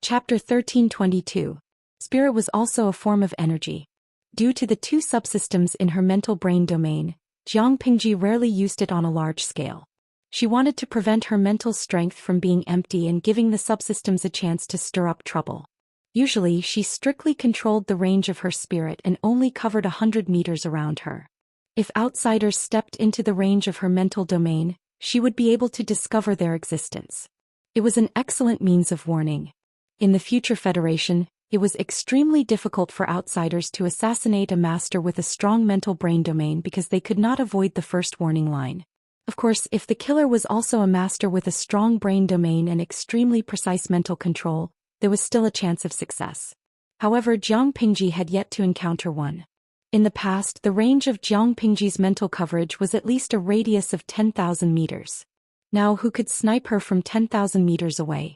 Chapter 1322. Spirit was also a form of energy. Due to the two subsystems in her mental brain domain, Jiang Pingji rarely used it on a large scale. She wanted to prevent her mental strength from being empty and giving the subsystems a chance to stir up trouble. Usually, she strictly controlled the range of her spirit and only covered 100 meters around her. If outsiders stepped into the range of her mental domain, she would be able to discover their existence. It was an excellent means of warning. In the future Federation, it was extremely difficult for outsiders to assassinate a master with a strong mental brain domain because they could not avoid the first warning line. Of course, if the killer was also a master with a strong brain domain and extremely precise mental control, there was still a chance of success. However, Jiang Pingji had yet to encounter one. In the past, the range of Jiang Pingji's mental coverage was at least a radius of 10,000 meters. Now who could snipe her from 10,000 meters away?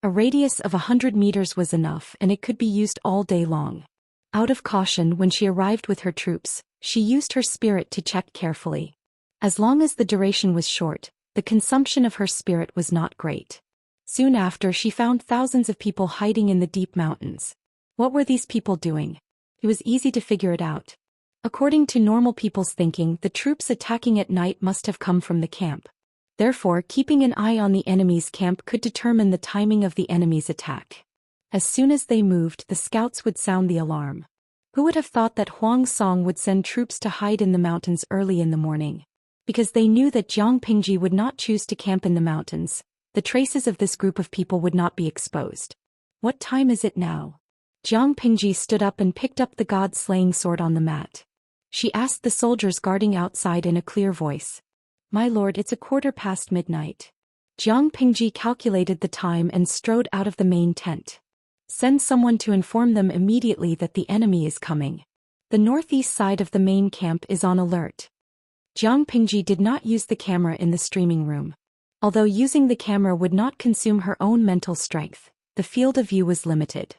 A radius of 100 meters was enough and it could be used all day long. Out of caution, when she arrived with her troops, she used her spirit to check carefully. As long as the duration was short, the consumption of her spirit was not great. Soon after, she found thousands of people hiding in the deep mountains. What were these people doing? It was easy to figure it out. According to normal people's thinking, the troops attacking at night must have come from the camp. Therefore, keeping an eye on the enemy's camp could determine the timing of the enemy's attack. As soon as they moved, the scouts would sound the alarm. Who would have thought that Huang Song would send troops to hide in the mountains early in the morning? Because they knew that Jiang Pingji would not choose to camp in the mountains, the traces of this group of people would not be exposed. What time is it now? Jiang Pingji stood up and picked up the god-slaying sword on the mat. She asked the soldiers guarding outside in a clear voice. "My lord, it's 1:15 midnight." Jiang Pingji calculated the time and strode out of the main tent. "Send someone to inform them immediately that the enemy is coming. The northeast side of the main camp is on alert." Jiang Pingji did not use the camera in the streaming room. Although using the camera would not consume her own mental strength, the field of view was limited.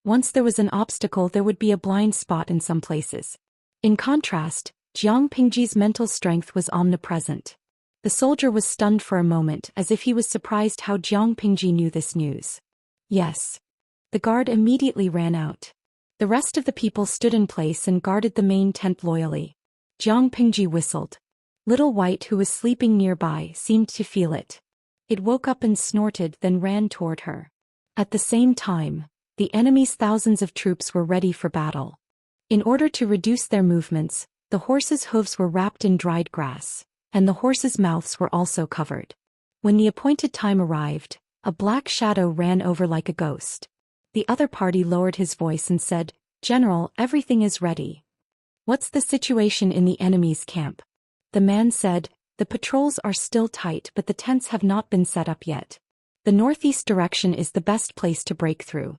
Once there was an obstacle, there would be a blind spot in some places. In contrast, Jiang Pingji's mental strength was omnipresent. The soldier was stunned for a moment, as if he was surprised how Jiang Pingji knew this news. "Yes." The guard immediately ran out. The rest of the people stood in place and guarded the main tent loyally. Jiang Pingji whistled. Little White, who was sleeping nearby, seemed to feel it. It woke up and snorted, then ran toward her. At the same time, the enemy's thousands of troops were ready for battle. In order to reduce their movements, the horses' hooves were wrapped in dried grass, and the horses' mouths were also covered. When the appointed time arrived, a black shadow ran over like a ghost. The other party lowered his voice and said, "General, everything is ready." "What's the situation in the enemy's camp?" The man said, "The patrols are still tight, but the tents have not been set up yet. The northeast direction is the best place to break through."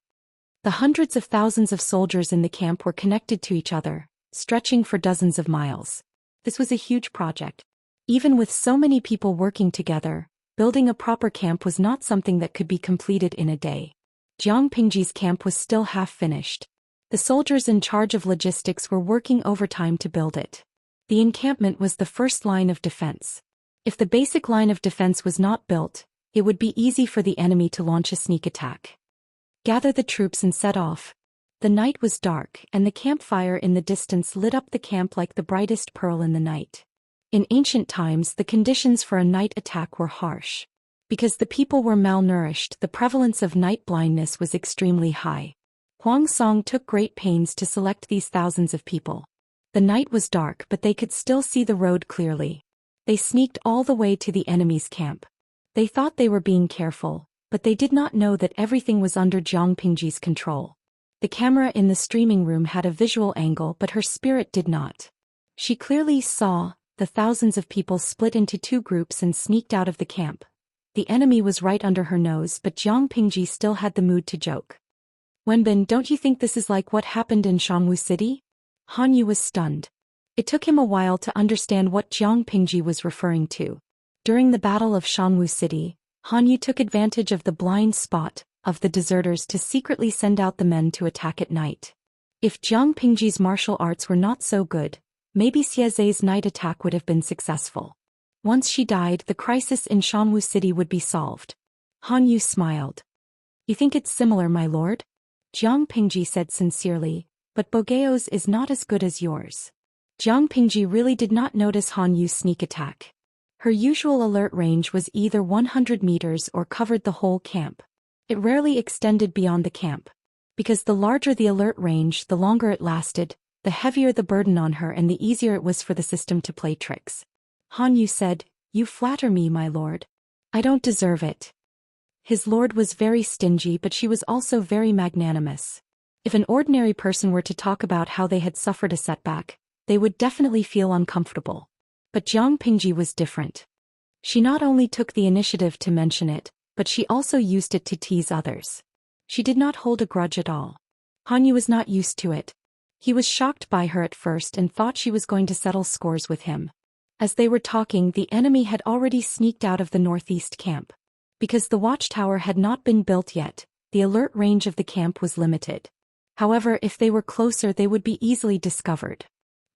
The hundreds of thousands of soldiers in the camp were connected to each other, stretching for dozens of miles. This was a huge project. Even with so many people working together, building a proper camp was not something that could be completed in a day. Jiang Pingji's camp was still half finished. The soldiers in charge of logistics were working overtime to build it. The encampment was the first line of defense. If the basic line of defense was not built, it would be easy for the enemy to launch a sneak attack. Gather the troops and set off. The night was dark, and the campfire in the distance lit up the camp like the brightest pearl in the night. In ancient times, the conditions for a night attack were harsh. Because the people were malnourished, the prevalence of night blindness was extremely high. Huang Song took great pains to select these thousands of people. The night was dark, but they could still see the road clearly. They sneaked all the way to the enemy's camp. They thought they were being careful, but they did not know that everything was under Jiang Pingji's control. The camera in the streaming room had a visual angle, but her spirit did not. She clearly saw the thousands of people split into two groups and sneaked out of the camp. The enemy was right under her nose, but Jiang Pingji still had the mood to joke. "Wenbin, don't you think this is like what happened in Xianwu City?" Han Yu was stunned. It took him a while to understand what Jiang Pingji was referring to. During the Battle of Xianwu City, Han Yu took advantage of the blind spot of the deserters to secretly send out the men to attack at night. If Jiang Pingji's martial arts were not so good, maybe Xieze's night attack would have been successful. Once she died, the crisis in Xianwu City would be solved. Han Yu smiled. You think it's similar, my lord? Jiang Pingji said sincerely, but Bogeo's is not as good as yours. Jiang Pingji really did not notice Han Yu's sneak attack. Her usual alert range was either 100 meters or covered the whole camp. It rarely extended beyond the camp. Because the larger the alert range, the longer it lasted, the heavier the burden on her and the easier it was for the system to play tricks. Han Yu said, "You flatter me, my lord. I don't deserve it." His lord was very stingy, but she was also very magnanimous. If an ordinary person were to talk about how they had suffered a setback, they would definitely feel uncomfortable. But Jiang Pingji was different. She not only took the initiative to mention it, but she also used it to tease others. She did not hold a grudge at all. Han Yu was not used to it. He was shocked by her at first and thought she was going to settle scores with him. As they were talking, the enemy had already sneaked out of the northeast camp. Because the watchtower had not been built yet, the alert range of the camp was limited. However, if they were closer, they would be easily discovered.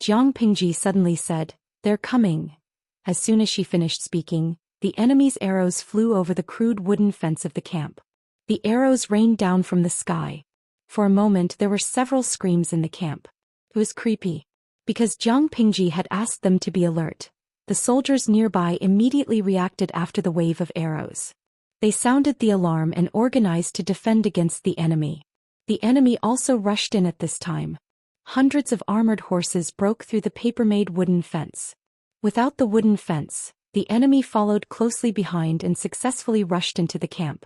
Jiang Pingji suddenly said, "They're coming." As soon as she finished speaking, the enemy's arrows flew over the crude wooden fence of the camp. The arrows rained down from the sky. For a moment there were several screams in the camp. It was creepy. Because Jiang Pingji had asked them to be alert, the soldiers nearby immediately reacted after the wave of arrows. They sounded the alarm and organized to defend against the enemy. The enemy also rushed in at this time. Hundreds of armored horses broke through the paper-made wooden fence. Without the wooden fence, the enemy followed closely behind and successfully rushed into the camp.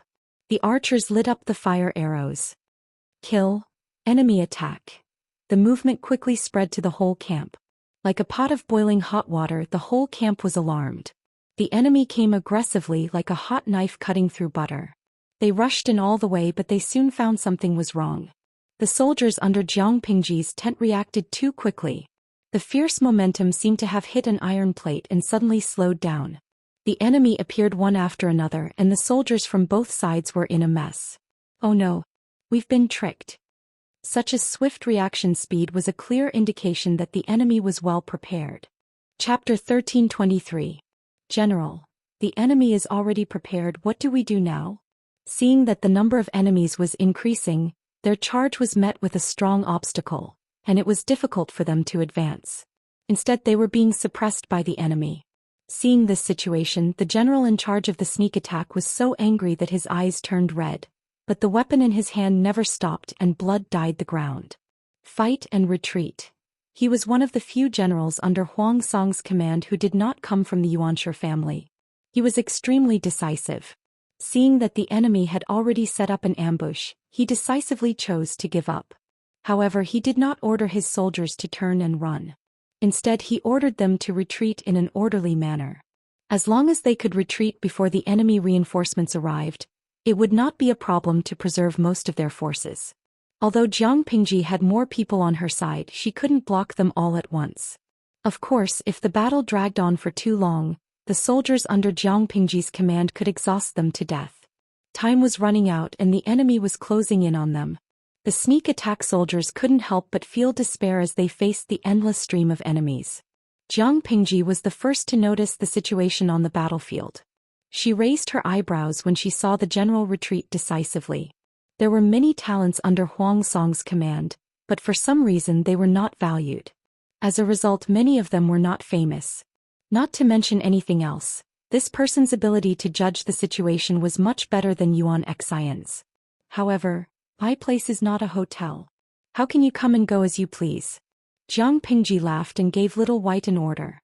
The archers lit up the fire arrows. Kill. Enemy attack. The movement quickly spread to the whole camp. Like a pot of boiling hot water, the whole camp was alarmed. The enemy came aggressively like a hot knife cutting through butter. They rushed in all the way, but they soon found something was wrong. The soldiers under Jiang Pingji's tent reacted too quickly. The fierce momentum seemed to have hit an iron plate and suddenly slowed down. The enemy appeared one after another, and the soldiers from both sides were in a mess. Oh no. We've been tricked. Such a swift reaction speed was a clear indication that the enemy was well prepared. Chapter 1323. General. The enemy is already prepared. What do we do now? Seeing that the number of enemies was increasing, their charge was met with a strong obstacle, and it was difficult for them to advance. Instead, they were being suppressed by the enemy. Seeing this situation, the general in charge of the sneak attack was so angry that his eyes turned red. But the weapon in his hand never stopped and blood dyed the ground. Fight and retreat. He was one of the few generals under Huang Song's command who did not come from the Yuanshi family. He was extremely decisive. Seeing that the enemy had already set up an ambush, he decisively chose to give up. However, he did not order his soldiers to turn and run. Instead, he ordered them to retreat in an orderly manner. As long as they could retreat before the enemy reinforcements arrived, it would not be a problem to preserve most of their forces. Although Jiang Pingji had more people on her side, she couldn't block them all at once. Of course, if the battle dragged on for too long, the soldiers under Jiang Pingji's command could exhaust them to death. Time was running out and the enemy was closing in on them. The sneak attack soldiers couldn't help but feel despair as they faced the endless stream of enemies. Jiang Pingji was the first to notice the situation on the battlefield. She raised her eyebrows when she saw the general retreat decisively. There were many talents under Huang Song's command, but for some reason they were not valued. As a result, many of them were not famous. Not to mention anything else, this person's ability to judge the situation was much better than Yuan Xian's. However, my place is not a hotel. How can you come and go as you please? Jiang Pingji laughed and gave Little White an order.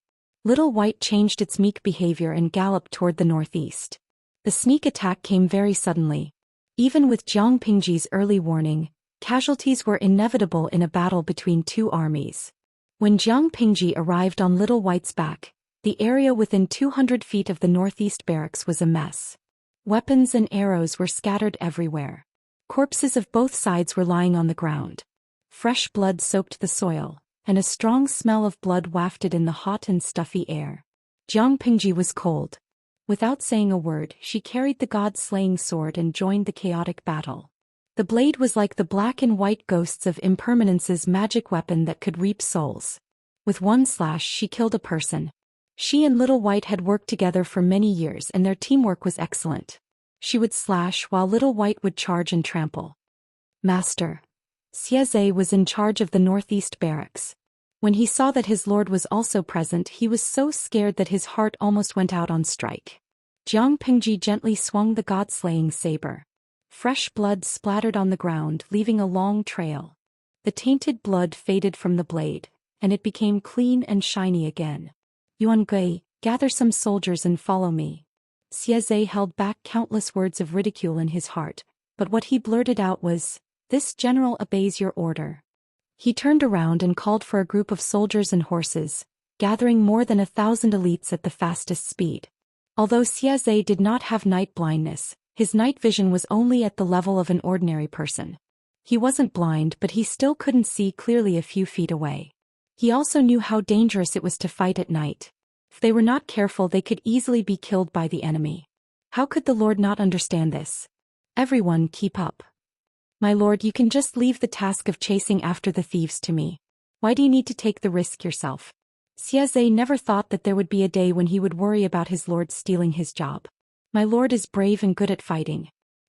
Little White changed its meek behavior and galloped toward the northeast. The sneak attack came very suddenly. Even with Jiang Pingji's early warning, casualties were inevitable in a battle between two armies. When Jiang Pingji arrived on Little White's back, the area within 200 feet of the northeast barracks was a mess. Weapons and arrows were scattered everywhere. Corpses of both sides were lying on the ground. Fresh blood soaked the soil, and a strong smell of blood wafted in the hot and stuffy air. Jiang Pingji was cold. Without saying a word, she carried the god-slaying sword and joined the chaotic battle. The blade was like the black and white ghosts of Impermanence's magic weapon that could reap souls. With one slash she killed a person. She and Little White had worked together for many years and their teamwork was excellent. She would slash while Little White would charge and trample. Master. Xieze was in charge of the northeast barracks. When he saw that his lord was also present, he was so scared that his heart almost went out on strike. Jiang Pingji gently swung the god-slaying saber. Fresh blood splattered on the ground, leaving a long trail. The tainted blood faded from the blade, and it became clean and shiny again. Yuan Gui, gather some soldiers and follow me. Xieze held back countless words of ridicule in his heart, but what he blurted out was, "This general obeys your order." He turned around and called for a group of soldiers and horses, gathering more than 1,000 elites at the fastest speed. Although Xieze did not have night blindness, his night vision was only at the level of an ordinary person. He wasn't blind, but he still couldn't see clearly a few feet away. He also knew how dangerous it was to fight at night. If they were not careful, they could easily be killed by the enemy. How could the Lord not understand this? Everyone, keep up. My lord, you can just leave the task of chasing after the thieves to me. Why do you need to take the risk yourself? Xieze never thought that there would be a day when he would worry about his lord stealing his job. My lord is brave and good at fighting.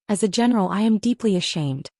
As a general, I am deeply ashamed.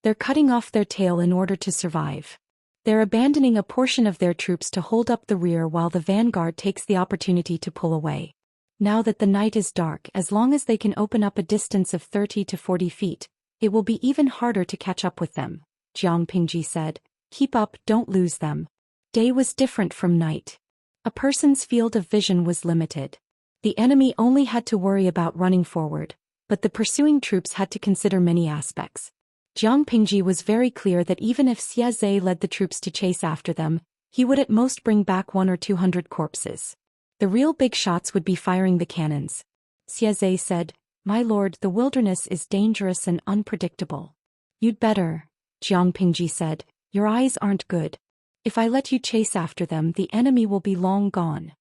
They're cutting off their tail in order to survive. They're abandoning a portion of their troops to hold up the rear while the vanguard takes the opportunity to pull away. Now that the night is dark, as long as they can open up a distance of 30 to 40 feet, it will be even harder to catch up with them, Jiang Pingji said. Keep up, don't lose them. Day was different from night. A person's field of vision was limited. The enemy only had to worry about running forward, but the pursuing troops had to consider many aspects. Jiang Pingji was very clear that even if Xieze led the troops to chase after them, he would at most bring back 100 or 200 corpses. The real big shots would be firing the cannons. Xieze said, My lord, the wilderness is dangerous and unpredictable. You'd better, Jiang Pingji said, your eyes aren't good. If I let you chase after them, the enemy will be long gone.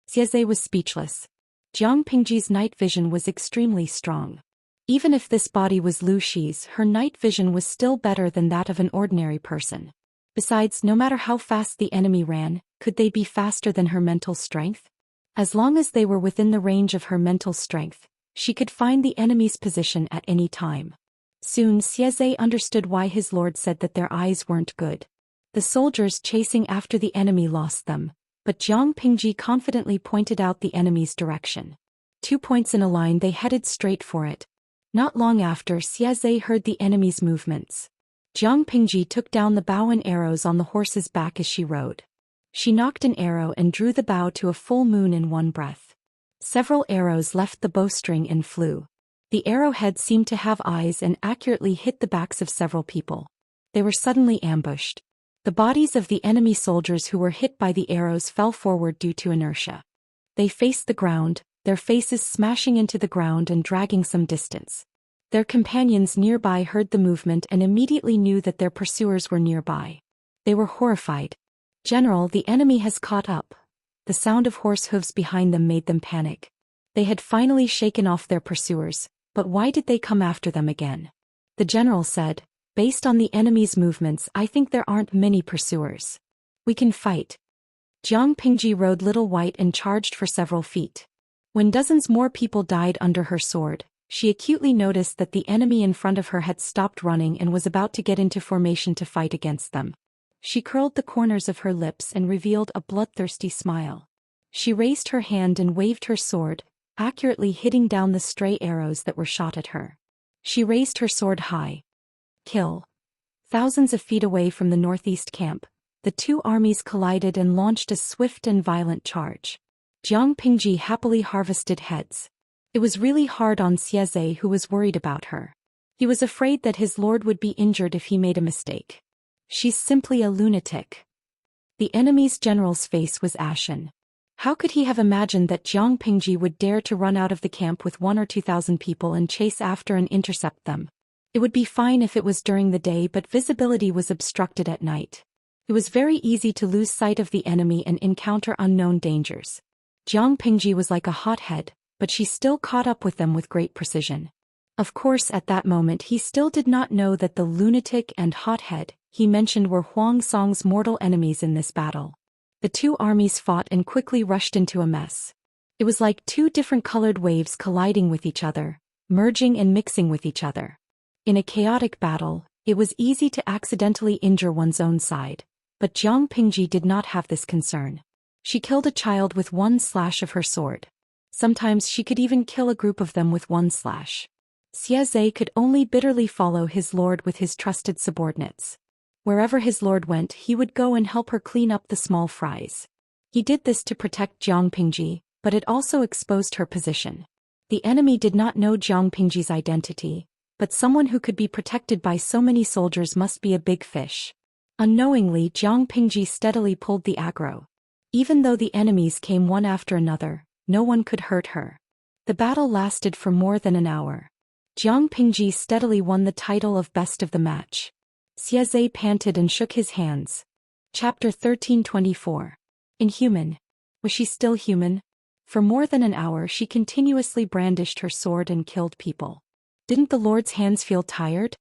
Xieze was speechless. Jiang Pingji's night vision was extremely strong. Even if this body was Lu Shi's, her night vision was still better than that of an ordinary person. Besides, no matter how fast the enemy ran, could they be faster than her mental strength? As long as they were within the range of her mental strength, she could find the enemy's position at any time. Soon Xieze understood why his lord said that their eyes weren't good. The soldiers chasing after the enemy lost them, but Jiang Pingji confidently pointed out the enemy's direction. 2 points in a line, they headed straight for it. Not long after, Xieze heard the enemy's movements. Jiang Pingji took down the bow and arrows on the horse's back as she rode. She knocked an arrow and drew the bow to a full moon in one breath. Several arrows left the bowstring and flew. The arrowhead seemed to have eyes and accurately hit the backs of several people. They were suddenly ambushed. The bodies of the enemy soldiers who were hit by the arrows fell forward due to inertia. They faced the ground, their faces smashing into the ground and dragging some distance. Their companions nearby heard the movement and immediately knew that their pursuers were nearby. They were horrified. General, the enemy has caught up. The sound of horse hooves behind them made them panic. They had finally shaken off their pursuers, but why did they come after them again? The general said, Based on the enemy's movements, I think there aren't many pursuers. We can fight. Jiang Pingji rode Little White and charged for several feet. When dozens more people died under her sword, she acutely noticed that the enemy in front of her had stopped running and was about to get into formation to fight against them. She curled the corners of her lips and revealed a bloodthirsty smile. She raised her hand and waved her sword, accurately hitting down the stray arrows that were shot at her. She raised her sword high. Kill. Thousands of feet away from the northeast camp, the two armies collided and launched a swift and violent charge. Jiang Pingji happily harvested heads. It was really hard on Xieze, who was worried about her. He was afraid that his lord would be injured if he made a mistake. She's simply a lunatic. The enemy's general's face was ashen. How could he have imagined that Jiang Pingji would dare to run out of the camp with 1,000 or 2,000 people and chase after and intercept them? It would be fine if it was during the day, but visibility was obstructed at night. It was very easy to lose sight of the enemy and encounter unknown dangers. Jiang Pingji was like a hothead, but she still caught up with them with great precision. Of course, at that moment he still did not know that the lunatic and hothead he mentioned were Huang Song's mortal enemies in this battle. The two armies fought and quickly rushed into a mess. It was like two different colored waves colliding with each other, merging and mixing with each other. In a chaotic battle, it was easy to accidentally injure one's own side, but Jiang Pingji did not have this concern. She killed a child with one slash of her sword. Sometimes she could even kill a group of them with one slash. Xianxia could only bitterly follow his lord with his trusted subordinates. Wherever his lord went, he would go and help her clean up the small fries. He did this to protect Jiang Pingji, but it also exposed her position. The enemy did not know Jiang Pingji's identity, but someone who could be protected by so many soldiers must be a big fish. Unknowingly, Jiang Pingji steadily pulled the aggro. Even though the enemies came one after another, no one could hurt her. The battle lasted for more than an hour. Jiang Pingji steadily won the title of best of the match. Xianxia panted and shook his hands. Chapter 1324. Inhuman. Was she still human? For more than an hour she continuously brandished her sword and killed people. Didn't the lord's hands feel tired?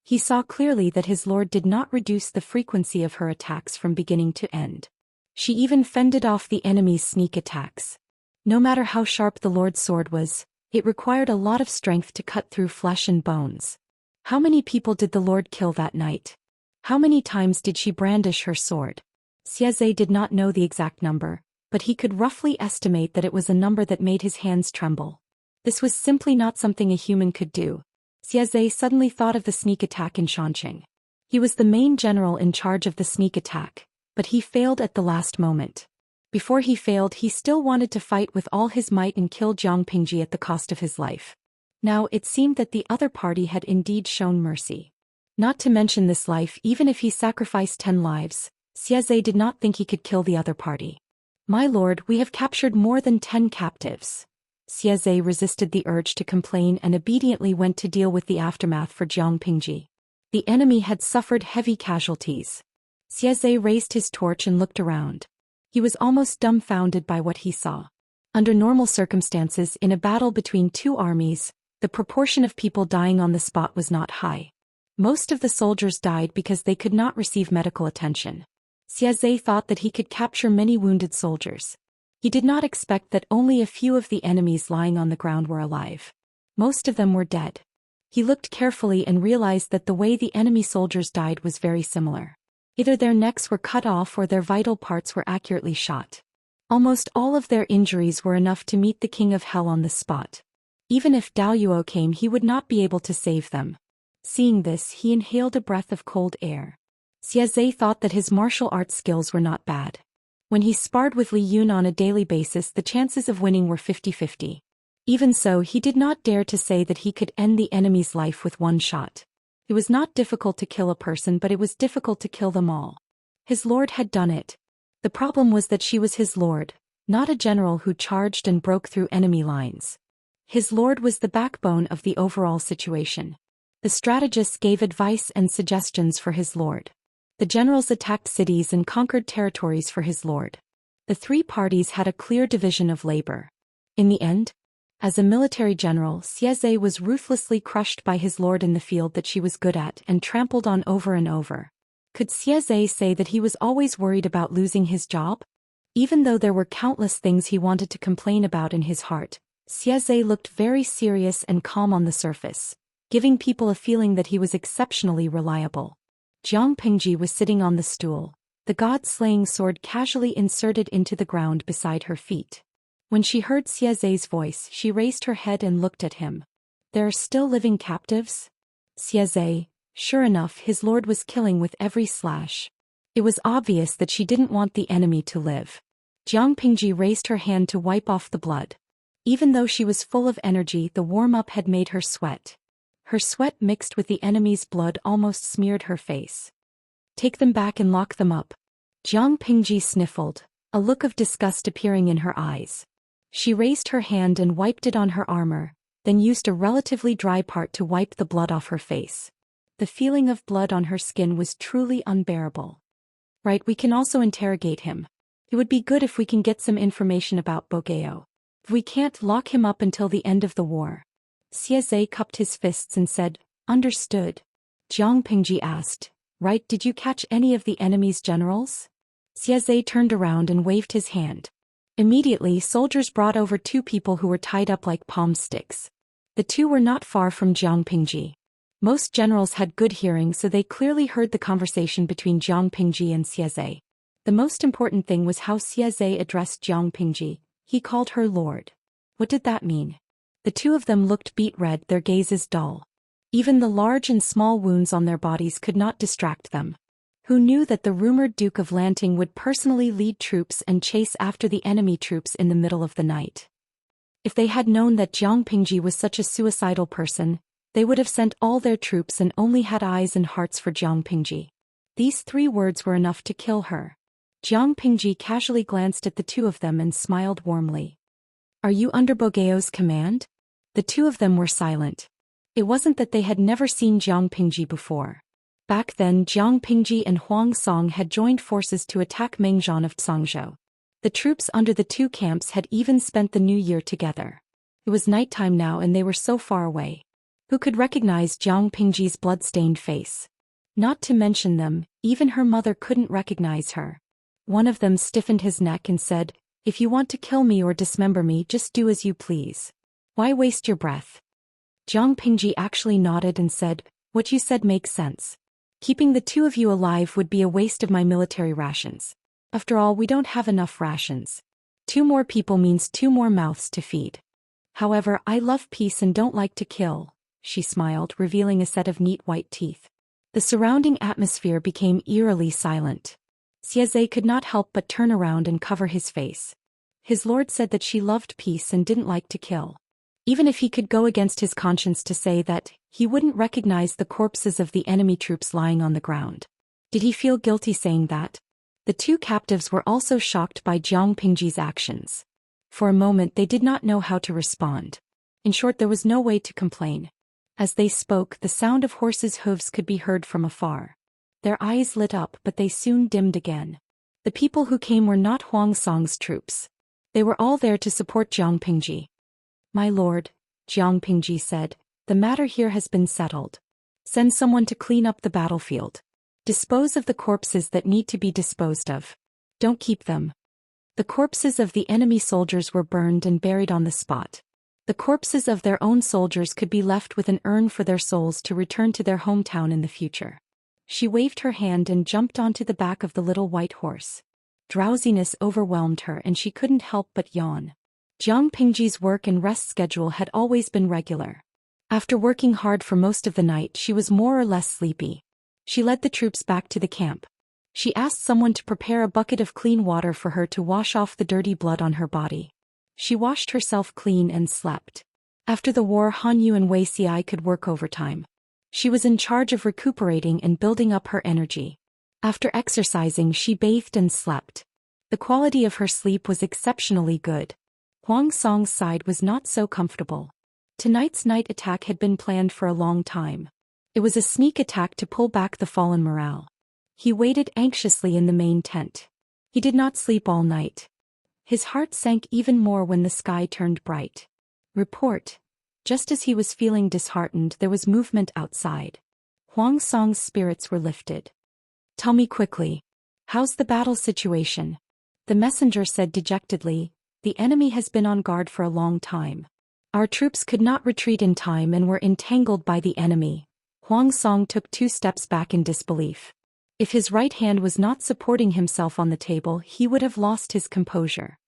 He saw clearly that his lord did not reduce the frequency of her attacks from beginning to end. She even fended off the enemy's sneak attacks. No matter how sharp the lord's sword was, it required a lot of strength to cut through flesh and bones. How many people did the lord kill that night? How many times did she brandish her sword? Xianxia did not know the exact number, but he could roughly estimate that it was a number that made his hands tremble. This was simply not something a human could do. Xianxia suddenly thought of the sneak attack in Xianxia. He was the main general in charge of the sneak attack, but he failed at the last moment. Before he failed, he still wanted to fight with all his might and kill Jiang Pingji at the cost of his life. Now it seemed that the other party had indeed shown mercy. Not to mention this life, even if he sacrificed 10 lives, Xianxia did not think he could kill the other party. My lord, we have captured more than 10 captives. Xianxia resisted the urge to complain and obediently went to deal with the aftermath for Jiang Pingji. The enemy had suffered heavy casualties. Xianxia raised his torch and looked around. He was almost dumbfounded by what he saw. Under normal circumstances, in a battle between two armies, the proportion of people dying on the spot was not high. Most of the soldiers died because they could not receive medical attention. Xianxia thought that he could capture many wounded soldiers. He did not expect that only a few of the enemies lying on the ground were alive. Most of them were dead. He looked carefully and realized that the way the enemy soldiers died was very similar. Either their necks were cut off or their vital parts were accurately shot. Almost all of their injuries were enough to meet the king of hell on the spot. Even if Daoist came, he would not be able to save them. Seeing this, he inhaled a breath of cold air. Xianxia thought that his martial arts skills were not bad. When he sparred with Li Yun on a daily basis, the chances of winning were 50-50. Even so, he did not dare to say that he could end the enemy's life with one shot. It was not difficult to kill a person, but it was difficult to kill them all. His lord had done it. The problem was that she was his lord, not a general who charged and broke through enemy lines. His lord was the backbone of the overall situation. The strategists gave advice and suggestions for his lord. The generals attacked cities and conquered territories for his lord. The three parties had a clear division of labor. In the end, as a military general, Xianxia was ruthlessly crushed by his lord in the field that she was good at and trampled on over and over. Could Xianxia say that he was always worried about losing his job? Even though there were countless things he wanted to complain about in his heart, Xianxia looked very serious and calm on the surface, giving people a feeling that he was exceptionally reliable. Jiang Pingji was sitting on the stool, the god-slaying sword casually inserted into the ground beside her feet. When she heard Xianxia's voice, she raised her head and looked at him. There are still living captives? Xianxia, sure enough, his lord was killing with every slash. It was obvious that she didn't want the enemy to live. Jiang Pingji raised her hand to wipe off the blood. Even though she was full of energy, the warm-up had made her sweat. Her sweat mixed with the enemy's blood almost smeared her face. Take them back and lock them up. Jiang Pingji sniffled, a look of disgust appearing in her eyes. She raised her hand and wiped it on her armor, then used a relatively dry part to wipe the blood off her face. The feeling of blood on her skin was truly unbearable. Right, we can also interrogate him. It would be good if we can get some information about Bogeo. If we can't, lock him up until the end of the war. Xianxia cupped his fists and said, "Understood." Jiang Pingji asked, "Right, did you catch any of the enemy's generals?" Xianxia turned around and waved his hand. Immediately, soldiers brought over 2 people who were tied up like palm sticks. The two were not far from Jiang Pingji. Most generals had good hearing, so they clearly heard the conversation between Jiang Pingji and Xieze. The most important thing was how Xieze addressed Jiang Pingji. He called her Lord. What did that mean? The two of them looked beet red, their gazes dull. Even the large and small wounds on their bodies could not distract them. Who knew that the rumored Duke of Lanting would personally lead troops and chase after the enemy troops in the middle of the night? If they had known that Jiang Pingji was such a suicidal person, they would have sent all their troops and only had eyes and hearts for Jiang Pingji. These 3 words were enough to kill her. Jiang Pingji casually glanced at the two of them and smiled warmly. Are you under Bogeo's command? The two of them were silent. It wasn't that they had never seen Jiang Pingji before. Back then Jiang Pingji and Huang Song had joined forces to attack Mengzhan of Tsangzhou. The troops under the two camps had even spent the new year together. It was nighttime now and they were so far away. Who could recognize Jiang Pingji's blood-stained face? Not to mention them, even her mother couldn't recognize her. One of them stiffened his neck and said, "If you want to kill me or dismember me, just do as you please. Why waste your breath?" Jiang Pingji actually nodded and said, "What you said makes sense. Keeping the two of you alive would be a waste of my military rations. After all, we don't have enough rations. 2 more people means 2 more mouths to feed. However, I love peace and don't like to kill," she smiled, revealing a set of neat white teeth. The surrounding atmosphere became eerily silent. Xieze could not help but turn around and cover his face. His lord said that she loved peace and didn't like to kill. Even if he could go against his conscience to say that, he wouldn't recognize the corpses of the enemy troops lying on the ground. Did he feel guilty saying that? The 2 captives were also shocked by Jiang Pingji's actions. For a moment they did not know how to respond. In short, there was no way to complain. As they spoke, the sound of horses' hooves could be heard from afar. Their eyes lit up, but they soon dimmed again. The people who came were not Huang Song's troops. They were all there to support Jiang Pingji. "My lord," Jiang Pingji said, "the matter here has been settled. Send someone to clean up the battlefield. Dispose of the corpses that need to be disposed of. Don't keep them." The corpses of the enemy soldiers were burned and buried on the spot. The corpses of their own soldiers could be left with an urn for their souls to return to their hometown in the future. She waved her hand and jumped onto the back of the little white horse. Drowsiness overwhelmed her and she couldn't help but yawn. Jiang Pingji's work and rest schedule had always been regular. After working hard for most of the night, she was more or less sleepy. She led the troops back to the camp. She asked someone to prepare a bucket of clean water for her to wash off the dirty blood on her body. She washed herself clean and slept. After the war, Han Yu and Wei Xi could work overtime. She was in charge of recuperating and building up her energy. After exercising, she bathed and slept. The quality of her sleep was exceptionally good. Huang Song's side was not so comfortable. Tonight's night attack had been planned for a long time. It was a sneak attack to pull back the fallen morale. He waited anxiously in the main tent. He did not sleep all night. His heart sank even more when the sky turned bright. Report. Just as he was feeling disheartened, there was movement outside. Huang Song's spirits were lifted. "Tell me quickly. How's the battle situation?" The messenger said dejectedly, "The enemy has been on guard for a long time. Our troops could not retreat in time and were entangled by the enemy." Huang Song took 2 steps back in disbelief. If his right hand was not supporting himself on the table, he would have lost his composure.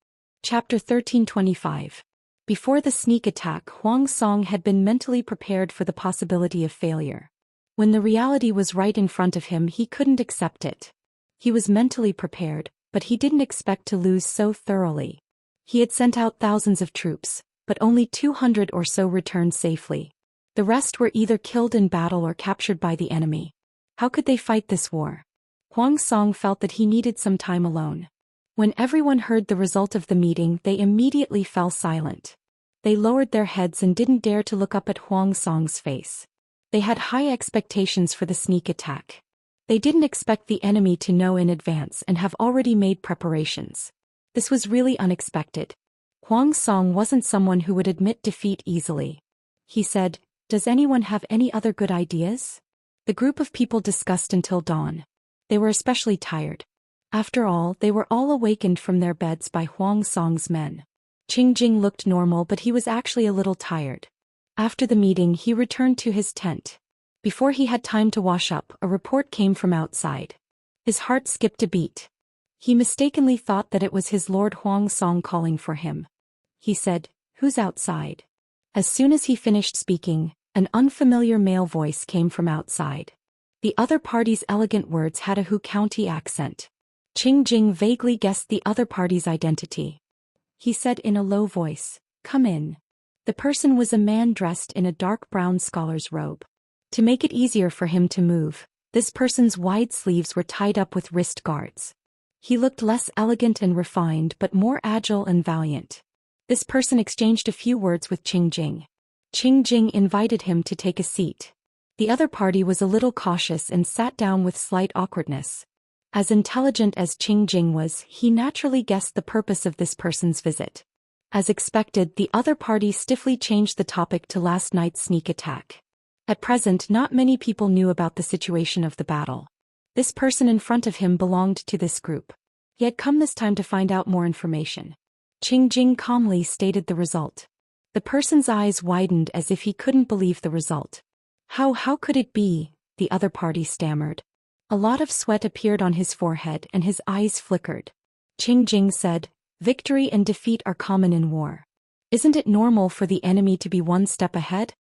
Chapter 1325. Before the sneak attack, Huang Song had been mentally prepared for the possibility of failure. When the reality was right in front of him, he couldn't accept it. He was mentally prepared, but he didn't expect to lose so thoroughly. He had sent out thousands of troops, but only 200 or so returned safely. The rest were either killed in battle or captured by the enemy. How could they fight this war? Huang Song felt that he needed some time alone. When everyone heard the result of the meeting, they immediately fell silent. They lowered their heads and didn't dare to look up at Huang Song's face. They had high expectations for the sneak attack. They didn't expect the enemy to know in advance and have already made preparations. This was really unexpected. Huang Song wasn't someone who would admit defeat easily. He said, "Does anyone have any other good ideas?" The group of people discussed until dawn. They were especially tired. After all, they were all awakened from their beds by Huang Song's men. Qing Jing looked normal, but he was actually a little tired. After the meeting he returned to his tent. Before he had time to wash up, a report came from outside. His heart skipped a beat. He mistakenly thought that it was his Lord Huang Song calling for him. He said, "Who's outside?" As soon as he finished speaking, an unfamiliar male voice came from outside. The other party's elegant words had a Hu County accent. Qing Jing vaguely guessed the other party's identity. He said in a low voice, "Come in." The person was a man dressed in a dark brown scholar's robe. To make it easier for him to move, this person's wide sleeves were tied up with wrist guards. He looked less elegant and refined but more agile and valiant. This person exchanged a few words with Qing Jing. Qing Jing invited him to take a seat. The other party was a little cautious and sat down with slight awkwardness. As intelligent as Qing Jing was, he naturally guessed the purpose of this person's visit. As expected, the other party stiffly changed the topic to last night's sneak attack. At present, not many people knew about the situation of the battle. This person in front of him belonged to this group. He had come this time to find out more information. Qing Jing calmly stated the result. The person's eyes widened as if he couldn't believe the result. How could it be?" the other party stammered. A lot of sweat appeared on his forehead and his eyes flickered. Qing Jing said, "Victory and defeat are common in war. Isn't it normal for the enemy to be one step ahead?"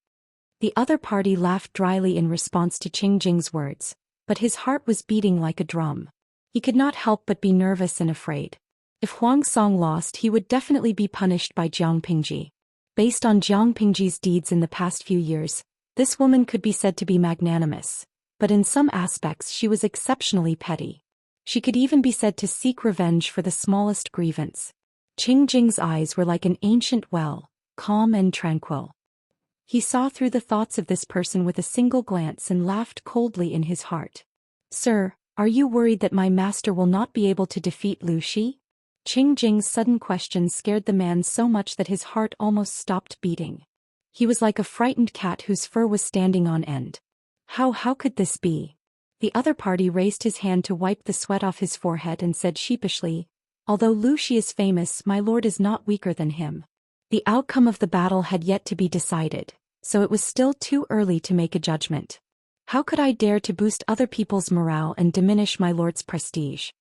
The other party laughed dryly in response to Qing Jing's words, but his heart was beating like a drum. He could not help but be nervous and afraid. If Huang Song lost, he would definitely be punished by Jiang Pingji. Based on Jiang Pingji's deeds in the past few years, this woman could be said to be magnanimous, but in some aspects she was exceptionally petty. She could even be said to seek revenge for the smallest grievance. Qing Jing's eyes were like an ancient well, calm and tranquil. He saw through the thoughts of this person with a single glance and laughed coldly in his heart. "Sir, are you worried that my master will not be able to defeat Lu Shi?" Qing Jing's sudden question scared the man so much that his heart almost stopped beating. He was like a frightened cat whose fur was standing on end. How could this be? The other party raised his hand to wipe the sweat off his forehead and said sheepishly, "Although Lu Shi is famous, my lord is not weaker than him." The outcome of the battle had yet to be decided, so it was still too early to make a judgment. How could I dare to boost other people's morale and diminish my lord's prestige?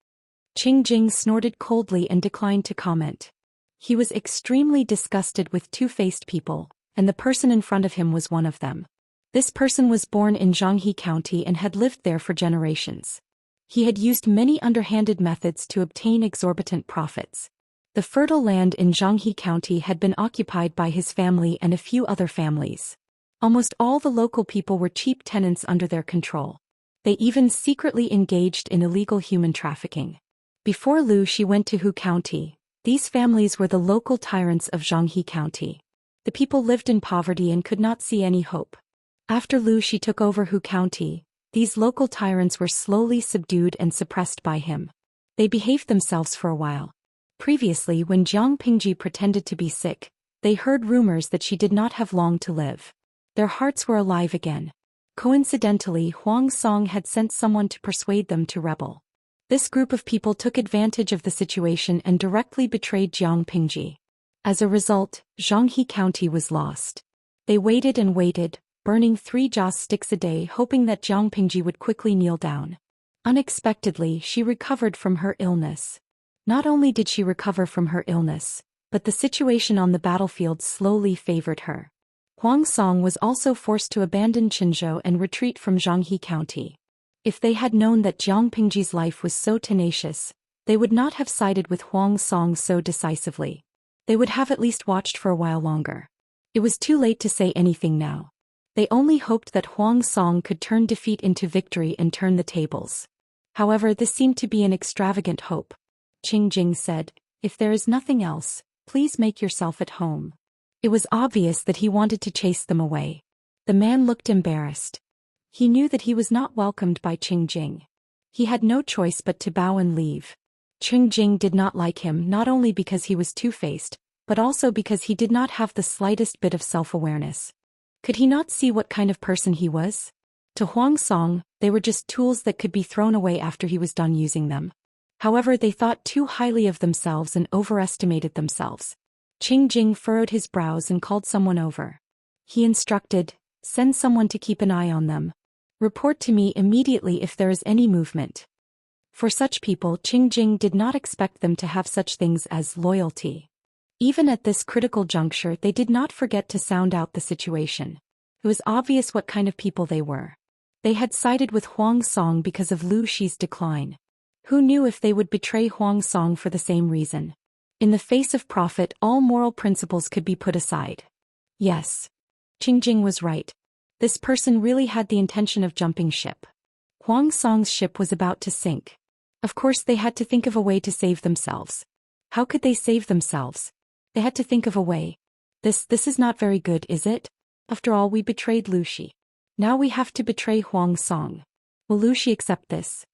Qing Jing snorted coldly and declined to comment. He was extremely disgusted with two-faced people, and the person in front of him was one of them. This person was born in Xianxia County and had lived there for generations. He had used many underhanded methods to obtain exorbitant profits. The fertile land in Xianxia County had been occupied by his family and a few other families. Almost all the local people were cheap tenants under their control. They even secretly engaged in illegal human trafficking. Before Lu Shi went to Hu County, these families were the local tyrants of Xianxia County. The people lived in poverty and could not see any hope. After Lu Shi took over Hu County, these local tyrants were slowly subdued and suppressed by him. They behaved themselves for a while. Previously, when Jiang Pingji pretended to be sick, they heard rumors that she did not have long to live. Their hearts were alive again. Coincidentally, Huang Song had sent someone to persuade them to rebel. This group of people took advantage of the situation and directly betrayed Jiang Pingji. As a result, Xianxia County was lost. They waited and waited, burning 3 joss sticks a day hoping that Jiang Pingji would quickly kneel down. Unexpectedly, she recovered from her illness. Not only did she recover from her illness, but the situation on the battlefield slowly favored her. Huang Song was also forced to abandon Qinzhou and retreat from Xianxia County. If they had known that Jiang Pingji's life was so tenacious, they would not have sided with Huang Song so decisively. They would have at least watched for a while longer. It was too late to say anything now. They only hoped that Huang Song could turn defeat into victory and turn the tables. However, this seemed to be an extravagant hope. Qing Jing said, "If there is nothing else, please make yourself at home." It was obvious that he wanted to chase them away. The man looked embarrassed. He knew that he was not welcomed by Qing Jing. He had no choice but to bow and leave. Qing Jing did not like him not only because he was two-faced, but also because he did not have the slightest bit of self-awareness. Could he not see what kind of person he was? To Huang Song, they were just tools that could be thrown away after he was done using them. However, they thought too highly of themselves and overestimated themselves. Qing Jing furrowed his brows and called someone over. He instructed, send someone to keep an eye on them. Report to me immediately if there is any movement. For such people, Qingjing did not expect them to have such things as loyalty. Even at this critical juncture, they did not forget to sound out the situation. It was obvious what kind of people they were. They had sided with Huang Song because of Lu Shi's decline. Who knew if they would betray Huang Song for the same reason? In the face of profit, all moral principles could be put aside. Yes. Qingjing was right. This person really had the intention of jumping ship. Huang Song's ship was about to sink. Of course they had to think of a way to save themselves. How could they save themselves? They had to think of a way. This is not very good, is it? After all, we betrayed Lu Shi. Now we have to betray Huang Song. Will Lu Shi accept this?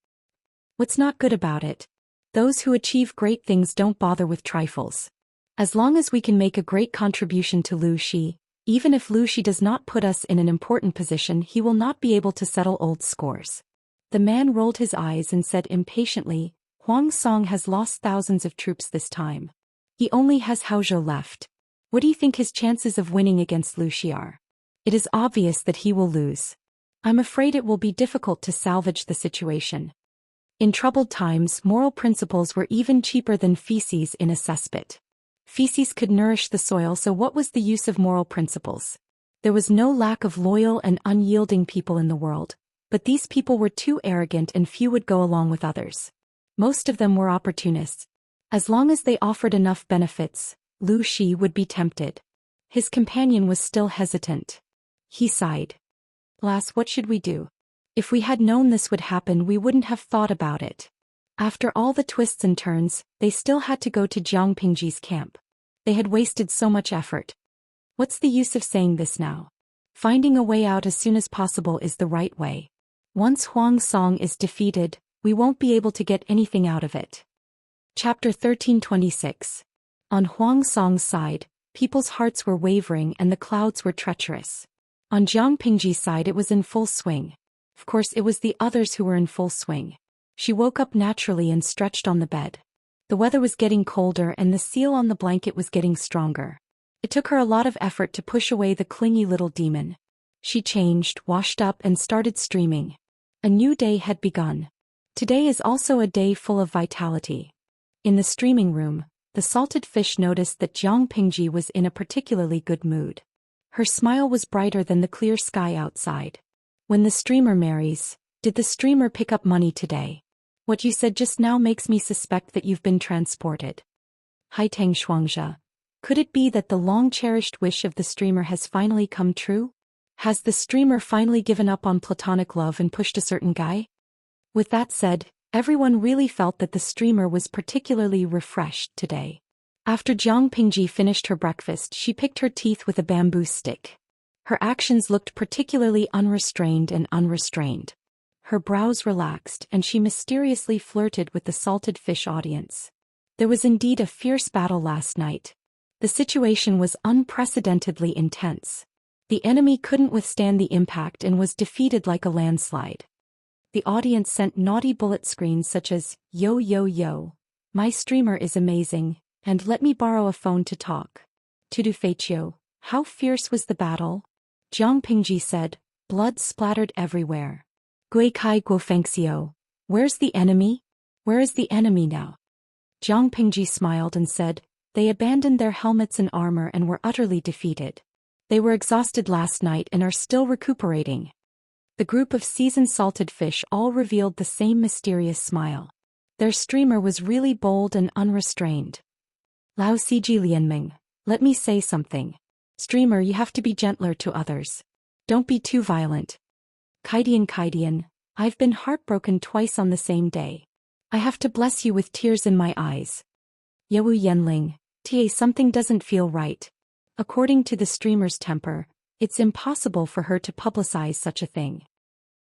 What's not good about it? Those who achieve great things don't bother with trifles. As long as we can make a great contribution to Lu Shi, even if Lu Shi does not put us in an important position, he will not be able to settle old scores. The man rolled his eyes and said impatiently, Huang Song has lost thousands of troops this time. He only has Haozhou left. What do you think his chances of winning against Lu Shi are? It is obvious that he will lose. I'm afraid it will be difficult to salvage the situation. In troubled times, moral principles were even cheaper than feces in a cesspit. Feces could nourish the soil, so what was the use of moral principles? There was no lack of loyal and unyielding people in the world, but these people were too arrogant and few would go along with others. Most of them were opportunists. As long as they offered enough benefits, Lu Shi would be tempted. His companion was still hesitant. He sighed. Alas, what should we do? If we had known this would happen, we wouldn't have thought about it. After all the twists and turns, they still had to go to Jiang Pingji's camp. They had wasted so much effort. What's the use of saying this now? Finding a way out as soon as possible is the right way. Once Huang Song is defeated, we won't be able to get anything out of it. Chapter 1326. On Huang Song's side, people's hearts were wavering and the clouds were treacherous. On Jiang Pingji's side it was in full swing. Of course it was the others who were in full swing. She woke up naturally and stretched on the bed. The weather was getting colder and the seal on the blanket was getting stronger. It took her a lot of effort to push away the clingy little demon. She changed, washed up and started streaming. A new day had begun. Today is also a day full of vitality. In the streaming room, the salted fish noticed that Jiang Pingji was in a particularly good mood. Her smile was brighter than the clear sky outside. When the streamer marries, did the streamer pick up money today? What you said just now makes me suspect that you've been transported. Haitang Xianxia. Could it be that the long-cherished wish of the streamer has finally come true? Has the streamer finally given up on platonic love and pushed a certain guy? With that said, everyone really felt that the streamer was particularly refreshed today. After Jiang Pingji finished her breakfast, she picked her teeth with a bamboo stick. Her actions looked particularly unrestrained and unrestrained. Her brows relaxed and she mysteriously flirted with the salted fish audience. There was indeed a fierce battle last night. The situation was unprecedentedly intense. The enemy couldn't withstand the impact and was defeated like a landslide. The audience sent naughty bullet screens such as, "Yo yo yo, my streamer is amazing, and let me borrow a phone to talk." Tudu Feichio, how fierce was the battle? Jiang Pingji said, blood splattered everywhere. Gui Kai Guo Fengxiu, where's the enemy? Where is the enemy now? Jiang Pingji smiled and said, they abandoned their helmets and armor and were utterly defeated. They were exhausted last night and are still recuperating. The group of seasoned salted fish all revealed the same mysterious smile. Their streamer was really bold and unrestrained. Lao Ciji Lianming, let me say something. Streamer, you have to be gentler to others. Don't be too violent. Kaidian, I've been heartbroken twice on the same day. I have to bless you with tears in my eyes. Yewu Yanling, Ta, something doesn't feel right. According to the streamer's temper, it's impossible for her to publicize such a thing.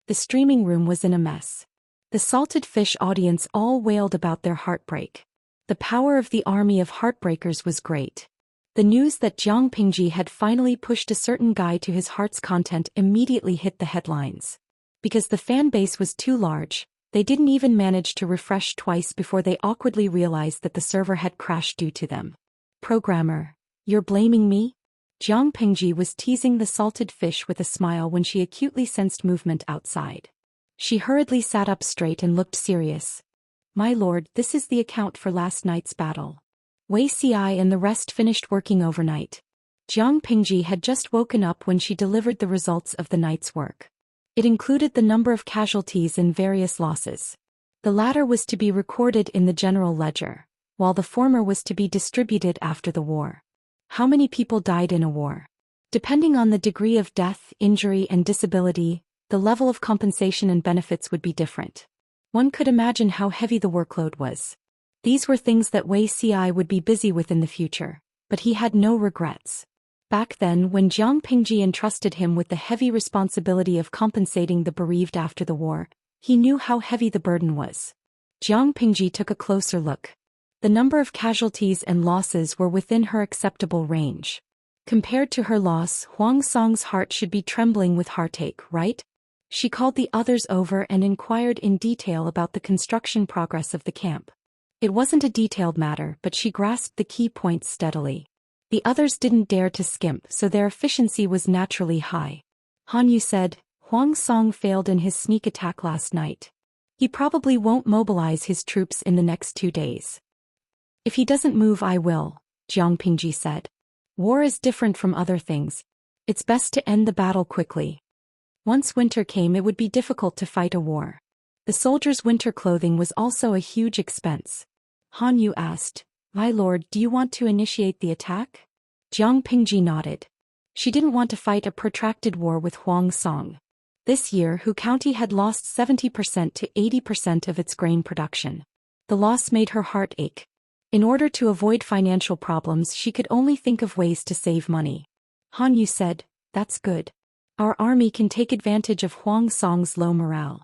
The streaming room was in a mess. The salted fish audience all wailed about their heartbreak. The power of the army of heartbreakers was great. The news that Jiang Pingji had finally pushed a certain guy to his heart's content immediately hit the headlines. Because the fan base was too large, they didn't even manage to refresh twice before they awkwardly realized that the server had crashed due to them. Programmer, you're blaming me? Jiang Pingji was teasing the salted fish with a smile when she acutely sensed movement outside. She hurriedly sat up straight and looked serious. "My lord, this is the account for last night's battle." Wei Xi and the rest finished working overnight. Jiang Pingji had just woken up when she delivered the results of the night's work. It included the number of casualties and various losses. The latter was to be recorded in the general ledger, while the former was to be distributed after the war. How many people died in a war? Depending on the degree of death, injury, and disability, the level of compensation and benefits would be different. One could imagine how heavy the workload was. These were things that Wei Xi would be busy with in the future, but he had no regrets. Back then, when Jiang Pingji entrusted him with the heavy responsibility of compensating the bereaved after the war, he knew how heavy the burden was. Jiang Pingji took a closer look. The number of casualties and losses were within her acceptable range. Compared to her loss, Huang Song's heart should be trembling with heartache, right? She called the others over and inquired in detail about the construction progress of the camp. It wasn't a detailed matter, but she grasped the key points steadily. The others didn't dare to skimp, so their efficiency was naturally high. Han Yu said, "Huang Song failed in his sneak attack last night. He probably won't mobilize his troops in the next 2 days. If he doesn't move, I will," Jiang Pingji said. "War is different from other things. It's best to end the battle quickly. Once winter came, it would be difficult to fight a war." The soldiers' winter clothing was also a huge expense. Han Yu asked, "My lord, do you want to initiate the attack?" Jiang Pingji nodded. She didn't want to fight a protracted war with Huang Song. This year, Hu County had lost 70% to 80% of its grain production. The loss made her heart ache. In order to avoid financial problems, she could only think of ways to save money. Han Yu said, "That's good. Our army can take advantage of Huang Song's low morale."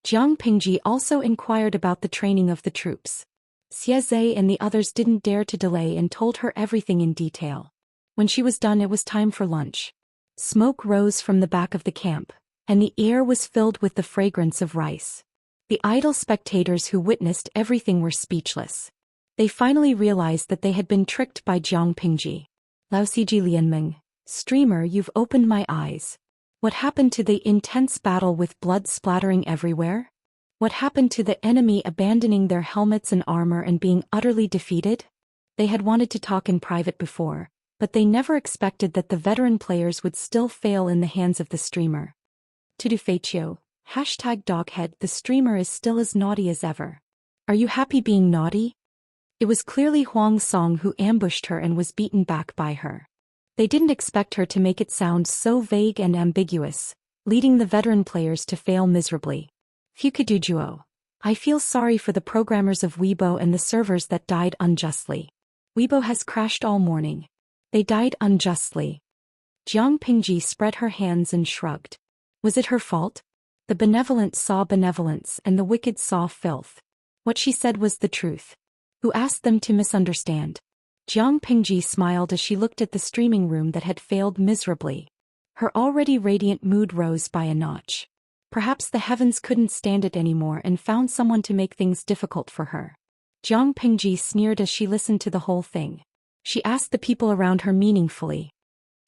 Jiang Pingji also inquired about the training of the troops. Xie Zhe and the others didn't dare to delay and told her everything in detail. When she was done, it was time for lunch. Smoke rose from the back of the camp, and the air was filled with the fragrance of rice. The idle spectators who witnessed everything were speechless. They finally realized that they had been tricked by Jiang Pingji. "Lao Siji Lianmeng, streamer, you've opened my eyes. What happened to the intense battle with blood splattering everywhere? What happened to the enemy abandoning their helmets and armor and being utterly defeated?" They had wanted to talk in private before, but they never expected that the veteran players would still fail in the hands of the streamer. To do Feichio, #doghead, the streamer is still as naughty as ever. Are you happy being naughty? It was clearly Huang Song who ambushed her and was beaten back by her. They didn't expect her to make it sound so vague and ambiguous, leading the veteran players to fail miserably. Fukadujuo. I feel sorry for the programmers of Weibo and the servers that died unjustly. Weibo has crashed all morning. They died unjustly. Jiang Pingji spread her hands and shrugged. Was it her fault? The benevolent saw benevolence and the wicked saw filth. What she said was the truth. Who asked them to misunderstand? Jiang Pingji smiled as she looked at the streaming room that had failed miserably. Her already radiant mood rose by a notch. Perhaps the heavens couldn't stand it anymore and found someone to make things difficult for her. Jiang Pingji sneered as she listened to the whole thing. She asked the people around her meaningfully.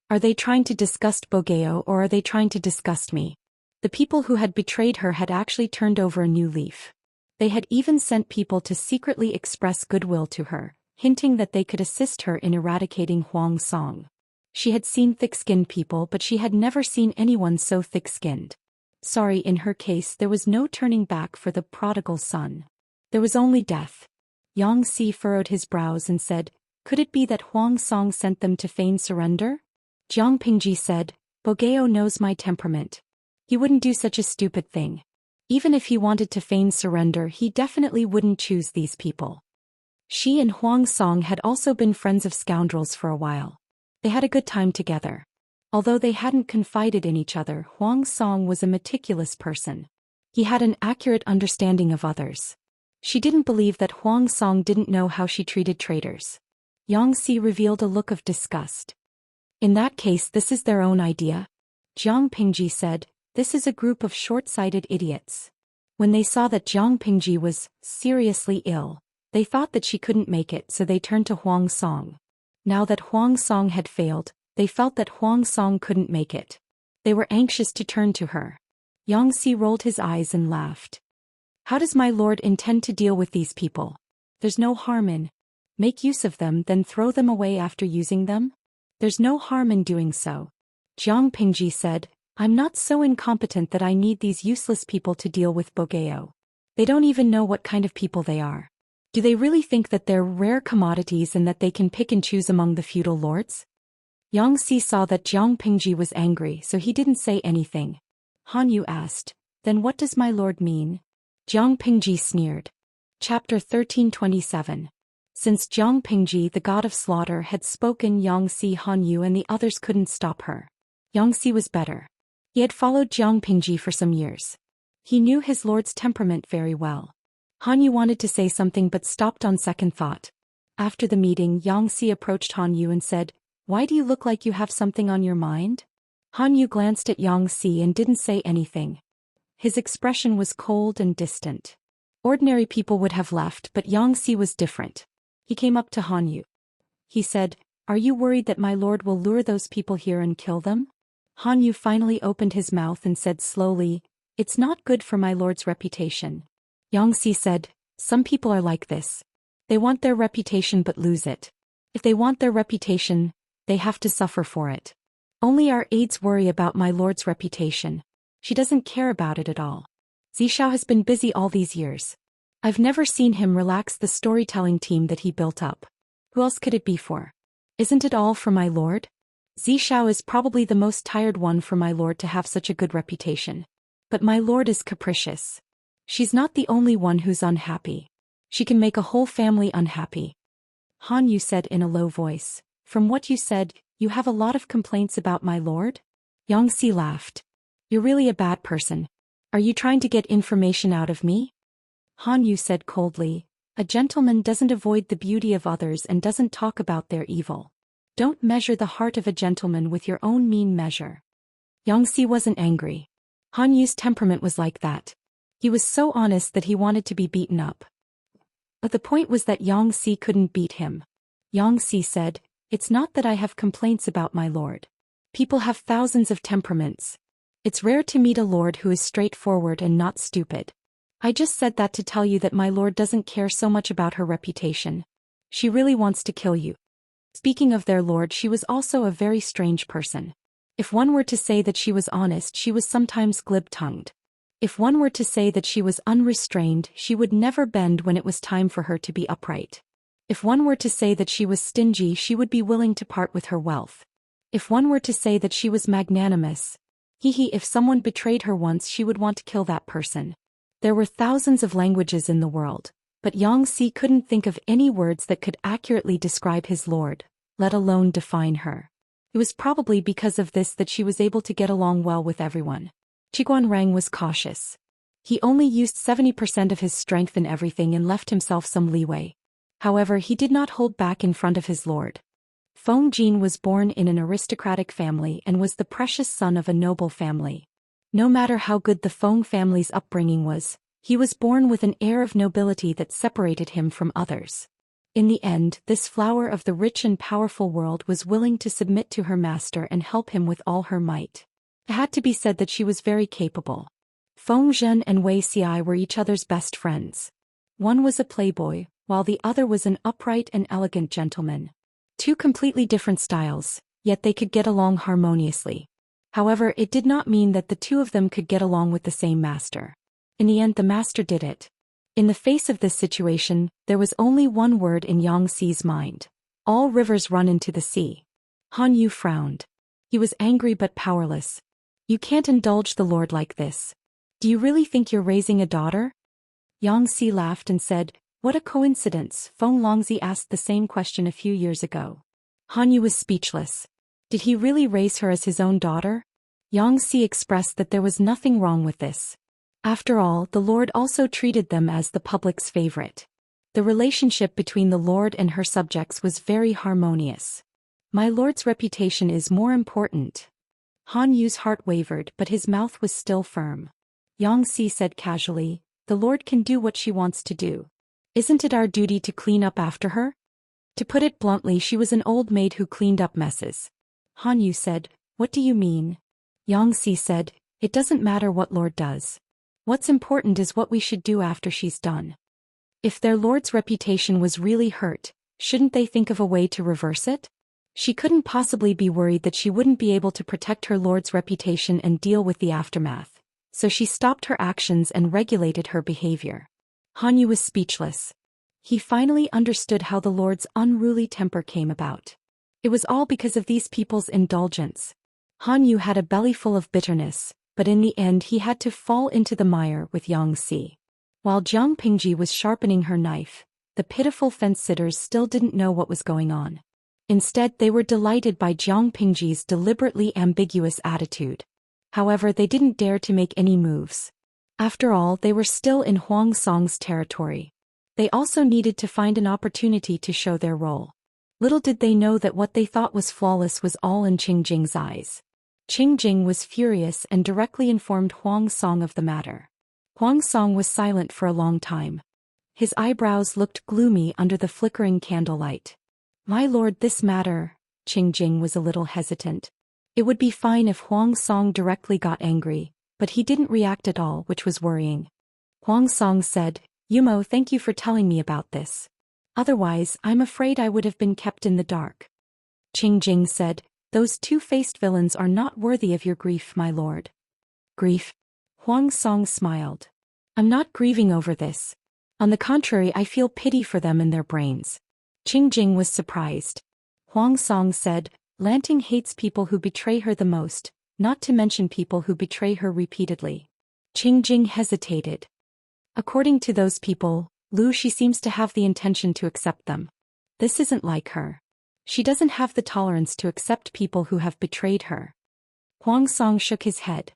Are they trying to disgust Bogeo or are they trying to disgust me? The people who had betrayed her had actually turned over a new leaf. They had even sent people to secretly express goodwill to her, hinting that they could assist her in eradicating Huang Song. She had seen thick-skinned people, but she had never seen anyone so thick-skinned. Sorry, in her case there was no turning back for the prodigal son. There was only death. Yang Si furrowed his brows and said, "Could it be that Huang Song sent them to feign surrender?" Jiang Pingji said, "Bogeo knows my temperament. He wouldn't do such a stupid thing. Even if he wanted to feign surrender, he definitely wouldn't choose these people." She and Huang Song had also been friends of scoundrels for a while. They had a good time together. Although they hadn't confided in each other, Huang Song was a meticulous person. He had an accurate understanding of others. She didn't believe that Huang Song didn't know how she treated traitors. Yang Si revealed a look of disgust. "In that case, this is their own idea?" Jiang Pingji said, "This is a group of short-sighted idiots." When they saw that Jiang Pingji was seriously ill, they thought that she couldn't make it, so they turned to Huang Song. Now that Huang Song had failed, They felt that Huang Song couldn't make it. They were anxious to turn to her. Xianxia rolled his eyes and laughed. How does my lord intend to deal with these people? There's no harm in. Make use of them, then throw them away after using them? There's no harm in doing so. Jiang Pingji said, I'm not so incompetent that I need these useless people to deal with Bogeo. They don't even know what kind of people they are. Do they really think that they're rare commodities and that they can pick and choose among the feudal lords? Xianxia saw that Jiang Pingji was angry, so he didn't say anything. Han Yu asked, then what does my lord mean? Jiang Pingji sneered. Chapter 1327. Since Jiang Pingji, the god of slaughter, had spoken, Xianxia, Han Yu and the others couldn't stop her. Xianxia was better. He had followed Jiang Pingji for some years. He knew his lord's temperament very well. Han Yu wanted to say something but stopped on second thought. After the meeting, Xianxia approached Han Yu and said, why do you look like you have something on your mind? Han Yu glanced at Xianxia and didn't say anything. His expression was cold and distant. Ordinary people would have left, but Xianxia was different. He came up to Han Yu. He said, are you worried that my lord will lure those people here and kill them? Han Yu finally opened his mouth and said slowly, it's not good for my lord's reputation. Xianxia said, some people are like this. They want their reputation but lose it. If they want their reputation, they have to suffer for it. Only our aides worry about my lord's reputation. She doesn't care about it at all. Zishao has been busy all these years. I've never seen him relax the storytelling team that he built up. Who else could it be for? Isn't it all for my lord? Zishao is probably the most tired one for my lord to have such a good reputation. But my lord is capricious. She's not the only one who's unhappy. She can make a whole family unhappy. Han Yu said in a low voice, from what you said, you have a lot of complaints about my lord? Xianxia laughed. You're really a bad person. Are you trying to get information out of me? Han Yu said coldly, a gentleman doesn't avoid the beauty of others and doesn't talk about their evil. Don't measure the heart of a gentleman with your own mean measure. Xianxia wasn't angry. Han Yu's temperament was like that. He was so honest that he wanted to be beaten up. But the point was that Xianxia couldn't beat him. Xianxia said, it's not that I have complaints about my lord. People have thousands of temperaments. It's rare to meet a lord who is straightforward and not stupid. I just said that to tell you that my lord doesn't care so much about her reputation. She really wants to kill you. Speaking of their lord, she was also a very strange person. If one were to say that she was honest, she was sometimes glib-tongued. If one were to say that she was unrestrained, she would never bend when it was time for her to be upright. If one were to say that she was stingy, she would be willing to part with her wealth. If one were to say that she was magnanimous, if someone betrayed her once, she would want to kill that person. There were thousands of languages in the world, but Xianxia couldn't think of any words that could accurately describe his lord, let alone define her. It was probably because of this that she was able to get along well with everyone. Qiguanrang was cautious. He only used 70% of his strength in everything and left himself some leeway. However, he did not hold back in front of his lord. Feng Jin was born in an aristocratic family and was the precious son of a noble family. No matter how good the Feng family's upbringing was, he was born with an air of nobility that separated him from others. In the end, this flower of the rich and powerful world was willing to submit to her master and help him with all her might. It had to be said that she was very capable. Feng Zhen and Wei Xiai were each other's best friends. One was a playboy, while the other was an upright and elegant gentleman. Two completely different styles, yet they could get along harmoniously. However, it did not mean that the two of them could get along with the same master. In the end, the master did it. In the face of this situation, there was only one word in Xianxi's mind. All rivers run into the sea. Han Yu frowned. He was angry but powerless. You can't indulge the lord like this. Do you really think you're raising a daughter? Xianxia laughed and said, what a coincidence. Feng Longzi asked the same question a few years ago. Han Yu was speechless. Did he really raise her as his own daughter? Xianxia expressed that there was nothing wrong with this. After all, the lord also treated them as the public's favorite. The relationship between the lord and her subjects was very harmonious. My lord's reputation is more important. Han Yu's heart wavered, but his mouth was still firm. Xianxia said casually, the lord can do what she wants to do. Isn't it our duty to clean up after her? To put it bluntly, she was an old maid who cleaned up messes. Han Yu said, "What do you mean?" Xianxia said, "It doesn't matter what Lord does. What's important is what we should do after she's done. If their Lord's reputation was really hurt, shouldn't they think of a way to reverse it?" She couldn't possibly be worried that she wouldn't be able to protect her Lord's reputation and deal with the aftermath, so she stopped her actions and regulated her behavior. Han Yu was speechless. He finally understood how the Lord's unruly temper came about. It was all because of these people's indulgence. Han Yu had a belly full of bitterness, but in the end he had to fall into the mire with Xianxia. While Jiang Pingji was sharpening her knife, the pitiful fence-sitters still didn't know what was going on. Instead, they were delighted by Jiang Pingji's deliberately ambiguous attitude. However, they didn't dare to make any moves. After all, they were still in Huang Song's territory. They also needed to find an opportunity to show their role. Little did they know that what they thought was flawless was all in Qingjing's eyes. Qingjing was furious and directly informed Huang Song of the matter. Huang Song was silent for a long time. His eyebrows looked gloomy under the flickering candlelight. "My lord, this matter," Qingjing was a little hesitant. It would be fine if Huang Song directly got angry, but he didn't react at all, which was worrying. Huang Song said, "Yumo, thank you for telling me about this. Otherwise, I'm afraid I would have been kept in the dark." Qingjing said, "Those two-faced villains are not worthy of your grief, my lord." "Grief?" Huang Song smiled. "I'm not grieving over this. On the contrary, I feel pity for them and their brains." Qingjing was surprised. Huang Song said, "Lanting hates people who betray her the most, not to mention people who betray her repeatedly." Qingjing hesitated. "According to those people, she seems to have the intention to accept them. This isn't like her. She doesn't have the tolerance to accept people who have betrayed her." Huang Song shook his head.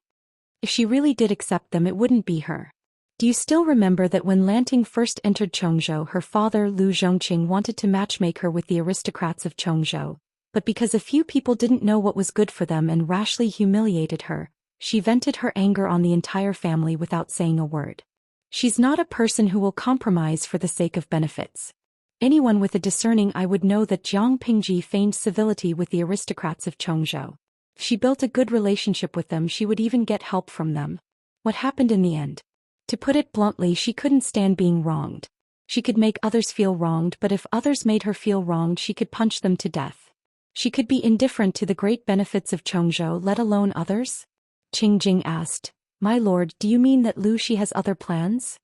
"If she really did accept them, it wouldn't be her. Do you still remember that when Lanting first entered Chongzhou, her father Lu Zhongqing wanted to matchmake her with the aristocrats of Chongzhou, but because a few people didn't know what was good for them and rashly humiliated her, she vented her anger on the entire family without saying a word. She's not a person who will compromise for the sake of benefits. Anyone with a discerning eye would know that Jiang Pingji feigned civility with the aristocrats of Chongzhou. If she built a good relationship with them, she would even get help from them. What happened in the end? To put it bluntly, she couldn't stand being wronged. She could make others feel wronged, but if others made her feel wronged, she could punch them to death. She could be indifferent to the great benefits of Chongzhou, let alone others?" Qingjing asked, "My lord, do you mean that she has other plans?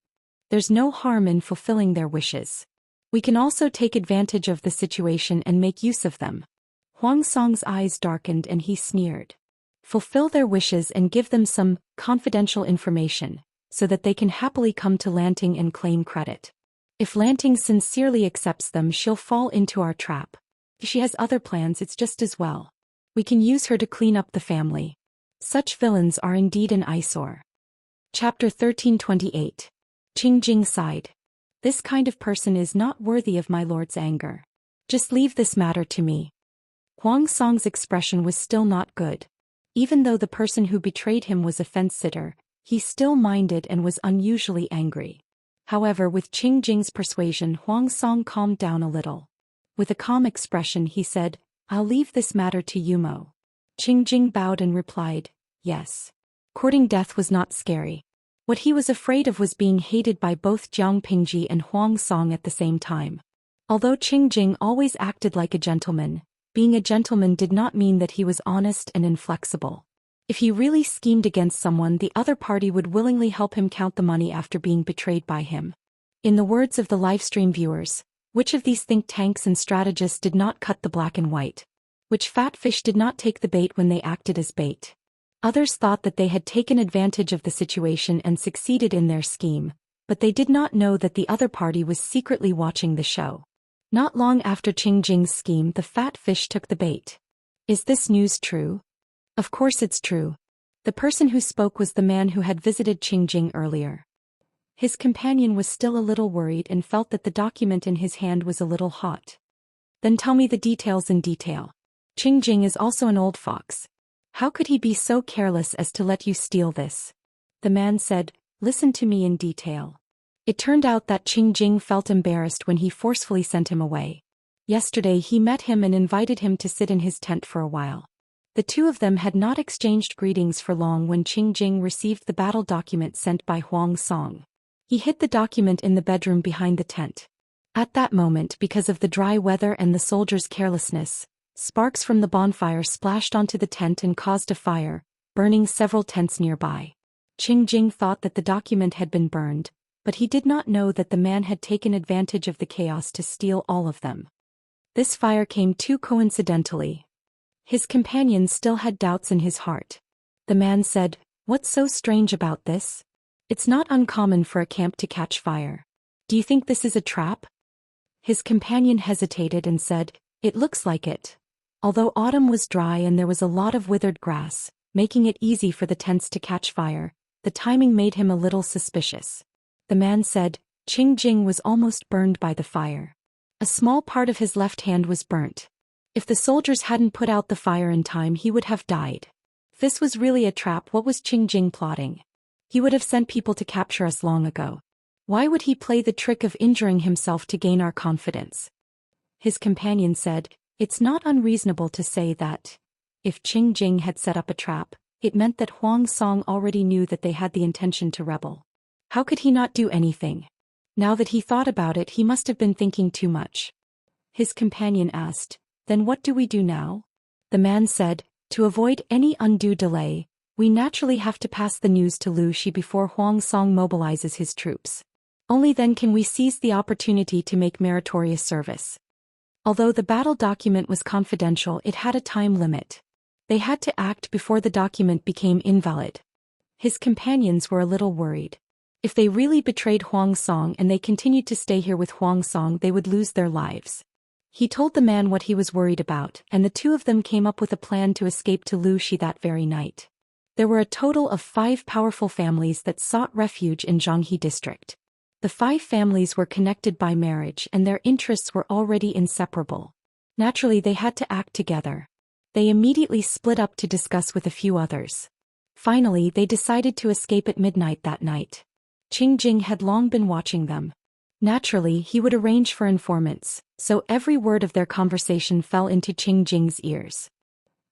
There's no harm in fulfilling their wishes. We can also take advantage of the situation and make use of them." Huang Song's eyes darkened and he sneered. "Fulfill their wishes and give them some confidential information, so that they can happily come to Lanting and claim credit. If Lanting sincerely accepts them, she'll fall into our trap. If she has other plans, it's just as well. We can use her to clean up the family. Such villains are indeed an eyesore." Chapter 1328. Qingjing sighed. "This kind of person is not worthy of my lord's anger. Just leave this matter to me." Huang Song's expression was still not good. Even though the person who betrayed him was a fence-sitter, he still minded and was unusually angry. However, with Qingjing's persuasion, Huang Song calmed down a little. With a calm expression, he said, "I'll leave this matter to Yumo." Qingjing bowed and replied, "Yes." Courting death was not scary. What he was afraid of was being hated by both Jiang Pingji and Huang Song at the same time. Although Qingjing always acted like a gentleman, being a gentleman did not mean that he was honest and inflexible. If he really schemed against someone, the other party would willingly help him count the money after being betrayed by him. In the words of the livestream viewers, which of these think tanks and strategists did not cut the black and white? Which fat fish did not take the bait when they acted as bait? Others thought that they had taken advantage of the situation and succeeded in their scheme, but they did not know that the other party was secretly watching the show. Not long after Qingjing's scheme, the fat fish took the bait. Is this news true? Of course it's true. The person who spoke was the man who had visited Qingjing earlier. His companion was still a little worried and felt that the document in his hand was a little hot. Then tell me the details in detail. Qingjing is also an old fox. How could he be so careless as to let you steal this? The man said, "Listen to me in detail." It turned out that Qingjing felt embarrassed when he forcefully sent him away. Yesterday he met him and invited him to sit in his tent for a while. The two of them had not exchanged greetings for long when Qing Jing received the battle document sent by Huang Song. He hid the document in the bedroom behind the tent. At that moment, because of the dry weather and the soldiers' carelessness, sparks from the bonfire splashed onto the tent and caused a fire, burning several tents nearby. Qing Jing thought that the document had been burned, but he did not know that the man had taken advantage of the chaos to steal all of them. This fire came too coincidentally. His companion still had doubts in his heart. The man said, "What's so strange about this? It's not uncommon for a camp to catch fire. Do you think this is a trap?" His companion hesitated and said, "It looks like it." Although autumn was dry and there was a lot of withered grass, making it easy for the tents to catch fire, the timing made him a little suspicious. The man said, "Qing Jing was almost burned by the fire. A small part of his left hand was burnt. If the soldiers hadn't put out the fire in time, he would have died. If this was really a trap, what was Qing Jing plotting? He would have sent people to capture us long ago. Why would he play the trick of injuring himself to gain our confidence?" His companion said, "It's not unreasonable to say that if Qing Jing had set up a trap, it meant that Huang Song already knew that they had the intention to rebel. How could he not do anything? Now that he thought about it, he must have been thinking too much." His companion asked, "Then what do we do now?" The man said, "To avoid any undue delay, we naturally have to pass the news to Lu Shi before Huang Song mobilizes his troops. Only then can we seize the opportunity to make meritorious service." Although the battle document was confidential, it had a time limit. They had to act before the document became invalid. His companions were a little worried. If they really betrayed Huang Song and they continued to stay here with Huang Song, they would lose their lives. He told the man what he was worried about, and the two of them came up with a plan to escape to Lu Shi that very night. There were a total of 5 powerful families that sought refuge in Zhanghe district. The 5 families were connected by marriage and their interests were already inseparable. Naturally, they had to act together. They immediately split up to discuss with a few others. Finally, they decided to escape at midnight that night. Qing Jing had long been watching them. Naturally, he would arrange for informants, so every word of their conversation fell into Qing Jing's ears.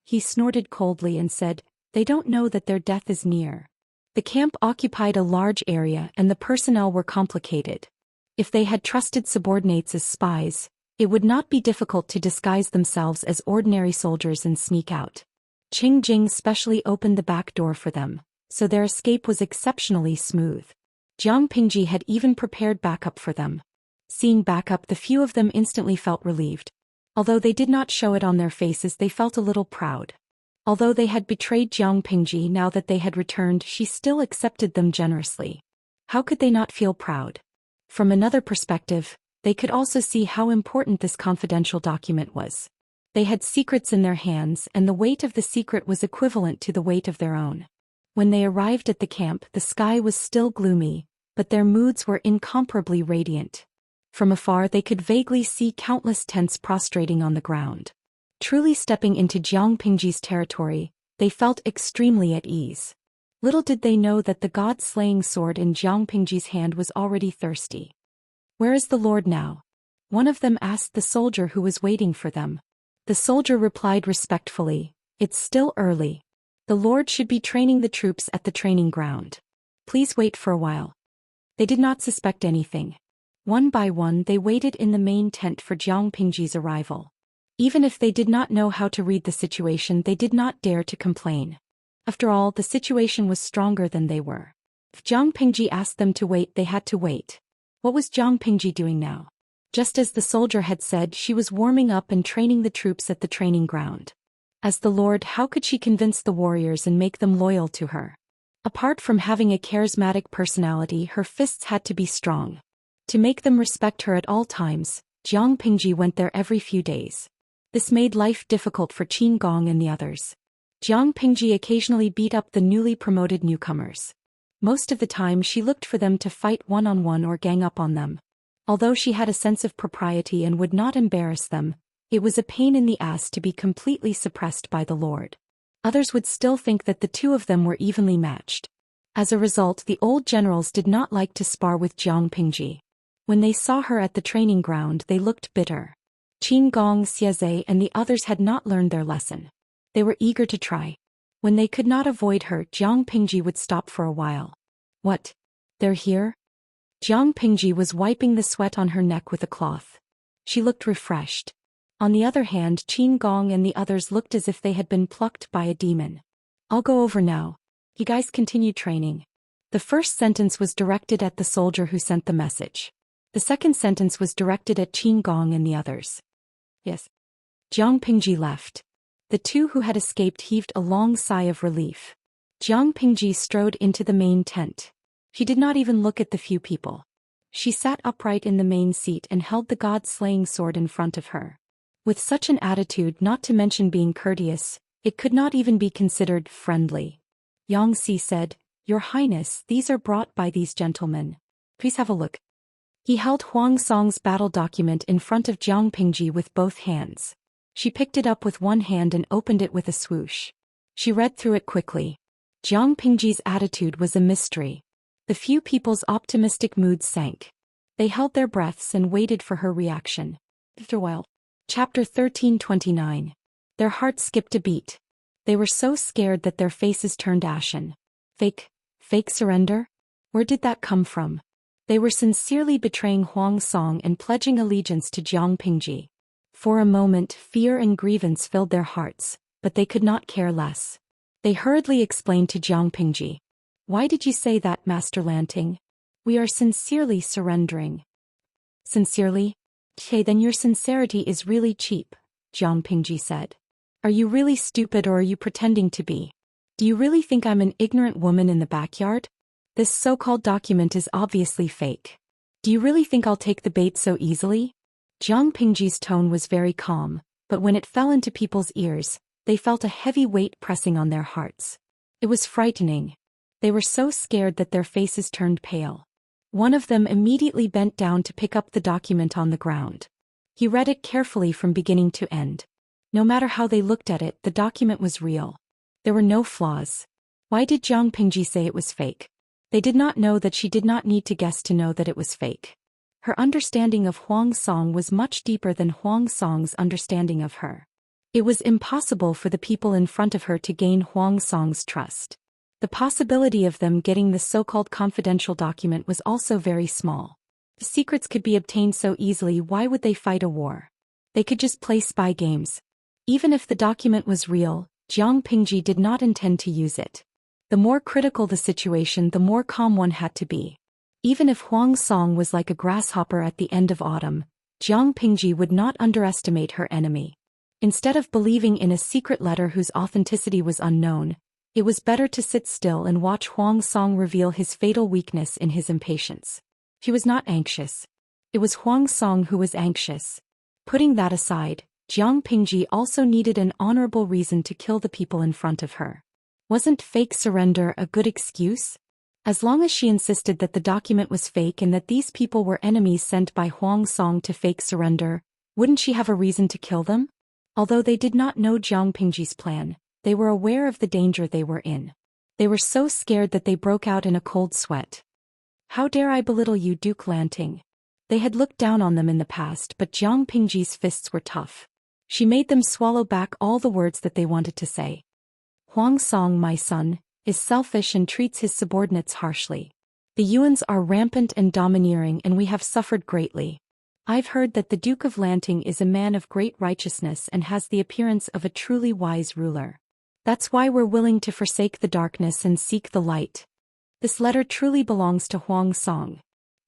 He snorted coldly and said, "They don't know that their death is near." The camp occupied a large area and the personnel were complicated. If they had trusted subordinates as spies, it would not be difficult to disguise themselves as ordinary soldiers and sneak out. Qing Jing specially opened the back door for them, so their escape was exceptionally smooth. Jiang Pingji had even prepared backup for them. Seeing backup, the few of them instantly felt relieved. Although they did not show it on their faces, they felt a little proud. Although they had betrayed Jiang Pingji, now that they had returned, she still accepted them generously. How could they not feel proud? From another perspective, they could also see how important this confidential document was. They had secrets in their hands, and the weight of the secret was equivalent to the weight of their own. When they arrived at the camp, the sky was still gloomy, but their moods were incomparably radiant. From afar they could vaguely see countless tents prostrating on the ground. Truly stepping into Jiang Pingji's territory, they felt extremely at ease. Little did they know that the god-slaying sword in Jiang Pingji's hand was already thirsty. "Where is the Lord now?" one of them asked the soldier who was waiting for them. The soldier replied respectfully, "It's still early. The Lord should be training the troops at the training ground. Please wait for a while." They did not suspect anything. One by one they waited in the main tent for Jiang Pingji's arrival. Even if they did not know how to read the situation, they did not dare to complain. After all, the situation was stronger than they were. If Jiang Pingji asked them to wait, they had to wait. What was Jiang Pingji doing now? Just as the soldier had said, she was warming up and training the troops at the training ground. As the Lord, how could she convince the warriors and make them loyal to her? Apart from having a charismatic personality, her fists had to be strong. To make them respect her at all times, Jiang Pingji went there every few days. This made life difficult for Qin Gong and the others. Jiang Pingji occasionally beat up the newly promoted newcomers. Most of the time she looked for them to fight one-on-one or gang up on them. Although she had a sense of propriety and would not embarrass them, it was a pain in the ass to be completely suppressed by the Lord. Others would still think that the two of them were evenly matched. As a result, the old generals did not like to spar with Jiang Pingji. When they saw her at the training ground, they looked bitter. Qin Gong, Xieze, and the others had not learned their lesson. They were eager to try. When they could not avoid her, Jiang Pingji would stop for a while. What? They're here? Jiang Pingji was wiping the sweat on her neck with a cloth. She looked refreshed. On the other hand, Qin Gong and the others looked as if they had been plucked by a demon. I'll go over now. You guys continue training. The first sentence was directed at the soldier who sent the message. The second sentence was directed at Qin Gong and the others. Yes. Jiang Pingji left. The two who had escaped heaved a long sigh of relief. Jiang Pingji strode into the main tent. She did not even look at the few people. She sat upright in the main seat and held the god-slaying sword in front of her. With such an attitude, not to mention being courteous, it could not even be considered friendly. Yang Si said, "Your Highness, these are brought by these gentlemen. Please have a look." He held Huang Song's battle document in front of Jiang Pingji with both hands. She picked it up with one hand and opened it with a swoosh. She read through it quickly. Jiang Pingji's attitude was a mystery. The few people's optimistic moods sank. They held their breaths and waited for her reaction. After a while. Chapter 1329. Their hearts skipped a beat. They were so scared that their faces turned ashen. Fake surrender? Where did that come from? They were sincerely betraying Huang Song and pledging allegiance to Jiang Pingji. For a moment, fear and grievance filled their hearts, but they could not care less. They hurriedly explained to Jiang Pingji. "Why did you say that, Master Lanting? We are sincerely surrendering." "Sincerely? Okay, then your sincerity is really cheap," Jiang Pingji said. "Are you really stupid or are you pretending to be? Do you really think I'm an ignorant woman in the backyard? This so-called document is obviously fake. Do you really think I'll take the bait so easily?" Jiang Pingji's tone was very calm, but when it fell into people's ears, they felt a heavy weight pressing on their hearts. It was frightening. They were so scared that their faces turned pale. One of them immediately bent down to pick up the document on the ground. He read it carefully from beginning to end. No matter how they looked at it, the document was real. There were no flaws. Why did Jiang Pingji say it was fake? They did not know that she did not need to guess to know that it was fake. Her understanding of Huang Song was much deeper than Huang Song's understanding of her. It was impossible for the people in front of her to gain Huang Song's trust. The possibility of them getting the so-called confidential document was also very small. The secrets could be obtained so easily, why would they fight a war? They could just play spy games. Even if the document was real, Jiang Pingji did not intend to use it. The more critical the situation, the more calm one had to be. Even if Huang Song was like a grasshopper at the end of autumn, Jiang Pingji would not underestimate her enemy. Instead of believing in a secret letter whose authenticity was unknown, it was better to sit still and watch Huang Song reveal his fatal weakness in his impatience. He was not anxious. It was Huang Song who was anxious. Putting that aside, Jiang Pingji also needed an honorable reason to kill the people in front of her. Wasn't fake surrender a good excuse? As long as she insisted that the document was fake and that these people were enemies sent by Huang Song to fake surrender, wouldn't she have a reason to kill them? Although they did not know Jiang Pingji's plan, they were aware of the danger they were in. They were so scared that they broke out in a cold sweat. "How dare I belittle you, Duke Lanting?" They had looked down on them in the past, but Jiang Pingji's fists were tough. She made them swallow back all the words that they wanted to say. "Huang Song, my son, is selfish and treats his subordinates harshly. The Yuans are rampant and domineering and we have suffered greatly. I've heard that the Duke of Lanting is a man of great righteousness and has the appearance of a truly wise ruler. That's why we're willing to forsake the darkness and seek the light. This letter truly belongs to Huang Song.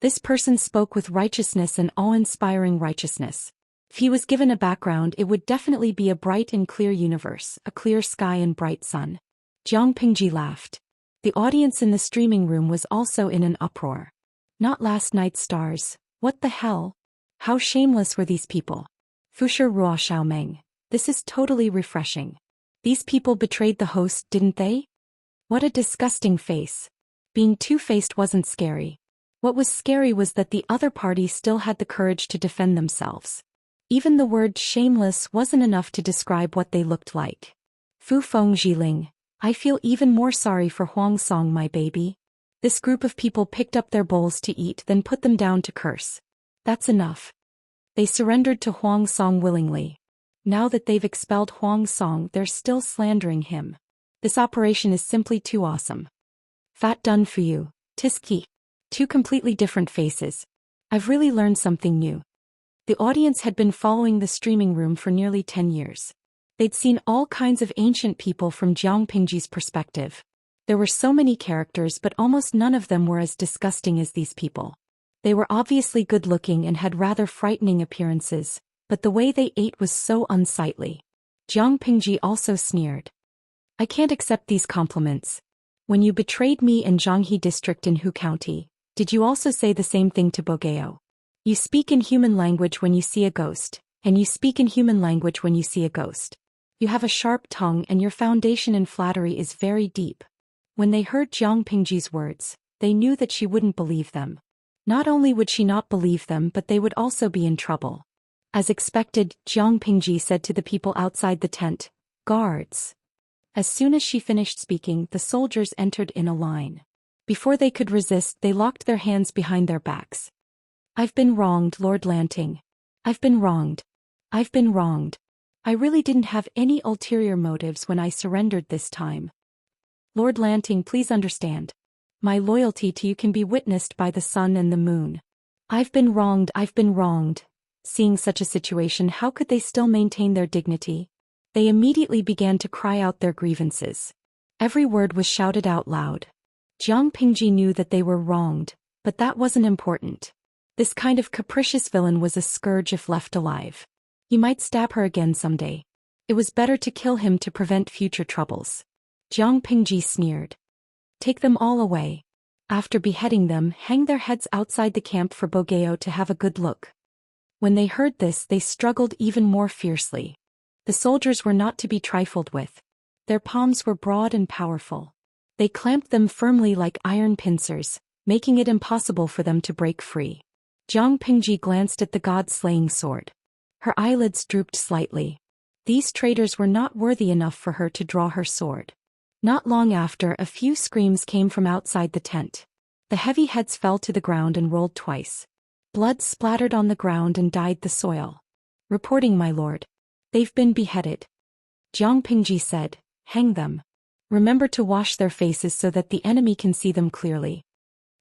This person spoke with righteousness and awe-inspiring righteousness. If he was given a background, it would definitely be a bright and clear universe, a clear sky and bright sun." Jiang Pingji laughed. The audience in the streaming room was also in an uproar. Not last night's stars, what the hell? How shameless were these people? Fusher Ruo Xiaomeng, this is totally refreshing. These people betrayed the host, didn't they? What a disgusting face. Being two-faced wasn't scary. What was scary was that the other party still had the courage to defend themselves. Even the word shameless wasn't enough to describe what they looked like. Fu Feng Jiling, I feel even more sorry for Huang Song, my baby. This group of people picked up their bowls to eat, then put them down to curse. That's enough. They surrendered to Huang Song willingly. Now that they've expelled Huang Song, they're still slandering him. This operation is simply too awesome. Fat done for you, Tiski. Two completely different faces. I've really learned something new. The audience had been following the streaming room for nearly 10 years. They'd seen all kinds of ancient people from Jiang Pingji's perspective. There were so many characters, but almost none of them were as disgusting as these people. They were obviously good-looking and had rather frightening appearances, but the way they ate was so unsightly. Jiang Pingji also sneered. I can't accept these compliments. When you betrayed me in Zhanghe district in Hu County, did you also say the same thing to Bogeo? You speak in human language when you see a ghost, and you speak in human language when you see a ghost. You have a sharp tongue and your foundation in flattery is very deep. When they heard Jiang Pingji's words, they knew that she wouldn't believe them. Not only would she not believe them, but they would also be in trouble. As expected, Jiang Pingji said to the people outside the tent, "Guards." As soon as she finished speaking, the soldiers entered in a line. Before they could resist, they locked their hands behind their backs. I've been wronged, Lord Lanting. I've been wronged. I've been wronged. I really didn't have any ulterior motives when I surrendered this time. Lord Lanting, please understand. My loyalty to you can be witnessed by the sun and the moon. I've been wronged, I've been wronged. Seeing such a situation, how could they still maintain their dignity? They immediately began to cry out their grievances. Every word was shouted out loud. Jiang Pingji knew that they were wronged, but that wasn't important. This kind of capricious villain was a scourge if left alive. He might stab her again someday. It was better to kill him to prevent future troubles. Jiang Pingji sneered. Take them all away. After beheading them, hang their heads outside the camp for Bogeo to have a good look. When they heard this, they struggled even more fiercely. The soldiers were not to be trifled with. Their palms were broad and powerful. They clamped them firmly like iron pincers, making it impossible for them to break free. Jiang Pingji glanced at the god-slaying sword. Her eyelids drooped slightly. These traitors were not worthy enough for her to draw her sword. Not long after, a few screams came from outside the tent. The heavy heads fell to the ground and rolled twice. Blood splattered on the ground and dyed the soil. Reporting, my lord. They've been beheaded. Jiang Pingji said, hang them. Remember to wash their faces so that the enemy can see them clearly.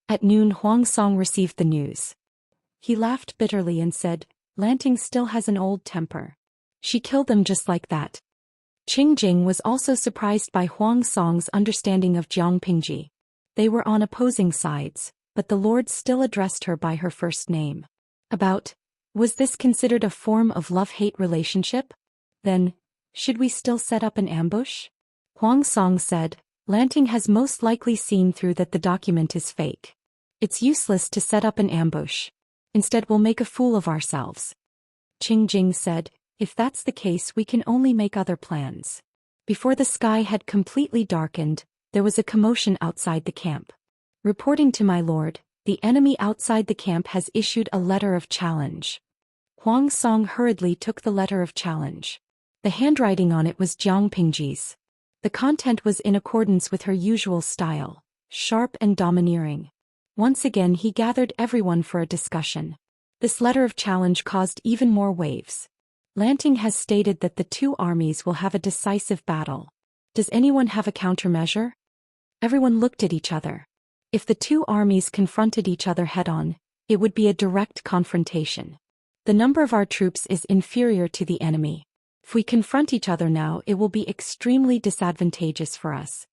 At noon, Huang Song received the news. He laughed bitterly and said, Lanting still has an old temper. She killed them just like that. Qing Jing was also surprised by Huang Song's understanding of Jiang Pingji. They were on opposing sides, but the lord still addressed her by her first name. Was this considered a form of love-hate relationship? Then, should we still set up an ambush? Huang Song said, Lanting has most likely seen through that the document is fake. It's useless to set up an ambush. Instead, we'll make a fool of ourselves. Qing Jing said, if that's the case, we can only make other plans. Before the sky had completely darkened, there was a commotion outside the camp. Reporting to my lord, the enemy outside the camp has issued a letter of challenge. Huang Song hurriedly took the letter of challenge. The handwriting on it was Jiang Pingji's. The content was in accordance with her usual style, sharp and domineering. Once again he gathered everyone for a discussion. This letter of challenge caused even more waves. Lanting has stated that the two armies will have a decisive battle. Does anyone have a countermeasure? Everyone looked at each other. If the two armies confronted each other head-on, it would be a direct confrontation. The number of our troops is inferior to the enemy. If we confront each other now, it will be extremely disadvantageous for us.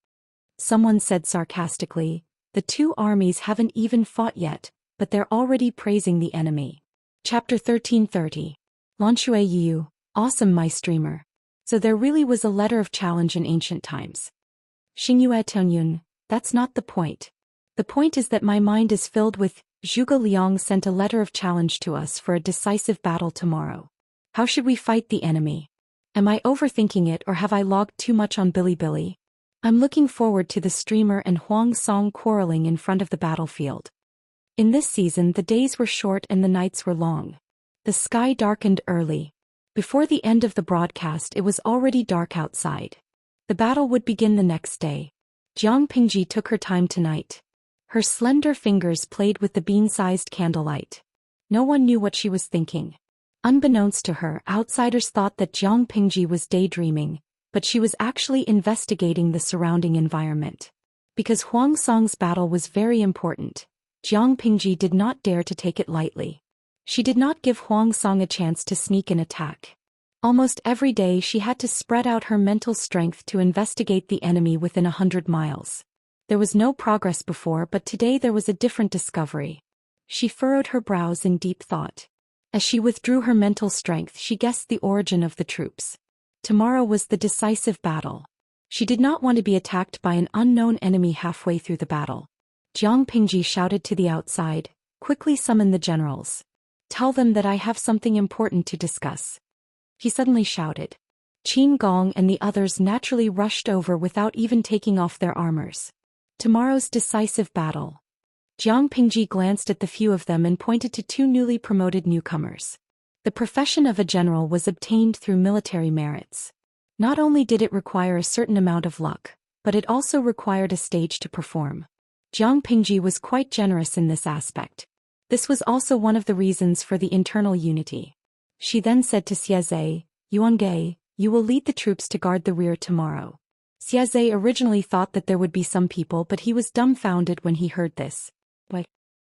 Someone said sarcastically, the two armies haven't even fought yet, but they're already praising the enemy. Chapter 1330. Lanshui Yu, awesome my streamer. So there really was a letter of challenge in ancient times. Xingyue Tengyun, that's not the point. The point is that my mind is filled with, Zhuge Liang sent a letter of challenge to us for a decisive battle tomorrow. How should we fight the enemy? Am I overthinking it or have I logged too much on Bilibili? I'm looking forward to the streamer and Huang Song quarreling in front of the battlefield. In this season the days were short and the nights were long. The sky darkened early. Before the end of the broadcast it was already dark outside. The battle would begin the next day. Jiang Pingji took her time tonight. Her slender fingers played with the bean-sized candlelight. No one knew what she was thinking. Unbeknownst to her, outsiders thought that Jiang Pingji was daydreaming, but she was actually investigating the surrounding environment. Because Huang Song's battle was very important, Jiang Pingji did not dare to take it lightly. She did not give Huang Song a chance to sneak an attack. Almost every day she had to spread out her mental strength to investigate the enemy within 100 miles. There was no progress before, but today there was a different discovery. She furrowed her brows in deep thought. As she withdrew her mental strength, she guessed the origin of the troops. Tomorrow was the decisive battle. She did not want to be attacked by an unknown enemy halfway through the battle. Jiang Pingji shouted to the outside, "Quickly summon the generals. Tell them that I have something important to discuss." He suddenly shouted. Qin Gong and the others naturally rushed over without even taking off their armors. Tomorrow's decisive battle. Jiang Pingji glanced at the few of them and pointed to two newly promoted newcomers. The profession of a general was obtained through military merits. Not only did it require a certain amount of luck, but it also required a stage to perform. Jiang Pingji was quite generous in this aspect. This was also one of the reasons for the internal unity. She then said to Xiaze, "Yuange, you will lead the troops to guard the rear tomorrow." Xiaze originally thought that there would be some people, but he was dumbfounded when he heard this.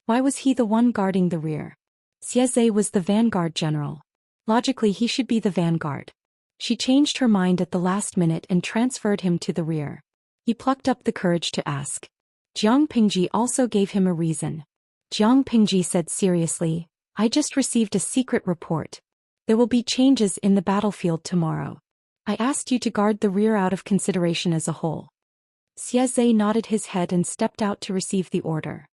Why was he the one guarding the rear? Xiaze was the vanguard general. Logically, he should be the vanguard. She changed her mind at the last minute and transferred him to the rear. He plucked up the courage to ask. Jiang Pingji also gave him a reason. Jiang Pingji said seriously, "I just received a secret report. There will be changes in the battlefield tomorrow. I asked you to guard the rear out of consideration as a whole." Xiaze nodded his head and stepped out to receive the order.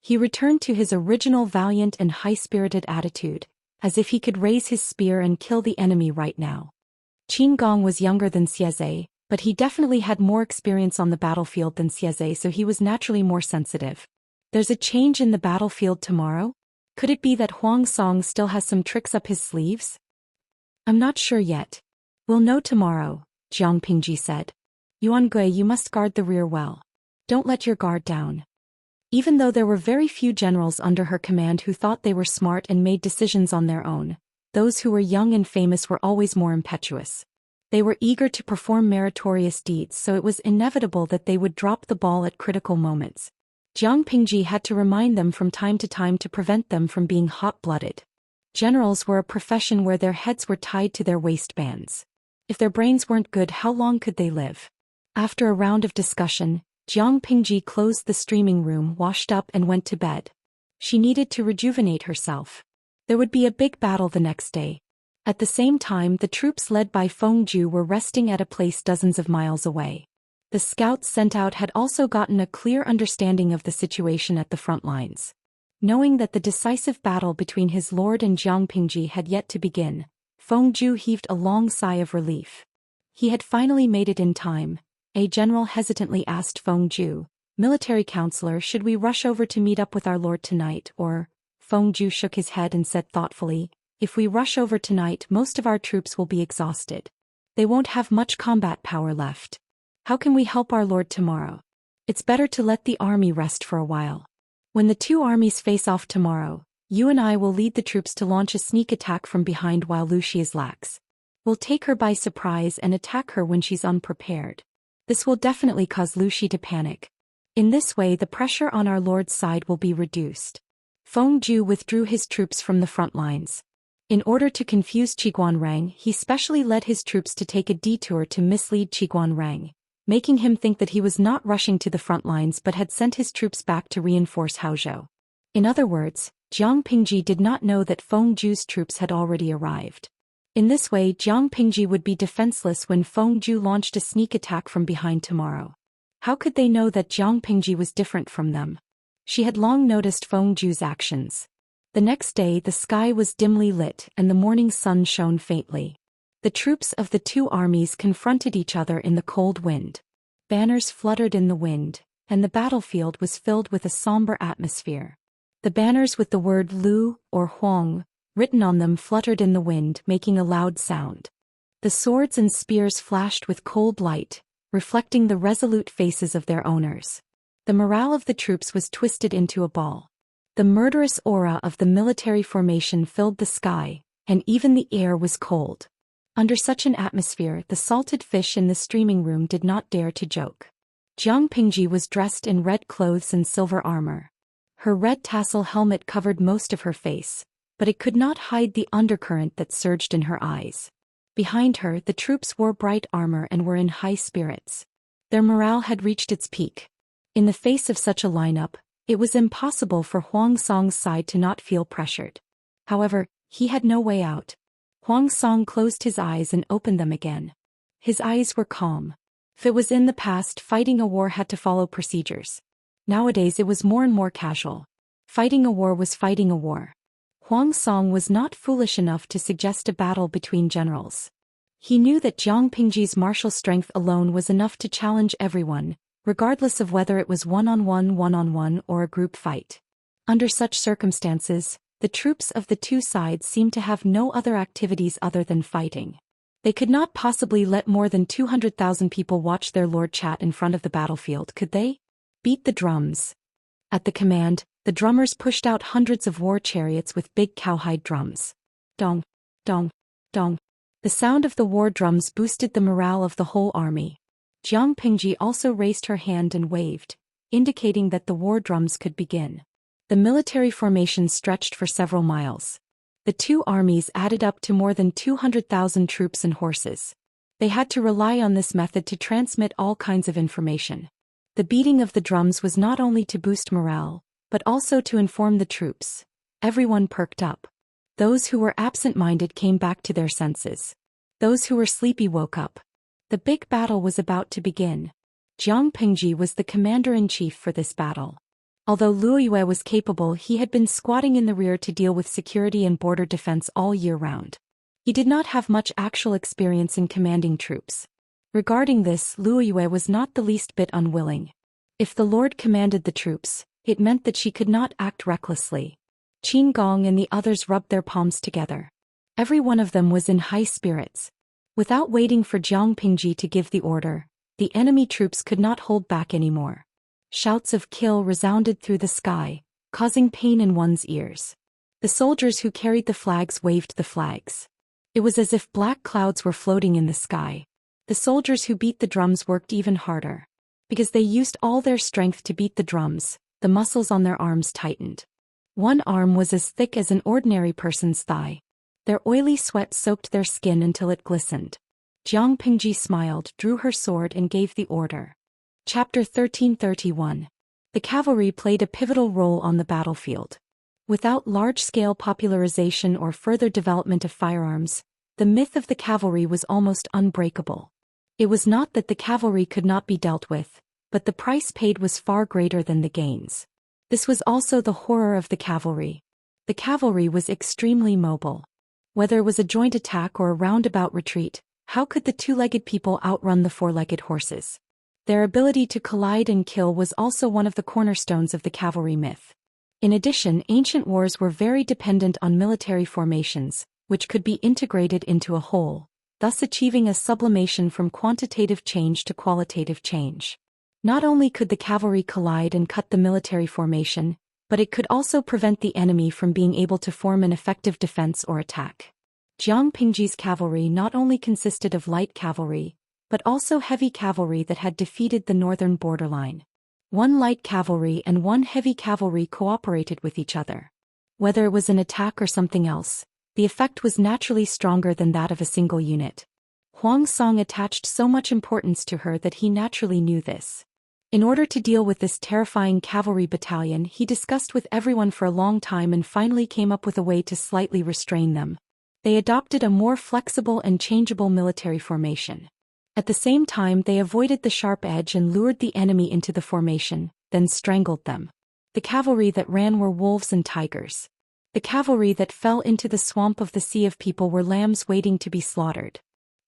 He returned to his original valiant and high-spirited attitude, as if he could raise his spear and kill the enemy right now. Qin Gong was younger than Xiaze, but he definitely had more experience on the battlefield than Xiaze, so he was naturally more sensitive. There's a change in the battlefield tomorrow? Could it be that Huang Song still has some tricks up his sleeves? I'm not sure yet. We'll know tomorrow, Jiang Pingji said. Yuan Gui, you must guard the rear well. Don't let your guard down. Even though there were very few generals under her command who thought they were smart and made decisions on their own, those who were young and famous were always more impetuous. They were eager to perform meritorious deeds, so it was inevitable that they would drop the ball at critical moments. Jiang Pingji had to remind them from time to time to prevent them from being hot-blooded. Generals were a profession where their heads were tied to their waistbands. If their brains weren't good, how long could they live? After a round of discussion, Jiang Pingji closed the streaming room, washed up and went to bed. She needed to rejuvenate herself. There would be a big battle the next day. At the same time, the troops led by Feng Ju were resting at a place dozens of miles away. The scouts sent out had also gotten a clear understanding of the situation at the front lines. Knowing that the decisive battle between his lord and Jiang Pingji had yet to begin, Feng Ju heaved a long sigh of relief. He had finally made it in time. A general hesitantly asked Feng Ju, "Military counselor, should we rush over to meet up with our lord tonight, or?" Feng Ju shook his head and said thoughtfully, "If we rush over tonight, most of our troops will be exhausted. They won't have much combat power left. How can we help our lord tomorrow? It's better to let the army rest for a while. When the two armies face off tomorrow, you and I will lead the troops to launch a sneak attack from behind while Lucy is lax. We'll take her by surprise and attack her when she's unprepared. This will definitely cause Lucy to panic. In this way, the pressure on our lord's side will be reduced." Feng Ju withdrew his troops from the front lines. In order to confuse Qiguanrang, he specially led his troops to take a detour to mislead Qiguanrang, making him think that he was not rushing to the front lines but had sent his troops back to reinforce Haozhou. In other words, Jiang Pingji did not know that Feng Ju's troops had already arrived. In this way, Jiang Pingji would be defenseless when Feng Ju launched a sneak attack from behind tomorrow. How could they know that Jiang Pingji was different from them? She had long noticed Feng Ju's actions. The next day, the sky was dimly lit and the morning sun shone faintly. The troops of the two armies confronted each other in the cold wind. Banners fluttered in the wind, and the battlefield was filled with a somber atmosphere. The banners with the word Lu, or Huang, written on them fluttered in the wind, making a loud sound. The swords and spears flashed with cold light, reflecting the resolute faces of their owners. The morale of the troops was twisted into a ball. The murderous aura of the military formation filled the sky, and even the air was cold. Under such an atmosphere, the salted fish in the streaming room did not dare to joke. Jiang Pingji was dressed in red clothes and silver armor. Her red tassel helmet covered most of her face, but it could not hide the undercurrent that surged in her eyes. Behind her, the troops wore bright armor and were in high spirits. Their morale had reached its peak. In the face of such a lineup, it was impossible for Huang Song's side to not feel pressured. However, he had no way out. Huang Song closed his eyes and opened them again. His eyes were calm. If it was in the past, fighting a war had to follow procedures. Nowadays it was more and more casual. Fighting a war was fighting a war. Huang Song was not foolish enough to suggest a battle between generals. He knew that Jiang Pingji's martial strength alone was enough to challenge everyone, regardless of whether it was one-on-one, or a group fight. Under such circumstances, the troops of the two sides seemed to have no other activities other than fighting. They could not possibly let more than 200,000 people watch their lord chat in front of the battlefield, could they? Beat the drums. At the command, the drummers pushed out hundreds of war chariots with big cowhide drums. Dong, dong, dong. The sound of the war drums boosted the morale of the whole army. Jiang Pingji also raised her hand and waved, indicating that the war drums could begin. The military formation stretched for several miles. The two armies added up to more than 200,000 troops and horses. They had to rely on this method to transmit all kinds of information. The beating of the drums was not only to boost morale, but also to inform the troops. Everyone perked up. Those who were absent-minded came back to their senses. Those who were sleepy woke up. The big battle was about to begin. Jiang Pingji was the commander-in-chief for this battle. Although Luo Yue was capable, he had been squatting in the rear to deal with security and border defense all year round. He did not have much actual experience in commanding troops. Regarding this, Luo Yue was not the least bit unwilling. If the Lord commanded the troops, it meant that she could not act recklessly. Qin Gong and the others rubbed their palms together. Every one of them was in high spirits. Without waiting for Jiang Pingji to give the order, the enemy troops could not hold back anymore. Shouts of kill resounded through the sky, causing pain in one's ears. The soldiers who carried the flags waved the flags. It was as if black clouds were floating in the sky. The soldiers who beat the drums worked even harder. Because they used all their strength to beat the drums, the muscles on their arms tightened. One arm was as thick as an ordinary person's thigh. Their oily sweat soaked their skin until it glistened. Jiang Pingji smiled, drew her sword and gave the order. Chapter 1331. The cavalry played a pivotal role on the battlefield. Without large-scale popularization or further development of firearms, the myth of the cavalry was almost unbreakable. It was not that the cavalry could not be dealt with, but the price paid was far greater than the gains. This was also the horror of the cavalry. The cavalry was extremely mobile. Whether it was a joint attack or a roundabout retreat, how could the two-legged people outrun the four-legged horses? Their ability to collide and kill was also one of the cornerstones of the cavalry myth. In addition, ancient wars were very dependent on military formations, which could be integrated into a whole, thus achieving a sublimation from quantitative change to qualitative change. Not only could the cavalry collide and cut the military formation, but it could also prevent the enemy from being able to form an effective defense or attack. Jiang Pingji's cavalry not only consisted of light cavalry, but also heavy cavalry that had defeated the northern borderline. One light cavalry and one heavy cavalry cooperated with each other. Whether it was an attack or something else, the effect was naturally stronger than that of a single unit. Huang Song attached so much importance to her that he naturally knew this. In order to deal with this terrifying cavalry battalion, he discussed with everyone for a long time and finally came up with a way to slightly restrain them. They adopted a more flexible and changeable military formation. At the same time, they avoided the sharp edge and lured the enemy into the formation, then strangled them. The cavalry that ran were wolves and tigers. The cavalry that fell into the swamp of the sea of people were lambs waiting to be slaughtered.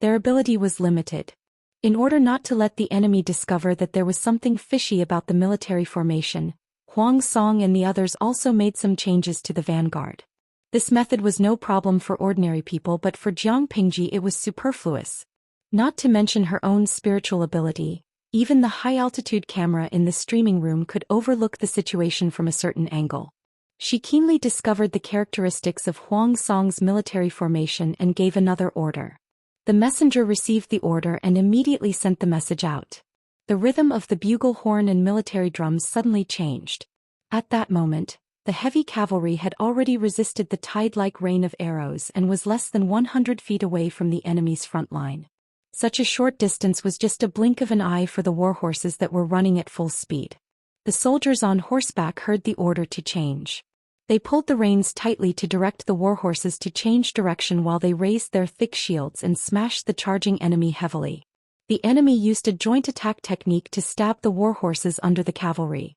Their ability was limited. In order not to let the enemy discover that there was something fishy about the military formation, Huang Song and the others also made some changes to the vanguard. This method was no problem for ordinary people, but for Jiang Pingji it was superfluous. Not to mention her own spiritual ability, even the high-altitude camera in the streaming room could overlook the situation from a certain angle. She keenly discovered the characteristics of Huang Song's military formation and gave another order. The messenger received the order and immediately sent the message out. The rhythm of the bugle horn and military drums suddenly changed. At that moment, the heavy cavalry had already resisted the tide-like rain of arrows and was less than 100 feet away from the enemy's front line. Such a short distance was just a blink of an eye for the warhorses that were running at full speed. The soldiers on horseback heard the order to change. They pulled the reins tightly to direct the warhorses to change direction while they raised their thick shields and smashed the charging enemy heavily. The enemy used a joint attack technique to stab the warhorses under the cavalry.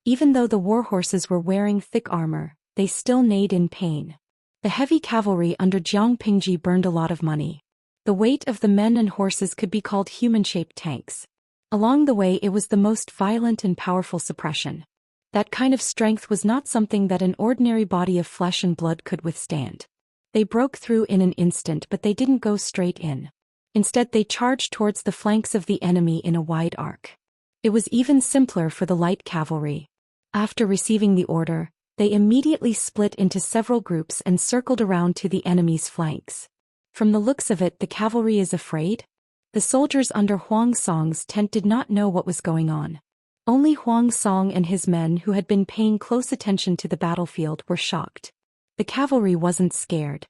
Even though the warhorses were wearing thick armor, they still neighed in pain. The heavy cavalry under Jiang Pingji burned a lot of money. The weight of the men and horses could be called human-shaped tanks. Along the way it was the most violent and powerful suppression. That kind of strength was not something that an ordinary body of flesh and blood could withstand. They broke through in an instant, but they didn't go straight in. Instead they charged towards the flanks of the enemy in a wide arc. It was even simpler for the light cavalry. After receiving the order, they immediately split into several groups and circled around to the enemy's flanks. From the looks of it, the cavalry is afraid? The soldiers under Huang Song's tent did not know what was going on. Only Huang Song and his men who had been paying close attention to the battlefield were shocked. The cavalry wasn't scared.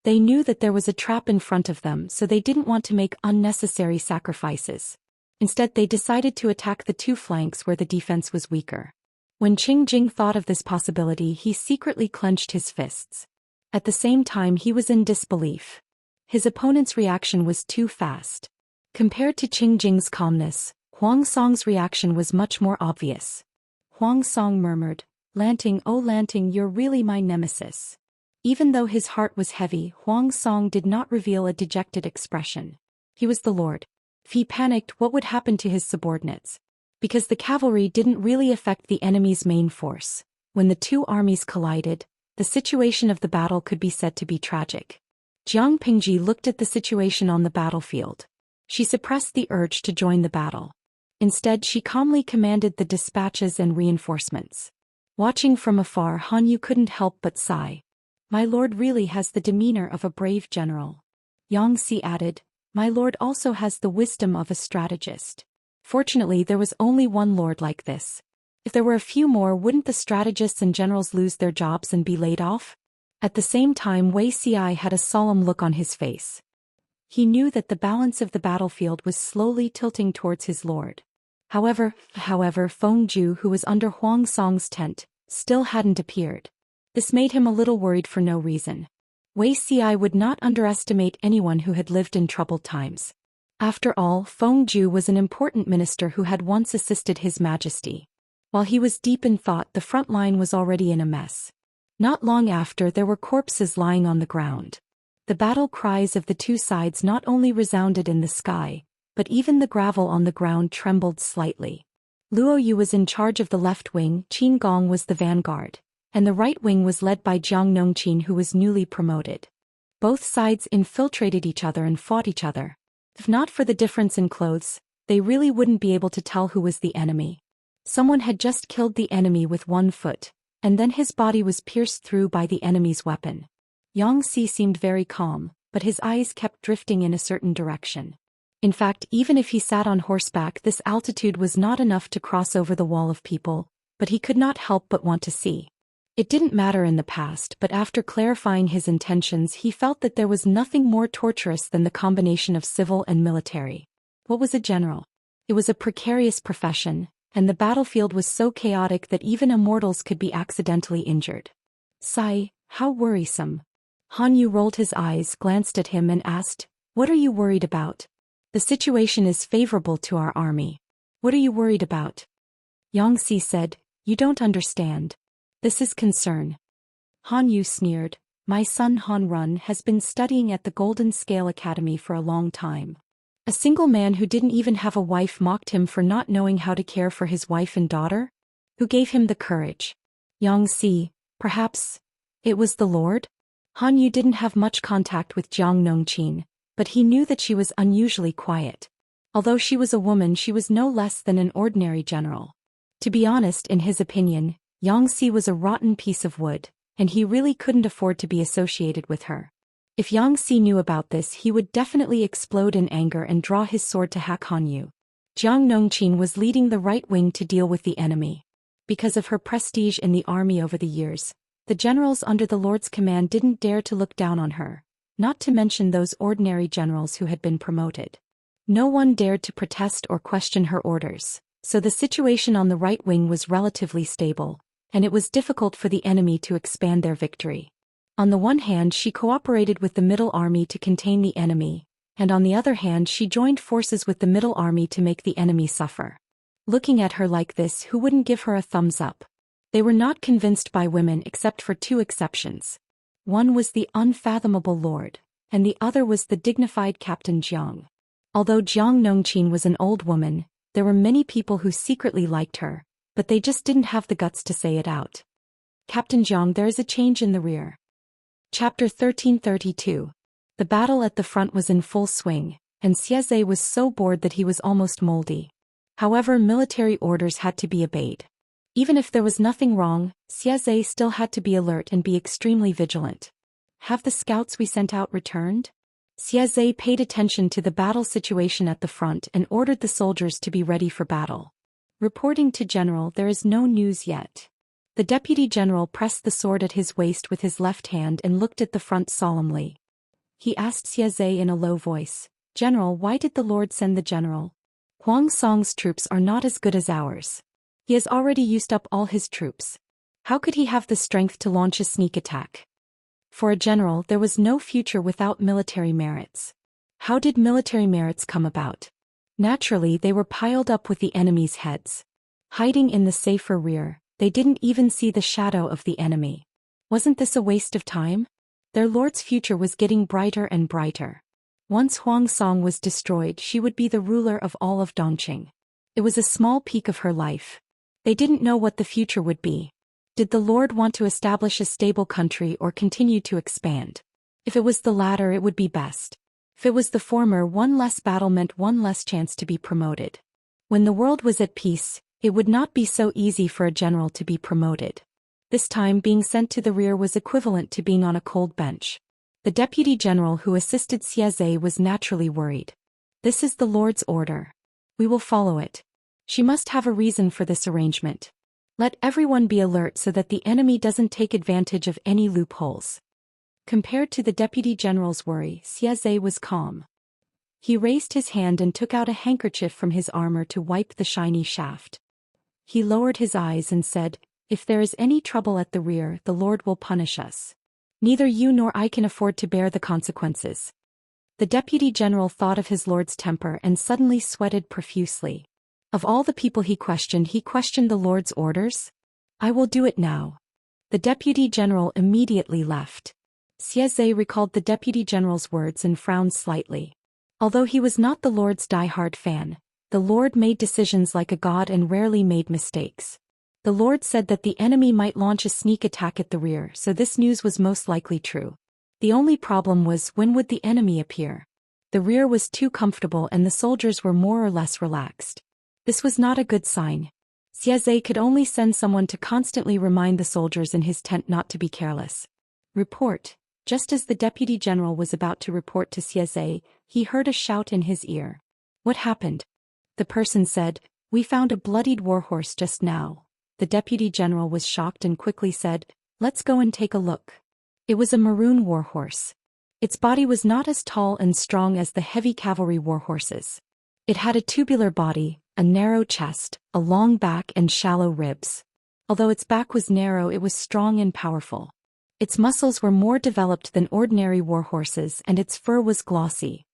They knew that there was a trap in front of them, so they didn't want to make unnecessary sacrifices. Instead they decided to attack the two flanks where the defense was weaker. When Qing Jing thought of this possibility, he secretly clenched his fists. At the same time he was in disbelief. His opponent's reaction was too fast. Compared to Qing Jing's calmness, Huang Song's reaction was much more obvious. Huang Song murmured, "Lanting, oh Lanting, you're really my nemesis." Even though his heart was heavy, Huang Song did not reveal a dejected expression. He was the lord. If he panicked, what would happen to his subordinates? Because the cavalry didn't really affect the enemy's main force. When the two armies collided, the situation of the battle could be said to be tragic. Jiang Pingji looked at the situation on the battlefield. She suppressed the urge to join the battle. Instead she calmly commanded the dispatches and reinforcements. Watching from afar, Han Yu couldn't help but sigh. "My lord really has the demeanor of a brave general." Yang Si added, "My lord also has the wisdom of a strategist." Fortunately there was only one lord like this. If there were a few more, wouldn't the strategists and generals lose their jobs and be laid off? At the same time Wei Ci had a solemn look on his face. He knew that the balance of the battlefield was slowly tilting towards his lord. However, Feng Ju, who was under Huang Song's tent, still hadn't appeared. This made him a little worried for no reason. Wei Ci would not underestimate anyone who had lived in troubled times. After all, Feng Ju was an important minister who had once assisted His Majesty. While he was deep in thought, the front line was already in a mess. Not long after, there were corpses lying on the ground. The battle cries of the two sides not only resounded in the sky, but even the gravel on the ground trembled slightly. Luo Yu was in charge of the left wing, Qin Gong was the vanguard, and the right wing was led by Jiang Nongqin, who was newly promoted. Both sides infiltrated each other and fought each other. If not for the difference in clothes, they really wouldn't be able to tell who was the enemy. Someone had just killed the enemy with one foot, and then his body was pierced through by the enemy's weapon. Yang Si seemed very calm, but his eyes kept drifting in a certain direction. In fact, even if he sat on horseback, this altitude was not enough to cross over the wall of people, but he could not help but want to see. It didn't matter in the past, but after clarifying his intentions he felt that there was nothing more torturous than the combination of civil and military. What was a general? It was a precarious profession, and the battlefield was so chaotic that even immortals could be accidentally injured. Sigh, how worrisome. Han Yu rolled his eyes, glanced at him and asked, "What are you worried about?" "The situation is favorable to our army." "What are you worried about?" Yang Si said, "You don't understand. This is concern." Han Yu sneered, "My son Han Run has been studying at the Golden Scale Academy for a long time. A single man who didn't even have a wife mocked him for not knowing how to care for his wife and daughter? Who gave him the courage?" Yang Si, perhaps it was the Lord? Han Yu didn't have much contact with Jiang Nongqin, but he knew that she was unusually quiet. Although she was a woman, she was no less than an ordinary general. To be honest, in his opinion, Xianxia was a rotten piece of wood, and he really couldn't afford to be associated with her. If Xianxia knew about this, he would definitely explode in anger and draw his sword to hack Han Yu. Jiang Nongqin was leading the right wing to deal with the enemy. Because of her prestige in the army over the years, the generals under the Lord's command didn't dare to look down on her, not to mention those ordinary generals who had been promoted. No one dared to protest or question her orders, so the situation on the right wing was relatively stable, and it was difficult for the enemy to expand their victory. On the one hand, she cooperated with the Middle Army to contain the enemy, and on the other hand, she joined forces with the Middle Army to make the enemy suffer. Looking at her like this, who wouldn't give her a thumbs up? They were not convinced by women except for two exceptions. One was the unfathomable lord, and the other was the dignified Captain Jiang. Although Jiang Nongqin was an old woman, there were many people who secretly liked her, but they just didn't have the guts to say it out. Captain Jiang, there is a change in the rear. Chapter 1332. The battle at the front was in full swing, and Xianxia was so bored that he was almost moldy. However, military orders had to be obeyed. Even if there was nothing wrong, Xianxia still had to be alert and be extremely vigilant. Have the scouts we sent out returned? Xianxia paid attention to the battle situation at the front and ordered the soldiers to be ready for battle. Reporting to General, there is no news yet. The deputy general pressed the sword at his waist with his left hand and looked at the front solemnly. He asked Xianxia in a low voice, "General, why did the Lord send the general? Huang Song's troops are not as good as ours. He has already used up all his troops. How could he have the strength to launch a sneak attack?" For a general, there was no future without military merits. How did military merits come about? Naturally, they were piled up with the enemy's heads. Hiding in the safer rear, they didn't even see the shadow of the enemy. Wasn't this a waste of time? Their lord's future was getting brighter and brighter. Once Huang Song was destroyed, she would be the ruler of all of Dongqing. It was a small peak of her life. They didn't know what the future would be. Did the Lord want to establish a stable country or continue to expand? If it was the latter, it would be best. If it was the former, one less battle meant one less chance to be promoted. When the world was at peace, it would not be so easy for a general to be promoted. This time, being sent to the rear was equivalent to being on a cold bench. The deputy general who assisted Xianxia was naturally worried. This is the Lord's order. We will follow it. She must have a reason for this arrangement. Let everyone be alert so that the enemy doesn't take advantage of any loopholes. Compared to the deputy general's worry, Xianxia was calm. He raised his hand and took out a handkerchief from his armor to wipe the shiny shaft. He lowered his eyes and said, "If there is any trouble at the rear, the Lord will punish us. Neither you nor I can afford to bear the consequences." The deputy general thought of his lord's temper and suddenly sweated profusely. Of all the people he questioned the Lord's orders? "I will do it now." The deputy general immediately left. Xianxia recalled the deputy general's words and frowned slightly. Although he was not the Lord's die-hard fan, the Lord made decisions like a god and rarely made mistakes. The Lord said that the enemy might launch a sneak attack at the rear, so this news was most likely true. The only problem was, when would the enemy appear? The rear was too comfortable and the soldiers were more or less relaxed. This was not a good sign. Xianxia could only send someone to constantly remind the soldiers in his tent not to be careless. Report. Just as the deputy general was about to report to Xianxia, he heard a shout in his ear. What happened? The person said, "We found a bloodied warhorse just now." The deputy general was shocked and quickly said, "Let's go and take a look." It was a maroon warhorse. Its body was not as tall and strong as the heavy cavalry warhorses. It had a tubular body, a narrow chest, a long back and shallow ribs. Although its back was narrow, it was strong and powerful. Its muscles were more developed than ordinary warhorses and its fur was glossy.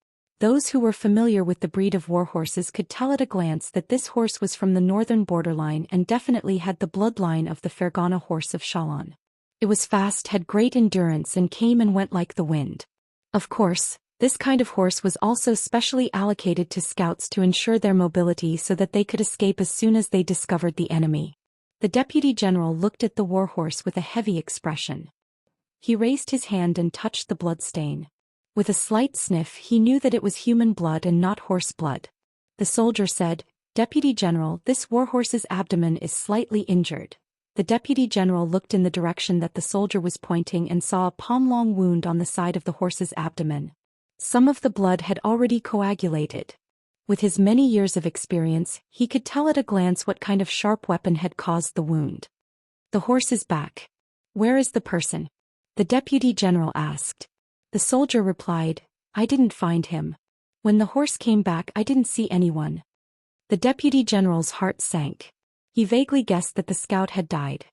Those who were familiar with the breed of warhorses could tell at a glance that this horse was from the northern borderline and definitely had the bloodline of the Fergana horse of Shalan. It was fast, had great endurance and came and went like the wind. Of course, this kind of horse was also specially allocated to scouts to ensure their mobility so that they could escape as soon as they discovered the enemy. The deputy general looked at the warhorse with a heavy expression. He raised his hand and touched the blood stain. With a slight sniff, he knew that it was human blood and not horse blood. The soldier said, "Deputy General, this warhorse's abdomen is slightly injured. the deputy general looked in the direction that the soldier was pointing and saw a palm-long wound on the side of the horse's abdomen. Some of the blood had already coagulated. With his many years of experience, he could tell at a glance what kind of sharp weapon had caused the wound. "The horse is back. Where is the person?" the deputy general asked. The soldier replied, "I didn't find him. When the horse came back, I didn't see anyone." The deputy general's heart sank. He vaguely guessed that the scout had died.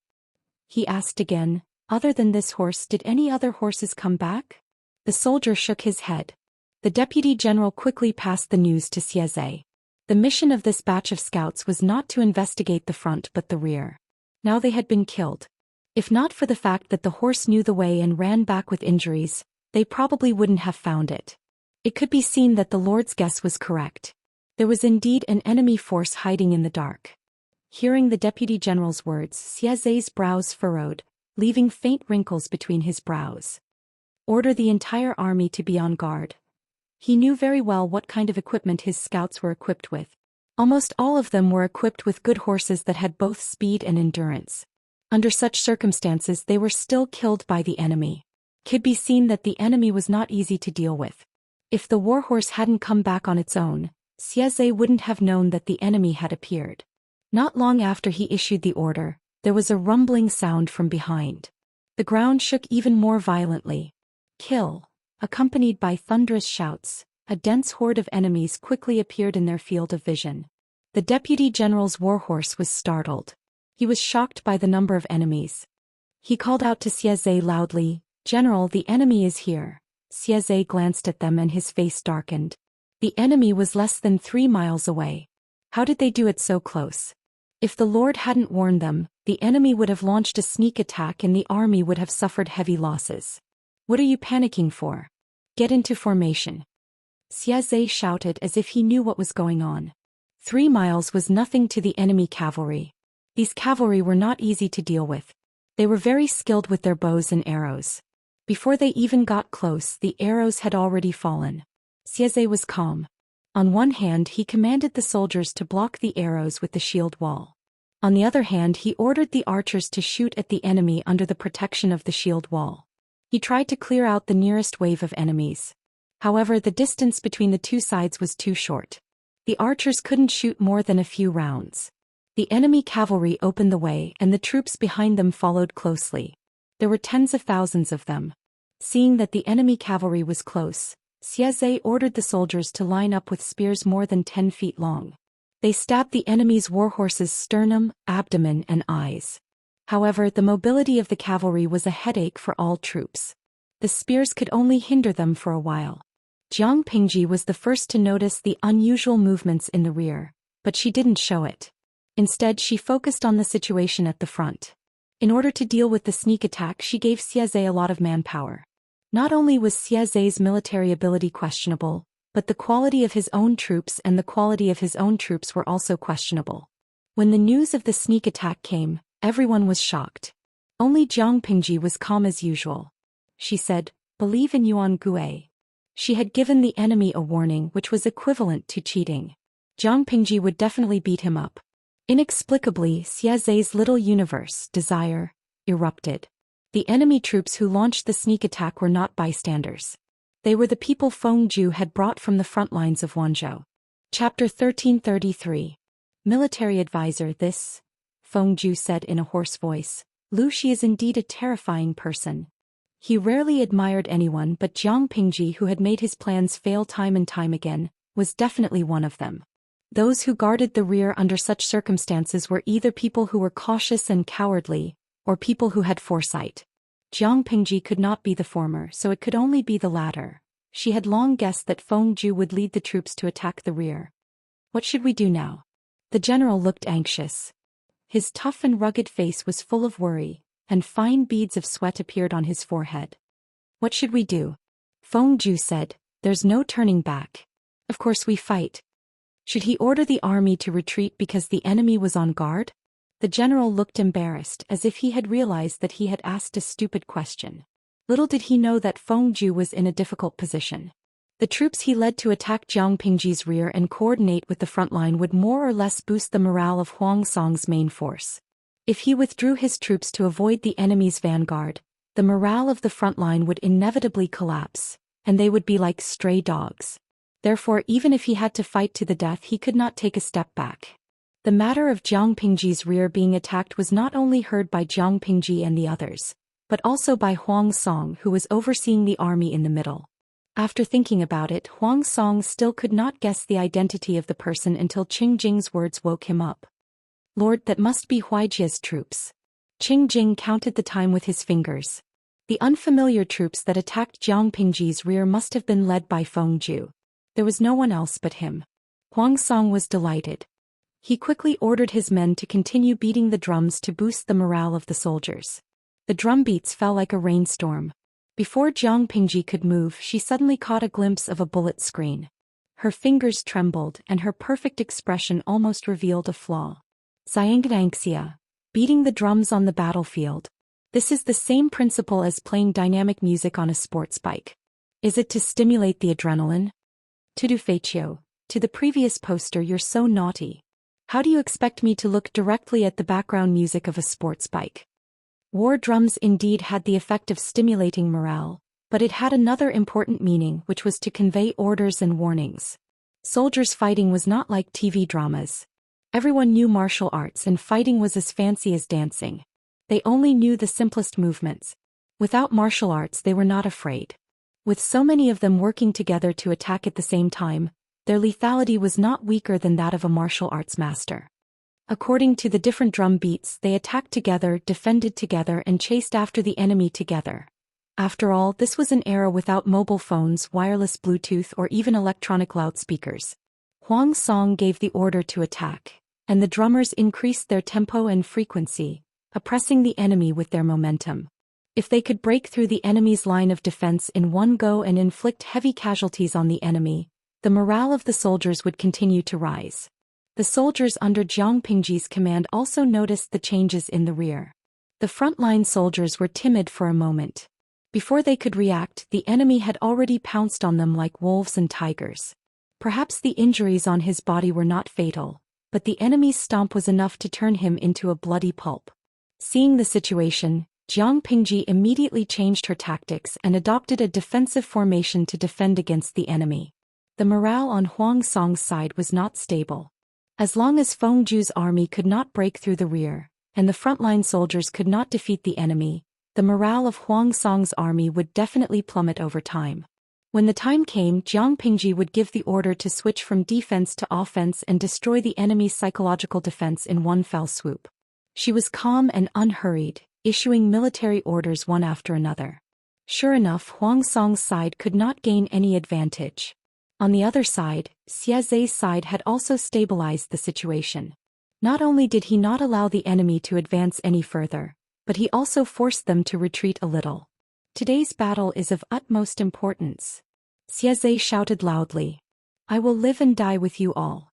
He asked again, "Other than this horse, did any other horses come back?" The soldier shook his head. The deputy general quickly passed the news to Xianxia. The mission of this batch of scouts was not to investigate the front but the rear. Now they had been killed. If not for the fact that the horse knew the way and ran back with injuries, they probably wouldn't have found it. It could be seen that the Lord's guess was correct. There was indeed an enemy force hiding in the dark. Hearing the deputy general's words, Xianxia's brows furrowed, leaving faint wrinkles between his brows. "Order the entire army to be on guard." He knew very well what kind of equipment his scouts were equipped with. Almost all of them were equipped with good horses that had both speed and endurance. Under such circumstances, they were still killed by the enemy. It could be seen that the enemy was not easy to deal with. If the warhorse hadn't come back on its own, Xianxia wouldn't have known that the enemy had appeared. Not long after he issued the order, there was a rumbling sound from behind. The ground shook even more violently. "Kill!" Accompanied by thunderous shouts, a dense horde of enemies quickly appeared in their field of vision. The deputy general's warhorse was startled. He was shocked by the number of enemies. He called out to Xianxia loudly, "General, the enemy is here." Xianxia glanced at them and his face darkened. The enemy was less than 3 miles away. How did they do it so close? If the Lord hadn't warned them, the enemy would have launched a sneak attack and the army would have suffered heavy losses. "What are you panicking for? Get into formation." Xianxia shouted as if he knew what was going on. 3 miles was nothing to the enemy cavalry. These cavalry were not easy to deal with. They were very skilled with their bows and arrows. Before they even got close, the arrows had already fallen. Xianxia was calm. On one hand, he commanded the soldiers to block the arrows with the shield wall. On the other hand, he ordered the archers to shoot at the enemy under the protection of the shield wall. He tried to clear out the nearest wave of enemies. However, the distance between the two sides was too short. The archers couldn't shoot more than a few rounds. The enemy cavalry opened the way and the troops behind them followed closely. There were tens of thousands of them. Seeing that the enemy cavalry was close, Xianxia ordered the soldiers to line up with spears more than 10 feet long. They stabbed the enemy's warhorse's sternum, abdomen, and eyes. However, the mobility of the cavalry was a headache for all troops. The spears could only hinder them for a while. Jiang Pingji was the first to notice the unusual movements in the rear, but she didn't show it. Instead, she focused on the situation at the front. In order to deal with the sneak attack, she gave Xianxia a lot of manpower. Not only was Xianxia's military ability questionable, but the quality of his own troops and the quality of his own troops were also questionable. When the news of the sneak attack came, everyone was shocked. Only Jiang Pingji was calm as usual. She said, "Believe in Yuan Gue." She had given the enemy a warning which was equivalent to cheating. Jiang Pingji would definitely beat him up. Inexplicably, Xianxia's little universe, desire, erupted. The enemy troops who launched the sneak attack were not bystanders. They were the people Feng Zhu had brought from the front lines of Wanzhou. Chapter 1333. Military Advisor. "This," Feng Zhu said in a hoarse voice, "Lu Shi is indeed a terrifying person." He rarely admired anyone, but Jiang Pingji, who had made his plans fail time and time again, was definitely one of them. Those who guarded the rear under such circumstances were either people who were cautious and cowardly, or people who had foresight. Jiang Pingji could not be the former, so it could only be the latter. She had long guessed that Feng Zhu would lead the troops to attack the rear. "What should we do now?" The general looked anxious. His tough and rugged face was full of worry, and fine beads of sweat appeared on his forehead. "What should we do?" Feng Zhu said, "There's no turning back. Of course we fight." Should he order the army to retreat because the enemy was on guard? The general looked embarrassed, as if he had realized that he had asked a stupid question. Little did he know that Feng Zhu was in a difficult position. The troops he led to attack Jiang Pingji's rear and coordinate with the front line would more or less boost the morale of Huang Song's main force. If he withdrew his troops to avoid the enemy's vanguard, the morale of the front line would inevitably collapse, and they would be like stray dogs. Therefore, even if he had to fight to the death, he could not take a step back. The matter of Jiang Pingji's rear being attacked was not only heard by Jiang Pingji and the others, but also by Huang Song, who was overseeing the army in the middle. After thinking about it, Huang Song still could not guess the identity of the person until Qing Jing's words woke him up. Lord, that must be Huaijia's troops. Qing Jing counted the time with his fingers. The unfamiliar troops that attacked Jiang Pingji's rear must have been led by Feng Ju. There was no one else but him. Huang Song was delighted. He quickly ordered his men to continue beating the drums to boost the morale of the soldiers. The drum beats fell like a rainstorm. Before Jiang Pingji could move, she suddenly caught a glimpse of a bullet screen. Her fingers trembled, and her perfect expression almost revealed a flaw. Xianxia, beating the drums on the battlefield. This is the same principle as playing dynamic music on a sports bike. Is it to stimulate the adrenaline? To Feiqiu, to the previous poster, you're so naughty. How do you expect me to look directly at the background music of a sports bike? War drums indeed had the effect of stimulating morale, but it had another important meaning, which was to convey orders and warnings. Soldiers fighting was not like TV dramas. Everyone knew martial arts, and fighting was as fancy as dancing. They only knew the simplest movements. Without martial arts, they were not afraid. With so many of them working together to attack at the same time, their lethality was not weaker than that of a martial arts master. According to the different drum beats, they attacked together, defended together, and chased after the enemy together. After all, this was an era without mobile phones, wireless Bluetooth, or even electronic loudspeakers. Huang Song gave the order to attack, and the drummers increased their tempo and frequency, oppressing the enemy with their momentum. If they could break through the enemy's line of defense in one go and inflict heavy casualties on the enemy, the morale of the soldiers would continue to rise. The soldiers under Jiang Pingji's command also noticed the changes in the rear. The frontline soldiers were timid for a moment. Before they could react, the enemy had already pounced on them like wolves and tigers. Perhaps the injuries on his body were not fatal, but the enemy's stomp was enough to turn him into a bloody pulp. Seeing the situation, Jiang Pingji immediately changed her tactics and adopted a defensive formation to defend against the enemy. The morale on Huang Song's side was not stable. As long as Feng Ju's army could not break through the rear, and the frontline soldiers could not defeat the enemy, the morale of Huang Song's army would definitely plummet over time. When the time came, Jiang Pingji would give the order to switch from defense to offense and destroy the enemy's psychological defense in one fell swoop. She was calm and unhurried, issuing military orders one after another. Sure enough, Huang Song's side could not gain any advantage. On the other side, Xiaxie's side had also stabilized the situation. Not only did he not allow the enemy to advance any further, but he also forced them to retreat a little. Today's battle is of utmost importance. Xiaxie shouted loudly. I will live and die with you all.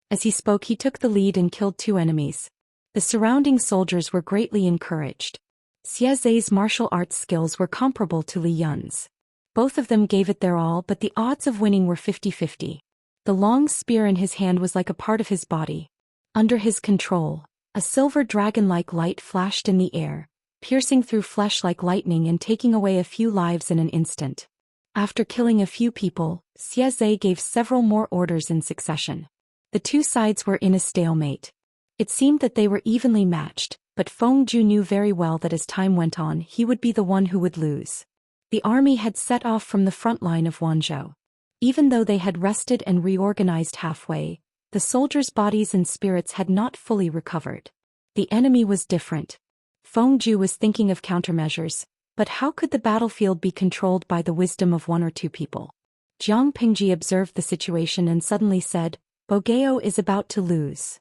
As he spoke, he took the lead and killed 2 enemies. The surrounding soldiers were greatly encouraged. Xiaxie's martial arts skills were comparable to Li Yun's. Both of them gave it their all, but the odds of winning were 50-50. The long spear in his hand was like a part of his body. Under his control, a silver dragon-like light flashed in the air, piercing through flesh like lightning and taking away a few lives in an instant. After killing a few people, Xiaxie gave several more orders in succession. The 2 sides were in a stalemate. It seemed that they were evenly matched, but Feng Ju knew very well that as time went on, he would be the one who would lose. The army had set off from the front line of Wanzhou. Even though they had rested and reorganized halfway, the soldiers' bodies and spirits had not fully recovered. The enemy was different. Feng Ju was thinking of countermeasures, but how could the battlefield be controlled by the wisdom of 1 or 2 people? Jiang Pingji observed the situation and suddenly said, Bogeo is about to lose.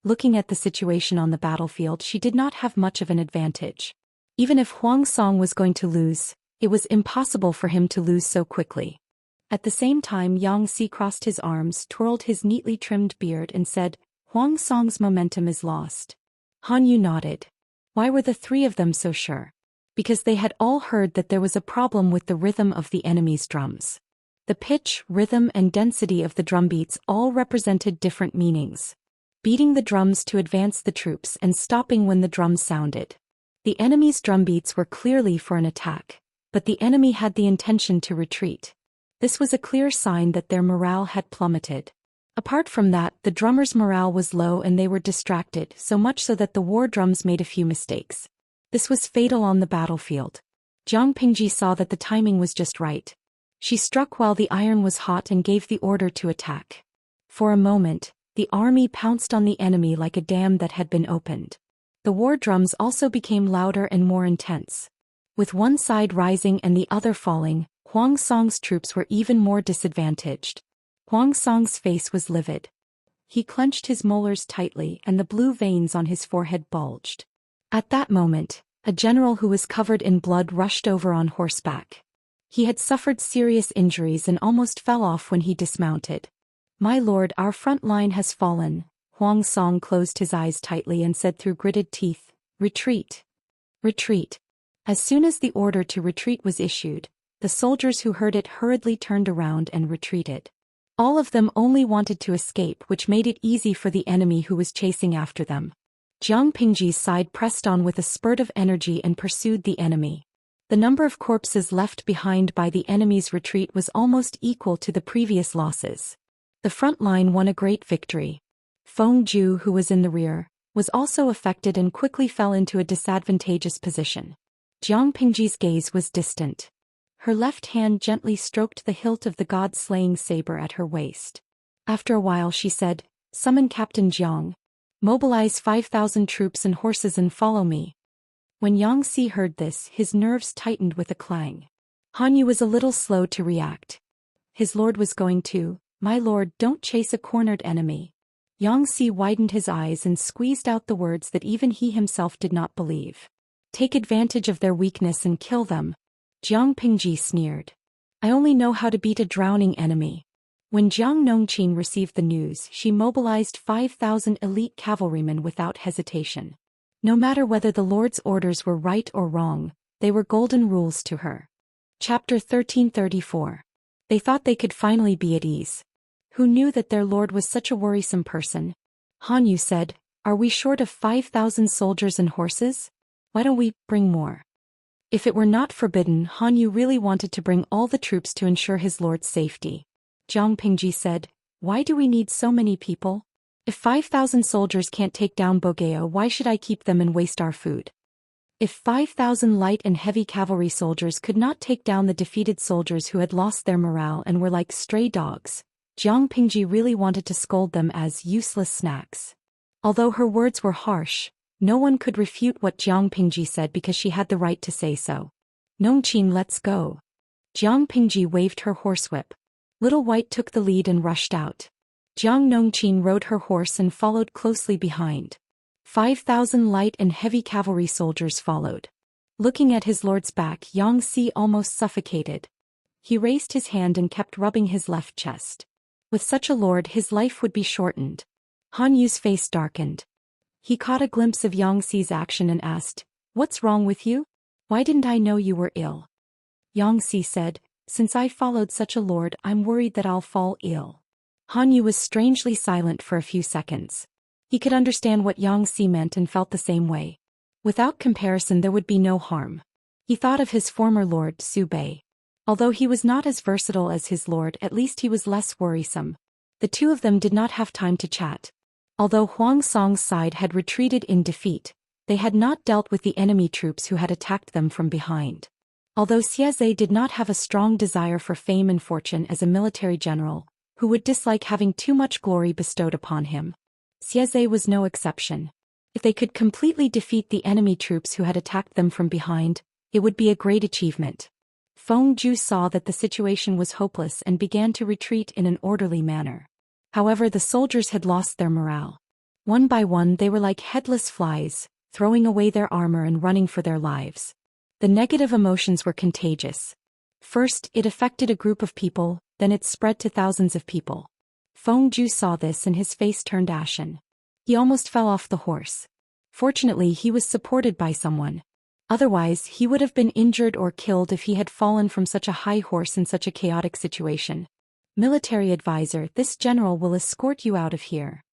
Looking at the situation on the battlefield, she did not have much of an advantage. Even if Huang Song was going to lose, it was impossible for him to lose so quickly. At the same time, Yang Si crossed his arms, twirled his neatly trimmed beard and said, Huang Song's momentum is lost. Han Yu nodded. Why were the 3 of them so sure? Because they had all heard that there was a problem with the rhythm of the enemy's drums. The pitch, rhythm, and density of the drum beats all represented different meanings. beating the drums to advance the troops and stopping when the drums sounded. The enemy's drumbeats were clearly for an attack, but the enemy had the intention to retreat. This was a clear sign that their morale had plummeted. Apart from that, the drummers' morale was low and they were distracted, so much so that the war drums made a few mistakes. This was fatal on the battlefield. Jiang Pingji saw that the timing was just right. She struck while the iron was hot and gave the order to attack. For a moment, the army pounced on the enemy like a dam that had been opened. The war drums also became louder and more intense. With one side rising and the other falling, Huang Song's troops were even more disadvantaged. Huang Song's face was livid. He clenched his molars tightly and the blue veins on his forehead bulged. At that moment, a general who was covered in blood rushed over on horseback. He had suffered serious injuries and almost fell off when he dismounted. "My lord, our front line has fallen." Huang Song closed his eyes tightly and said through gritted teeth, "Retreat. Retreat." As soon as the order to retreat was issued, the soldiers who heard it hurriedly turned around and retreated. All of them only wanted to escape, which made it easy for the enemy who was chasing after them. Jiang Pingji's side pressed on with a spurt of energy and pursued the enemy. The number of corpses left behind by the enemy's retreat was almost equal to the previous losses. The front line won a great victory. Feng Ju, who was in the rear, was also affected and quickly fell into a disadvantageous position. Jiang Pingji's gaze was distant. Her left hand gently stroked the hilt of the god-slaying saber at her waist. After a while she said, "Summon Captain Jiang. Mobilize 5,000 troops and horses and follow me." When Yangxi heard this, his nerves tightened with a clang. Han Yu was a little slow to react. His lord was going to, "My lord, don't chase a cornered enemy." Yangxi widened his eyes and squeezed out the words that even he himself did not believe. "Take advantage of their weakness and kill them." Jiang Pingji sneered. "I only know how to beat a drowning enemy." When Jiang Nongqin received the news, she mobilized 5,000 elite cavalrymen without hesitation. No matter whether the Lord's orders were right or wrong, they were golden rules to her. Chapter 1334. They thought they could finally be at ease. Who knew that their lord was such a worrisome person? Han Yu said, "Are we short of 5,000 soldiers and horses? Why don't we bring more?" If it were not forbidden, Han Yu really wanted to bring all the troops to ensure his lord's safety. Jiang Pingji said, "Why do we need so many people? If 5,000 soldiers can't take down Bogeo, why should I keep them and waste our food?" If 5,000 light and heavy cavalry soldiers could not take down the defeated soldiers who had lost their morale and were like stray dogs, Jiang Pingji really wanted to scold them as useless snacks. Although her words were harsh, no one could refute what Jiang Pingji said because she had the right to say so. "Nongqin, let's go." Jiang Pingji waved her horsewhip. Little White took the lead and rushed out. Jiang Nongqin rode her horse and followed closely behind. 5,000 light and heavy cavalry soldiers followed. Looking at his lord's back, Yangxi almost suffocated. He raised his hand and kept rubbing his left chest. With such a lord, his life would be shortened. Han Yu's face darkened. He caught a glimpse of Yangxi's action and asked, "What's wrong with you? Why didn't I know you were ill?" Yangxi said, "Since I followed such a lord, I'm worried that I'll fall ill." Han Yu was strangely silent for a few seconds. He could understand what Yangxi meant and felt the same way. Without comparison, there would be no harm. He thought of his former lord, Su Bei. Although he was not as versatile as his lord, at least he was less worrisome. The two of them did not have time to chat. Although Huang Song's side had retreated in defeat, they had not dealt with the enemy troops who had attacked them from behind. Although Xieze did not have a strong desire for fame and fortune as a military general, who would dislike having too much glory bestowed upon him, Xieze was no exception. If they could completely defeat the enemy troops who had attacked them from behind, it would be a great achievement. Feng Ju saw that the situation was hopeless and began to retreat in an orderly manner. However, the soldiers had lost their morale. One by one, they were like headless flies, throwing away their armor and running for their lives. The negative emotions were contagious. First, it affected a group of people, then it spread to thousands of people. Feng Ju saw this and his face turned ashen. He almost fell off the horse. Fortunately, he was supported by someone. Otherwise, he would have been injured or killed if he had fallen from such a high horse in such a chaotic situation. "Military advisor, this general will escort you out of here."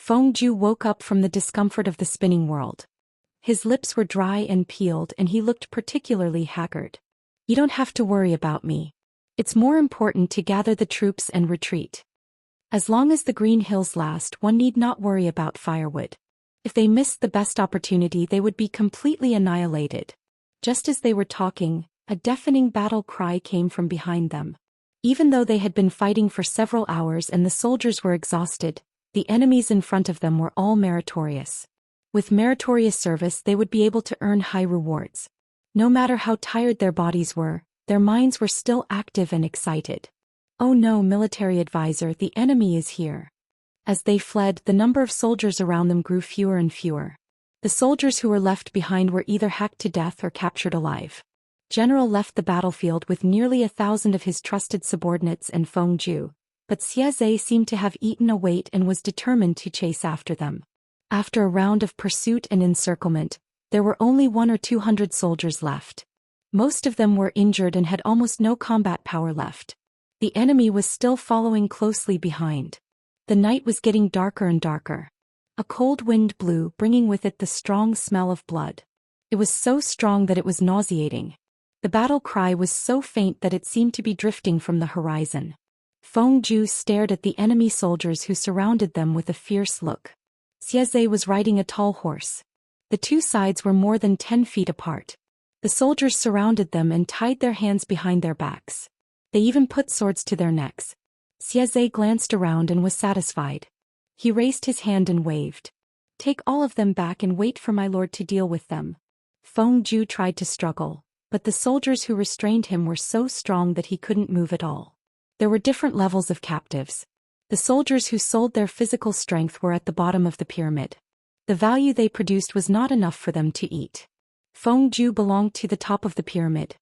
Fengju woke up from the discomfort of the spinning world. His lips were dry and peeled and he looked particularly haggard. You don't have to worry about me. It's more important to gather the troops and retreat. As long as the green hills last, one need not worry about firewood. If they missed the best opportunity, they would be completely annihilated. Just as they were talking, a deafening battle cry came from behind them. Even though they had been fighting for several hours and the soldiers were exhausted, the enemies in front of them were all meritorious. With meritorious service, they would be able to earn high rewards. No matter how tired their bodies were, their minds were still active and excited. Oh no, military advisor, the enemy is here. As they fled, the number of soldiers around them grew fewer and fewer. The soldiers who were left behind were either hacked to death or captured alive. General left the battlefield with nearly 1,000 of his trusted subordinates and Fengju, but Xianxia seemed to have eaten a weight and was determined to chase after them. After a round of pursuit and encirclement, there were only 100 or 200 soldiers left. Most of them were injured and had almost no combat power left. The enemy was still following closely behind. The night was getting darker and darker. A cold wind blew, bringing with it the strong smell of blood. It was so strong that it was nauseating. The battle cry was so faint that it seemed to be drifting from the horizon. Fengju stared at the enemy soldiers who surrounded them with a fierce look. Xianxia was riding a tall horse. The two sides were more than 10 feet apart. The soldiers surrounded them and tied their hands behind their backs. They even put swords to their necks. Xianxia glanced around and was satisfied. He raised his hand and waved. Take all of them back and wait for my lord to deal with them. Fengju tried to struggle, but the soldiers who restrained him were so strong that he couldn't move at all. There were different levels of captives. The soldiers who sold their physical strength were at the bottom of the pyramid. The value they produced was not enough for them to eat. Fengju belonged to the top of the pyramid.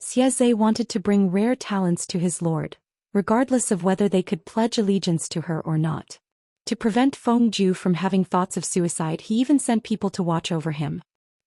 Xianxia wanted to bring rare talents to his lord, regardless of whether they could pledge allegiance to her or not. To prevent Fengju from having thoughts of suicide, he even sent people to watch over him.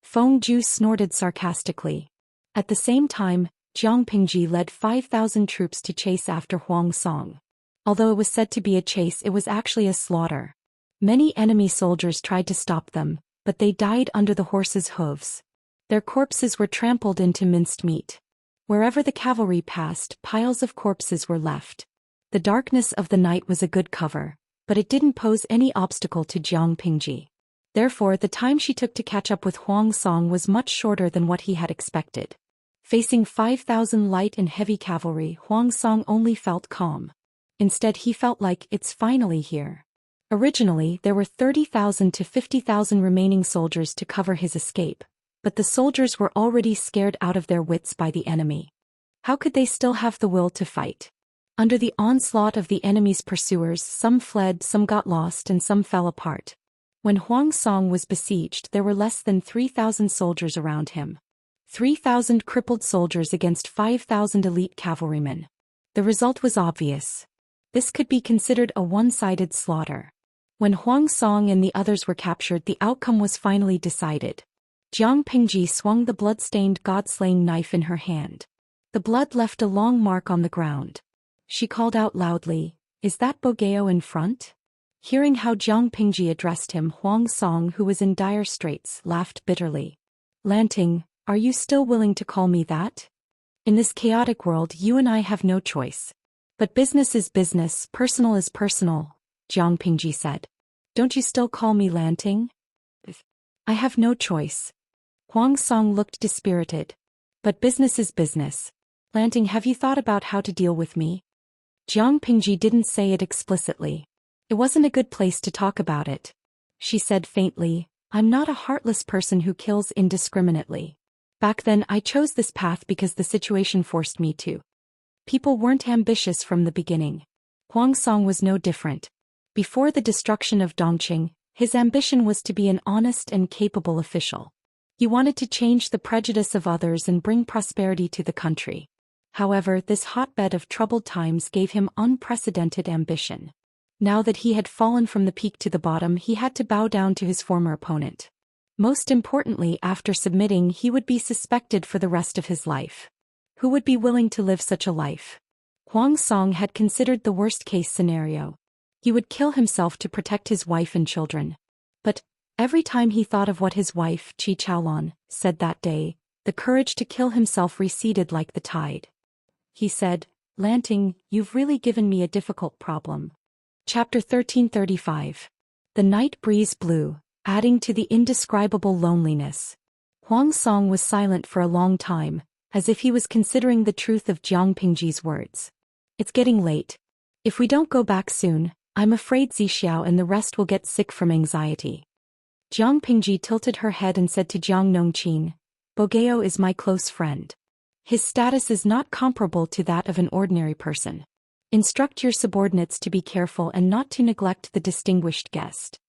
Fengju snorted sarcastically. At the same time, Jiang Pingji led 5,000 troops to chase after Huang Song. Although it was said to be a chase, it was actually a slaughter. Many enemy soldiers tried to stop them, but they died under the horses' hooves. Their corpses were trampled into minced meat. Wherever the cavalry passed, piles of corpses were left. The darkness of the night was a good cover, but it didn't pose any obstacle to Jiang Pingji. Therefore, the time she took to catch up with Huang Song was much shorter than what he had expected. Facing 5,000 light and heavy cavalry, Huang Song only felt calm. Instead, he felt like, it's finally here. Originally, there were 30,000 to 50,000 remaining soldiers to cover his escape, but the soldiers were already scared out of their wits by the enemy. How could they still have the will to fight? Under the onslaught of the enemy's pursuers, some fled, some got lost, and some fell apart. When Huang Song was besieged, there were less than 3,000 soldiers around him. 3,000 crippled soldiers against 5,000 elite cavalrymen. The result was obvious. This could be considered a one-sided slaughter. When Huang Song and the others were captured, the outcome was finally decided. Jiang Pingji swung the blood-stained god-slaying knife in her hand. The blood left a long mark on the ground. She called out loudly, "Is that Bogeo in front?" Hearing how Jiang Pingji addressed him, Huang Song, who was in dire straits, laughed bitterly. "Lanting, are you still willing to call me that? In this chaotic world, you and I have no choice. But business is business, personal is personal," Jiang Pingji said. "Don't you still call me Lanting?" "I have no choice." Huang Song looked dispirited. "But business is business. Lanting, have you thought about how to deal with me?" Jiang Pingji didn't say it explicitly. It wasn't a good place to talk about it. She said faintly, "I'm not a heartless person who kills indiscriminately. Back then I chose this path because the situation forced me to. People weren't ambitious from the beginning. Huang Song was no different. Before the destruction of Dongqing, his ambition was to be an honest and capable official. He wanted to change the prejudice of others and bring prosperity to the country. However, this hotbed of troubled times gave him unprecedented ambition. Now that he had fallen from the peak to the bottom, he had to bow down to his former opponent. Most importantly, after submitting, he would be suspected for the rest of his life. Who would be willing to live such a life? Huang Song had considered the worst-case scenario. He would kill himself to protect his wife and children. But every time he thought of what his wife, Qi Chaolan, said that day, the courage to kill himself receded like the tide. He said, "Lanting, you've really given me a difficult problem." Chapter 1335. The night breeze blew, adding to the indescribable loneliness. Huang Song was silent for a long time, as if he was considering the truth of Jiang Pingji's words. "It's getting late. If we don't go back soon, I'm afraid Zixiao and the rest will get sick from anxiety." Jiang Pingji tilted her head and said to Jiang Nongqin, "Bogeo is my close friend. His status is not comparable to that of an ordinary person. Instruct your subordinates to be careful and not to neglect the distinguished guest."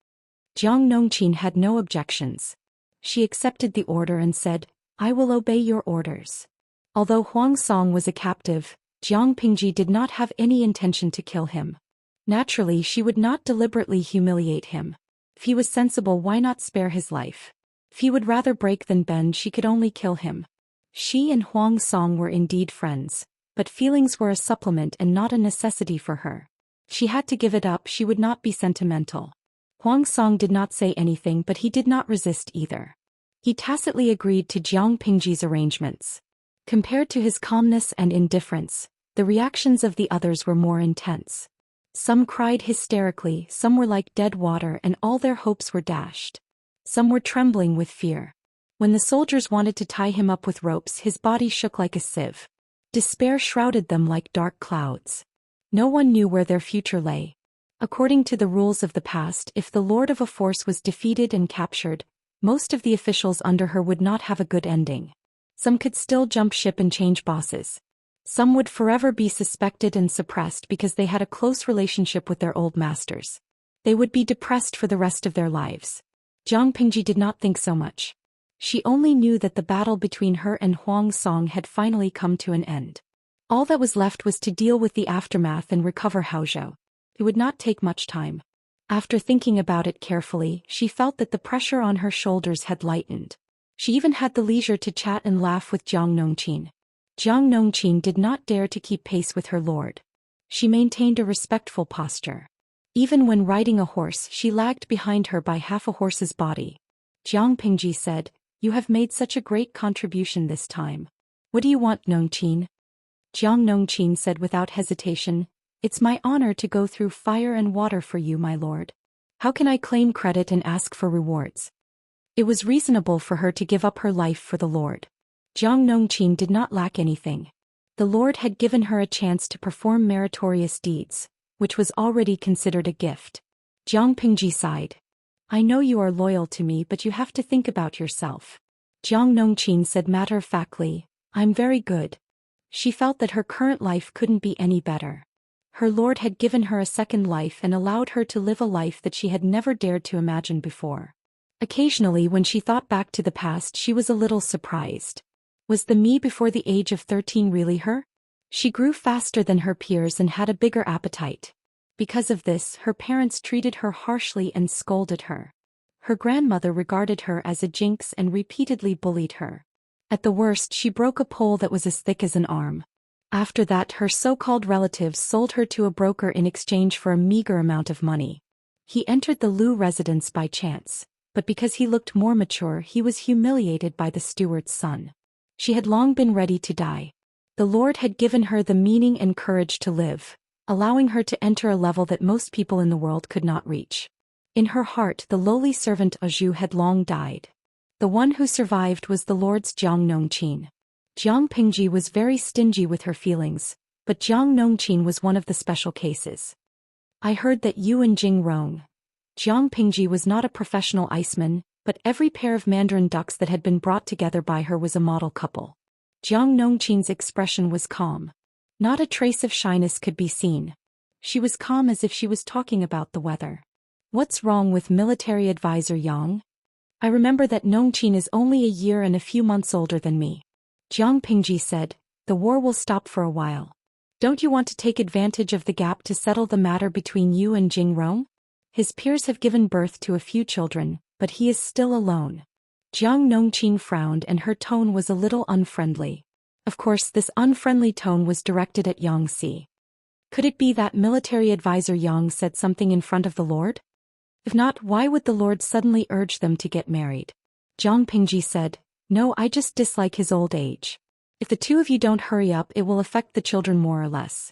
Jiang Nongqin had no objections. She accepted the order and said, "I will obey your orders." Although Huang Song was a captive, Jiang Pingji did not have any intention to kill him. Naturally, she would not deliberately humiliate him. If he was sensible, why not spare his life? If he would rather break than bend, she could only kill him. She and Huang Song were indeed friends, but feelings were a supplement and not a necessity for her. She had to give it up, she would not be sentimental. Huang Song did not say anything, but he did not resist either. He tacitly agreed to Jiang Pingji's arrangements. Compared to his calmness and indifference, the reactions of the others were more intense. Some cried hysterically, some were like dead water and all their hopes were dashed. Some were trembling with fear. When the soldiers wanted to tie him up with ropes, his body shook like a sieve. Despair shrouded them like dark clouds. No one knew where their future lay. According to the rules of the past, if the lord of a force was defeated and captured, most of the officials under her would not have a good ending. Some could still jump ship and change bosses. Some would forever be suspected and suppressed because they had a close relationship with their old masters. They would be depressed for the rest of their lives. Jiang Pingji did not think so much. She only knew that the battle between her and Huang Song had finally come to an end. All that was left was to deal with the aftermath and recover Haozhou. It would not take much time. After thinking about it carefully, she felt that the pressure on her shoulders had lightened. She even had the leisure to chat and laugh with Jiang Nongqin. Jiang Nongqin did not dare to keep pace with her lord. She maintained a respectful posture. Even when riding a horse, she lagged behind her by half a horse's body. Jiang Pingji said, "You have made such a great contribution this time. What do you want, Nongqin?" Jiang Nongqin said without hesitation, "It's my honor to go through fire and water for you, my lord. How can I claim credit and ask for rewards?" It was reasonable for her to give up her life for the lord. Jiang Nongqin did not lack anything. The lord had given her a chance to perform meritorious deeds, which was already considered a gift. Jiang Pingji sighed. "I know you are loyal to me, but you have to think about yourself." Jiang Nongqin said matter-of-factly, "I'm very good." She felt that her current life couldn't be any better. Her lord had given her a second life and allowed her to live a life that she had never dared to imagine before. Occasionally, when she thought back to the past, she was a little surprised. Was the me before the age of 13 really her? She grew faster than her peers and had a bigger appetite. Because of this, her parents treated her harshly and scolded her. Her grandmother regarded her as a jinx and repeatedly bullied her. At the worst, she broke a pole that was as thick as an arm. After that, her so-called relatives sold her to a broker in exchange for a meager amount of money. He entered the Lu residence by chance, but because he looked more mature, he was humiliated by the steward's son. She had long been ready to die. The Lord had given her the meaning and courage to live, allowing her to enter a level that most people in the world could not reach. In her heart, the lowly servant Zhou had long died. The one who survived was the Lord's Jiang Nongqin. Jiang Pingji was very stingy with her feelings, but Jiang Nongqin was one of the special cases. "I heard that you and Jing Rong." Jiang Pingji was not a professional iceman, but every pair of mandarin ducks that had been brought together by her was a model couple. Jiang Nongqin's expression was calm. Not a trace of shyness could be seen. She was calm as if she was talking about the weather. "What's wrong with military advisor Yang? I remember that Nongqin is only a year and a few months older than me." Jiang Pingji said, "The war will stop for a while. Don't you want to take advantage of the gap to settle the matter between you and Jing Rong? His peers have given birth to a few children, but he is still alone." Jiang Nongqin frowned and her tone was a little unfriendly. Of course, this unfriendly tone was directed at Yangxi. Could it be that military advisor Yang said something in front of the Lord? If not, why would the Lord suddenly urge them to get married? Jiang Pingji said, "No, I just dislike his old age. If the two of you don't hurry up, it will affect the children more or less."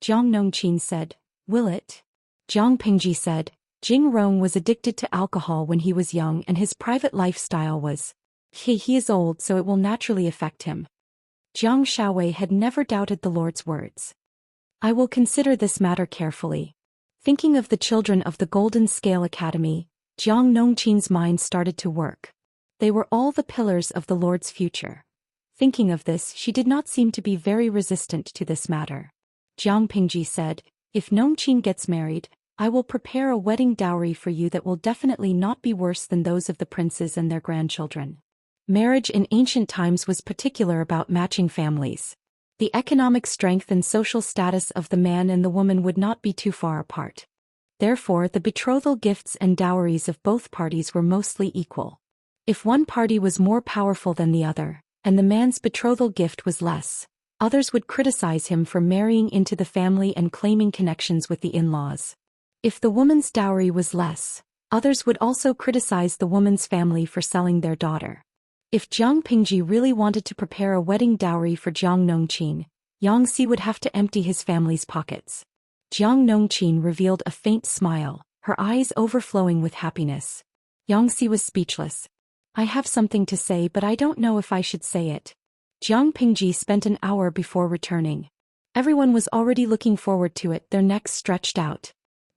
Jiang Nongqin said, "Will it?" Jiang Pingji said, "Jing Rong was addicted to alcohol when he was young and his private lifestyle was. He is old, so it will naturally affect him." Jiang Shaowei had never doubted the Lord's words. "I will consider this matter carefully." Thinking of the children of the Golden Scale Academy, Jiang Nongqin's mind started to work. They were all the pillars of the Lord's future. Thinking of this, she did not seem to be very resistant to this matter. Jiang Pingji said, "If Nongqin gets married, I will prepare a wedding dowry for you that will definitely not be worse than those of the princes and their grandchildren." Marriage in ancient times was particular about matching families. The economic strength and social status of the man and the woman would not be too far apart. Therefore, the betrothal gifts and dowries of both parties were mostly equal. If one party was more powerful than the other, and the man's betrothal gift was less, others would criticize him for marrying into the family and claiming connections with the in-laws. If the woman's dowry was less, others would also criticize the woman's family for selling their daughter. If Jiang Pingji really wanted to prepare a wedding dowry for Jiang Nongqin, Yangxi would have to empty his family's pockets. Jiang Nongqin revealed a faint smile, her eyes overflowing with happiness. Yangxi was speechless. "I have something to say, but I don't know if I should say it." Jiang Pingji spent an hour before returning. Everyone was already looking forward to it, their necks stretched out.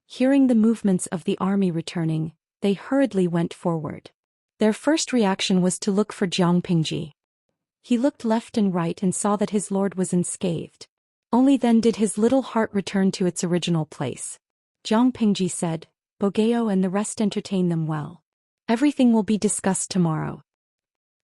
Hearing the movements of the army returning, they hurriedly went forward. Their first reaction was to look for Jiang Pingji. He looked left and right and saw that his lord was unscathed. Only then did his little heart return to its original place. Jiang Pingji said, "Bogeo and the rest entertain them well. Everything will be discussed tomorrow."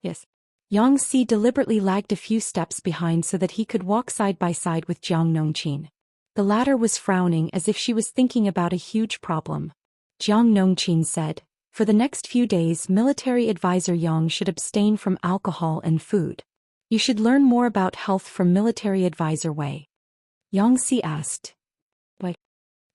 "Yes." Yangxi deliberately lagged a few steps behind so that he could walk side by side with Jiang Nongqin. The latter was frowning as if she was thinking about a huge problem. Jiang Nongqin said, "For the next few days, military advisor Yang should abstain from alcohol and food. You should learn more about health from military advisor Wei." Yangxi asked, "Why?"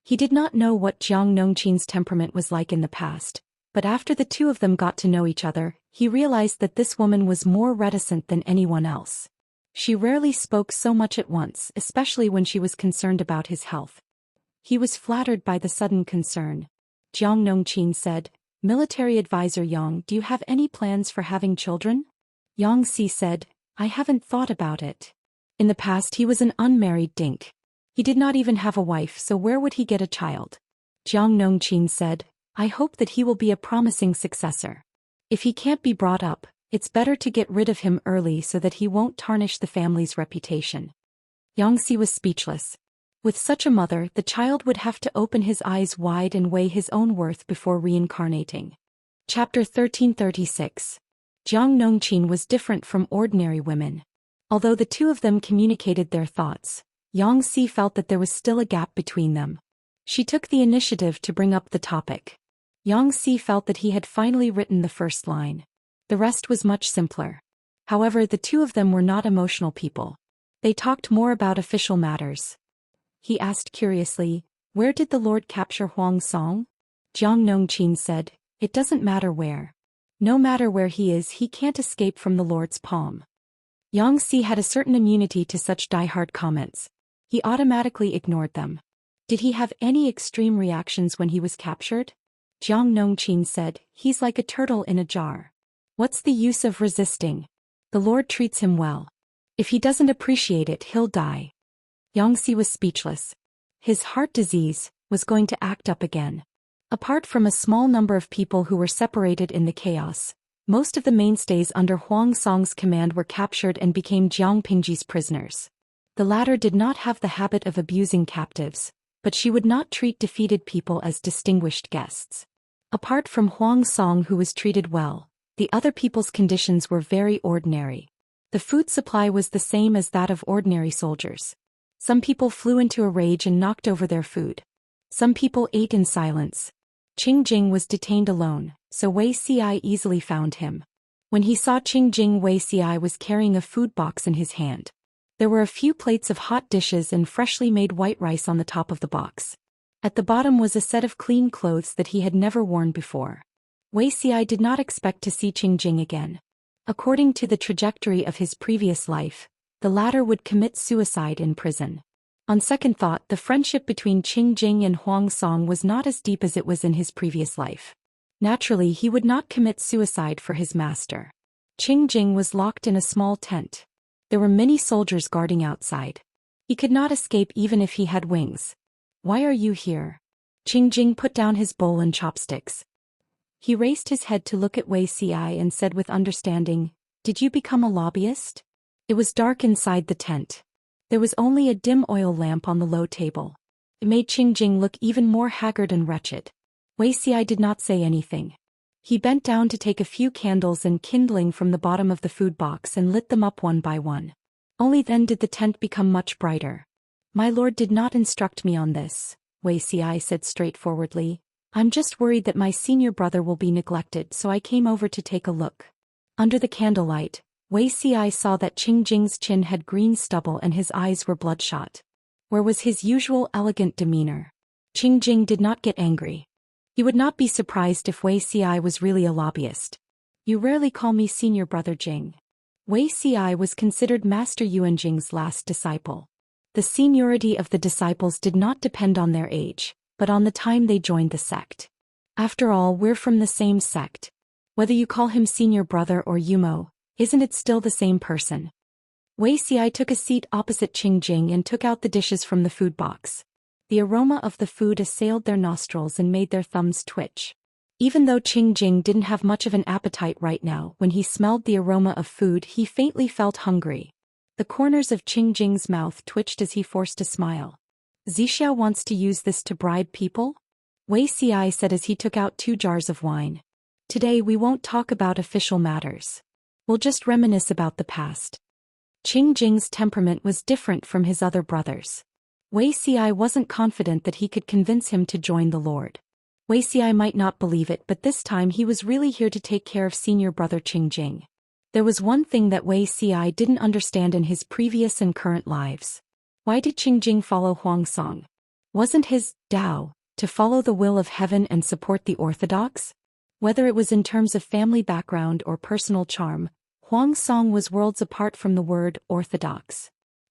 He did not know what Jiang Nongqin's temperament was like in the past, but after the two of them got to know each other, he realized that this woman was more reticent than anyone else. She rarely spoke so much at once, especially when she was concerned about his health. He was flattered by the sudden concern. Jiang Nongqin said, "Military advisor Yang, do you have any plans for having children?" Yangxi said, "I haven't thought about it. In the past he was an unmarried dink. He did not even have a wife, so where would he get a child?" Jiang Nongqin said, "I hope that he will be a promising successor. If he can't be brought up, it's better to get rid of him early so that he won't tarnish the family's reputation." Yangxi was speechless. With such a mother, the child would have to open his eyes wide and weigh his own worth before reincarnating. Chapter 1336. Jiang Nongqin was different from ordinary women. Although the two of them communicated their thoughts, Yangxi felt that there was still a gap between them. She took the initiative to bring up the topic. Yangxi felt that he had finally written the first line. The rest was much simpler. However, the two of them were not emotional people. They talked more about official matters. He asked curiously, "Where did the Lord capture Huang Song?" Jiang Nongqin said, "It doesn't matter where. No matter where he is, he can't escape from the Lord's palm." Yangxi had a certain immunity to such die-hard comments. He automatically ignored them. Did he have any extreme reactions when he was captured? Jiang Nongqin said, "He's like a turtle in a jar. What's the use of resisting? The Lord treats him well. If he doesn't appreciate it, he'll die." Yangxi was speechless. His heart disease was going to act up again. Apart from a small number of people who were separated in the chaos, most of the mainstays under Huang Song's command were captured and became Jiang Pingji's prisoners. The latter did not have the habit of abusing captives, but she would not treat defeated people as distinguished guests. Apart from Huang Song, who was treated well, the other people's conditions were very ordinary. The food supply was the same as that of ordinary soldiers. Some people flew into a rage and knocked over their food. Some people ate in silence. Qing Jing was detained alone, so Wei Ci easily found him. When he saw Qing Jing, Wei Ci was carrying a food box in his hand. There were a few plates of hot dishes and freshly made white rice on the top of the box. At the bottom was a set of clean clothes that he had never worn before. Wuxia did not expect to see Qingjing again. According to the trajectory of his previous life, the latter would commit suicide in prison. On second thought, the friendship between Qingjing and Huang Song was not as deep as it was in his previous life. Naturally, he would not commit suicide for his master. Qingjing was locked in a small tent. There were many soldiers guarding outside. He could not escape even if he had wings. "Why are you here?" Qingjing put down his bowl and chopsticks. He raised his head to look at Wuxia and said with understanding, "Did you become a lobbyist?" It was dark inside the tent. There was only a dim oil lamp on the low table. It made Qingjing look even more haggard and wretched. Wuxia did not say anything. He bent down to take a few candles and kindling from the bottom of the food box and lit them up one by one. Only then did the tent become much brighter. "My lord did not instruct me on this," Wuxia said straightforwardly. "I'm just worried that my senior brother will be neglected, so I came over to take a look." Under the candlelight, Wuxia saw that Qingjing's chin had green stubble and his eyes were bloodshot. Where was his usual elegant demeanor? Qingjing did not get angry. He would not be surprised if Wuxia was really a lobbyist. "You rarely call me senior brother Jing." Wuxia was considered Master Yuanjing's last disciple. The seniority of the disciples did not depend on their age, but on the time they joined the sect. After all, we're from the same sect. Whether you call him senior brother or Yumo, isn't it still the same person? Wuxia took a seat opposite Qingjing and took out the dishes from the food box. The aroma of the food assailed their nostrils and made their thumbs twitch. Even though Qingjing didn't have much of an appetite right now, when he smelled the aroma of food he faintly felt hungry. The corners of Qingjing's mouth twitched as he forced a smile. "Zixia wants to use this to bribe people?" Wuxia said as he took out 2 jars of wine. "Today we won't talk about official matters. We'll just reminisce about the past." Qingjing's temperament was different from his other brothers. Wuxia wasn't confident that he could convince him to join the Lord. Wuxia might not believe it, but this time he was really here to take care of senior brother Qingjing. There was one thing that Wuxia didn't understand in his previous and current lives. Why did Qingjing follow Huang Song? Wasn't his Dao to follow the will of heaven and support the orthodox? Whether it was in terms of family background or personal charm, Huang Song was worlds apart from the word orthodox.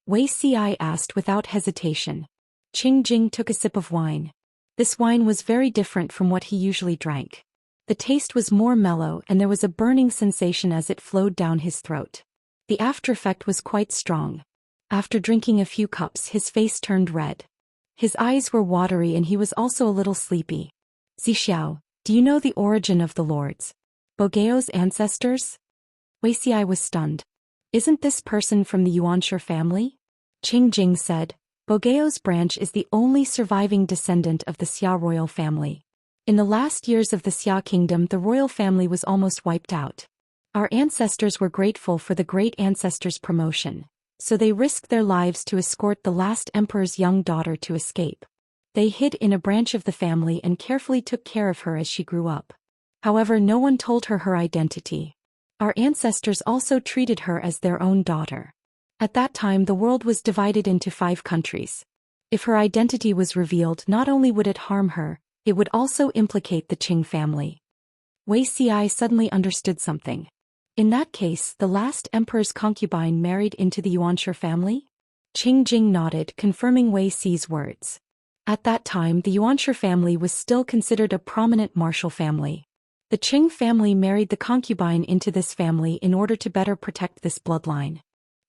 Wuxia asked without hesitation. Qingjing took a sip of wine. This wine was very different from what he usually drank. The taste was more mellow and there was a burning sensation as it flowed down his throat. The aftereffect was quite strong. After drinking a few cups his face turned red. His eyes were watery and he was also a little sleepy. "Zixiao, do you know the origin of the lords? Bogeo's ancestors?" Wuxia was stunned. "Isn't this person from the Yuanxia family?" Qingjing said, "Bogeo's branch is the only surviving descendant of the Xia royal family. In the last years of the Xia kingdom the royal family was almost wiped out. Our ancestors were grateful for the great ancestors' promotion, so they risked their lives to escort the last emperor's young daughter to escape. They hid in a branch of the family and carefully took care of her as she grew up. However, no one told her her identity. Our ancestors also treated her as their own daughter. At that time the world was divided into 5 countries. If her identity was revealed, not only would it harm her, it would also implicate the Qing family." Wuxia suddenly understood something. In that case, the last emperor's concubine married into the Yuanxia family? Qingjing nodded, confirming Wuxia's words. At that time the Yuanxia family was still considered a prominent martial family. The Qing family married the concubine into this family in order to better protect this bloodline.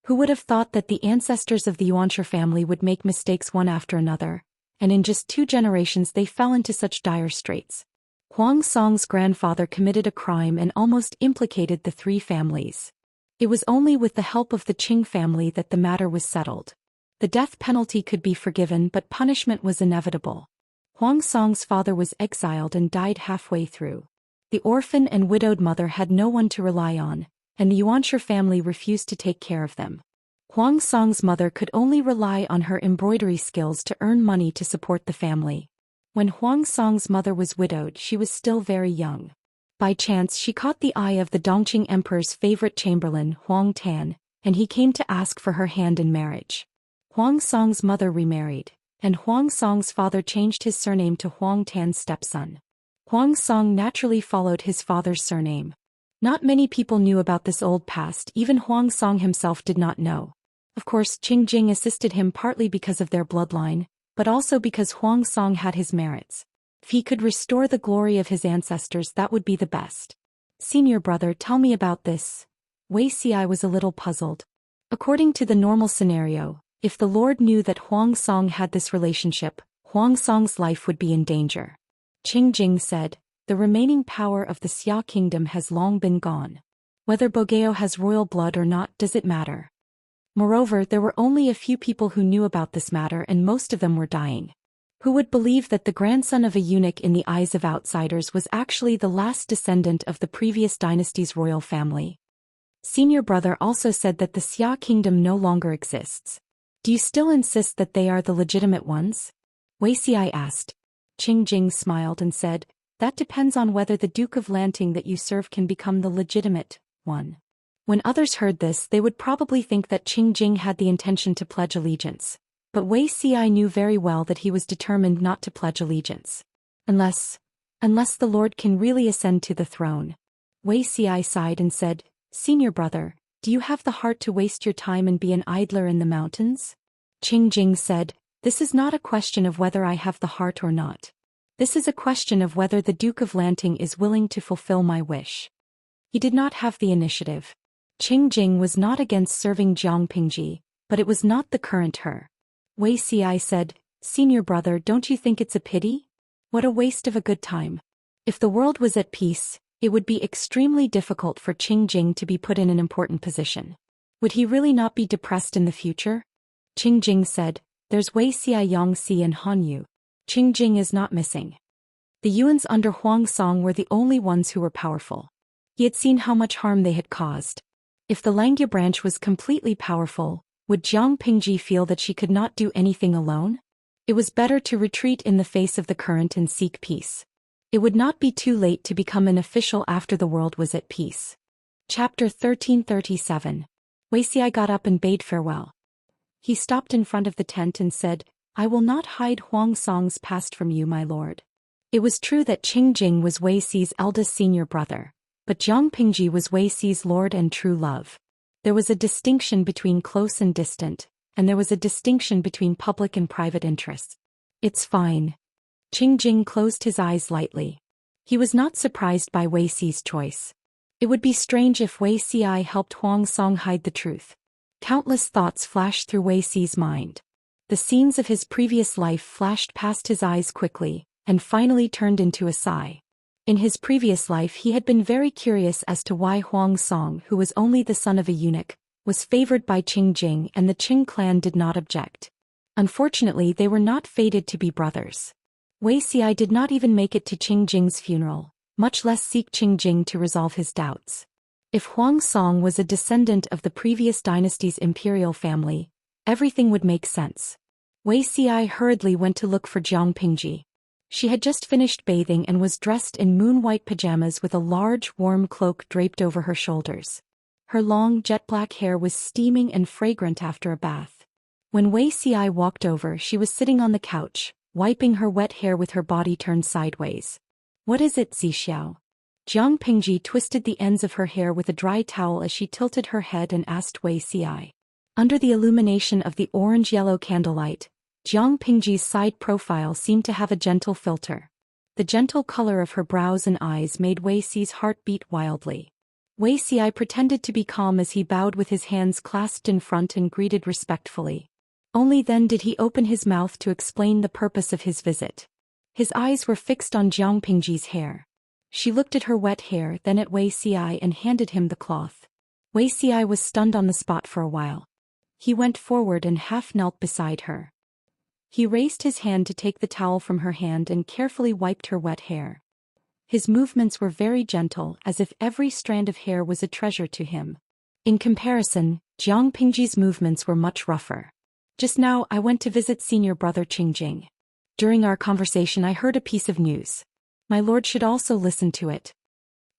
Who would have thought that the ancestors of the Yuanxia family would make mistakes one after another, and in just 2 generations they fell into such dire straits. Huang Song's grandfather committed a crime and almost implicated the 3 families. It was only with the help of the Qing family that the matter was settled. The death penalty could be forgiven, but punishment was inevitable. Huang Song's father was exiled and died halfway through. The orphan and widowed mother had no one to rely on, and the Yuanxia family refused to take care of them. Huang Song's mother could only rely on her embroidery skills to earn money to support the family. When Huang Song's mother was widowed, she was still very young. By chance she caught the eye of the Dongqing Emperor's favorite chamberlain, Huang Tan, and he came to ask for her hand in marriage. Huang Song's mother remarried, and Huang Song's father changed his surname to Huang Tan's stepson. Huang Song naturally followed his father's surname. Not many people knew about this old past, even Huang Song himself did not know. Of course, Qing Jing assisted him partly because of their bloodline, but also because Huang Song had his merits. If he could restore the glory of his ancestors, that would be the best. Senior brother, tell me about this. Wei Xi was a little puzzled. According to the normal scenario, if the Lord knew that Huang Song had this relationship, Huang Song's life would be in danger. Qing Jing said, the remaining power of the Xia kingdom has long been gone. Whether Bogeo has royal blood or not, does it matter? Moreover, there were only a few people who knew about this matter, and most of them were dying. Who would believe that the grandson of a eunuch in the eyes of outsiders was actually the last descendant of the previous dynasty's royal family? Senior brother also said that the Xia kingdom no longer exists. Do you still insist that they are the legitimate ones? Wei Xi asked. Qing Jing smiled and said, that depends on whether the Duke of Lanting that you serve can become the legitimate one. When others heard this, they would probably think that Qing Jing had the intention to pledge allegiance. But Wei Xi knew very well that he was determined not to pledge allegiance. Unless the Lord can really ascend to the throne. Wei Xi sighed and said, Senior brother, do you have the heart to waste your time and be an idler in the mountains? Qing Jing said, this is not a question of whether I have the heart or not. This is a question of whether the Duke of Lanting is willing to fulfill my wish. He did not have the initiative. Qing Jing was not against serving Jiang Pingji, but it was not the current her. Wei Xi said, Senior brother, don't you think it's a pity? What a waste of a good time. If the world was at peace, it would be extremely difficult for Qing Jing to be put in an important position. Would he really not be depressed in the future? Qing Jing said, there's Wei Xi, Yangxi and Han Yu. Qing Jing is not missing. The Yuans under Huang Song were the only ones who were powerful. He had seen how much harm they had caused. If the Langya branch was completely powerful, would Jiang Pingji feel that she could not do anything alone? It was better to retreat in the face of the current and seek peace. It would not be too late to become an official after the world was at peace. Chapter 1337. Wei Xi got up and bade farewell. He stopped in front of the tent and said, I will not hide Huang Song's past from you, my lord. It was true that Qing Jing was Wei Xi's eldest senior brother, but Jiang Pingji was Wei Xi's lord and true love. There was a distinction between close and distant, and there was a distinction between public and private interests. It's fine. Qing Jing closed his eyes lightly. He was not surprised by Wei Xi's choice. It would be strange if Wei Xi helped Huang Song hide the truth. Countless thoughts flashed through Wei Xi's mind. The scenes of his previous life flashed past his eyes quickly, and finally turned into a sigh. In his previous life he had been very curious as to why Huang Song, who was only the son of a eunuch, was favored by Qing Jing and the Qing clan did not object. Unfortunately, they were not fated to be brothers. Wei Xi did not even make it to Qing Jing's funeral, much less seek Qing Jing to resolve his doubts. If Huang Song was a descendant of the previous dynasty's imperial family, everything would make sense. Wei Xi hurriedly went to look for Jiang Pingji. She had just finished bathing and was dressed in moon-white pajamas with a large, warm cloak draped over her shoulders. Her long, jet-black hair was steaming and fragrant after a bath. When Wei Xi walked over, she was sitting on the couch, wiping her wet hair with her body turned sideways. What is it, Zixiao? Jiang Pingji twisted the ends of her hair with a dry towel as she tilted her head and asked Wei Xi. Under the illumination of the orange-yellow candlelight, Jiang Pingji's side profile seemed to have a gentle filter. The gentle color of her brows and eyes made Wei Xi's heart beat wildly. Wei Xi pretended to be calm as he bowed with his hands clasped in front and greeted respectfully. Only then did he open his mouth to explain the purpose of his visit. His eyes were fixed on Jiang Pingji's hair. She looked at her wet hair, then at Wei Xi and handed him the cloth. Wei Xi was stunned on the spot for a while. He went forward and half knelt beside her. He raised his hand to take the towel from her hand and carefully wiped her wet hair. His movements were very gentle, as if every strand of hair was a treasure to him. In comparison, Jiang Pingji's movements were much rougher. Just now I went to visit senior brother Qing Jing. During our conversation I heard a piece of news. My lord should also listen to it.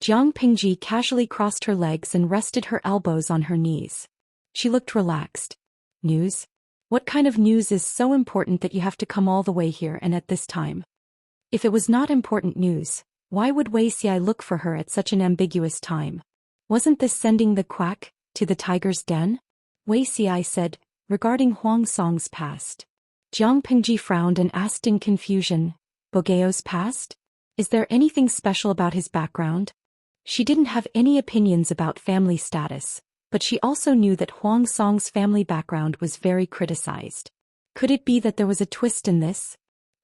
Jiang Pingji casually crossed her legs and rested her elbows on her knees. She looked relaxed. News? What kind of news is so important that you have to come all the way here and at this time? If it was not important news, why would Wuxia look for her at such an ambiguous time? Wasn't this sending the quack to the tiger's den? Wuxia said, regarding Huang Song's past. Jiang Pingji frowned and asked in confusion, Bogeo's past? Is there anything special about his background? She didn't have any opinions about family status, but she also knew that Huang Song's family background was very criticized. Could it be that there was a twist in this?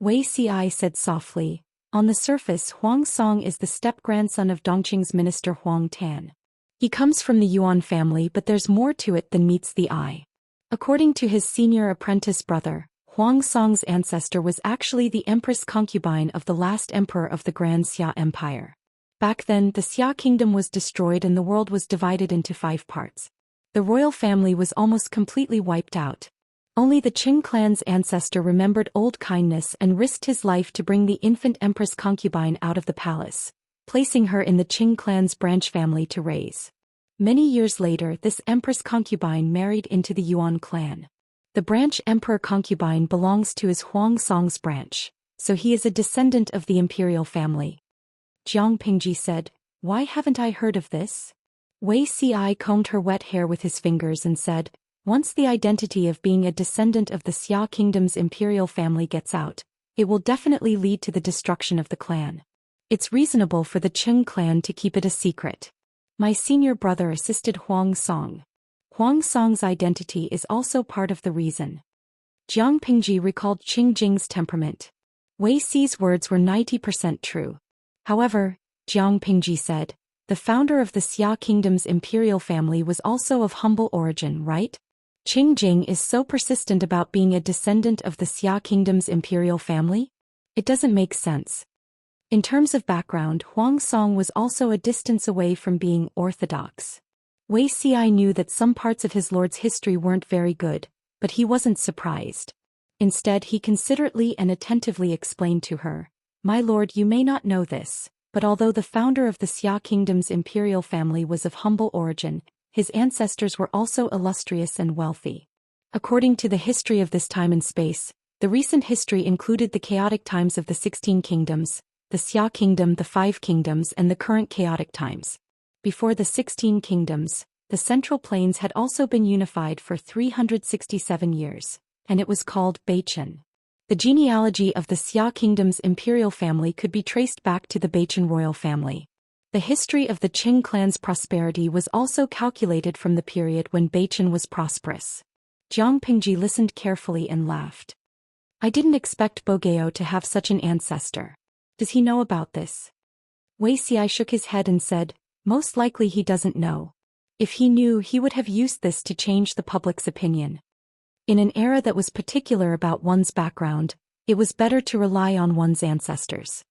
Wuxia said softly, on the surface Huang Song is the step-grandson of Dongqing's minister Huang Tan. He comes from the Yuan family, but there's more to it than meets the eye. According to his senior apprentice brother, Huang Song's ancestor was actually the Empress concubine of the last emperor of the Grand Xia Empire. Back then, the Xia kingdom was destroyed and the world was divided into 5 parts. The royal family was almost completely wiped out. Only the Qing clan's ancestor remembered old kindness and risked his life to bring the infant Empress concubine out of the palace, placing her in the Qing clan's branch family to raise. Many years later, this Empress concubine married into the Yuan clan. The branch emperor concubine belongs to his Huang Song's branch, so he is a descendant of the imperial family. Jiang Pingji said, why haven't I heard of this? Wuxia combed her wet hair with his fingers and said, once the identity of being a descendant of the Xia kingdom's imperial family gets out, it will definitely lead to the destruction of the clan. It's reasonable for the Qing clan to keep it a secret. My senior brother assisted Huang Song. Huang Song's identity is also part of the reason. Jiang Pingji recalled Qing Jing's temperament. Wuxi's words were 90% true. However, Jiang Pingji said, the founder of the Xia kingdom's imperial family was also of humble origin, right? Qing Jing is so persistent about being a descendant of the Xia kingdom's imperial family? It doesn't make sense. In terms of background, Huang Song was also a distance away from being orthodox. Wuxia knew that some parts of his lord's history weren't very good, but he wasn't surprised. Instead, he considerately and attentively explained to her, my lord, you may not know this, but although the founder of the Xia kingdom's imperial family was of humble origin, his ancestors were also illustrious and wealthy. According to the history of this time and space, the recent history included the chaotic times of the 16 kingdoms, the Xia kingdom, the 5 kingdoms, and the current chaotic times. Before the 16 kingdoms, the Central Plains had also been unified for 367 years, and it was called Beichen. The genealogy of the Xia kingdom's imperial family could be traced back to the Beichen royal family. The history of the Qing clan's prosperity was also calculated from the period when Beichen was prosperous. Jiang Pingji listened carefully and laughed. I didn't expect Bogeo to have such an ancestor. Does he know about this? Wuxia shook his head and said, most likely he doesn't know. If he knew, he would have used this to change the public's opinion. In an era that was particular about one's background, it was better to rely on one's ancestors.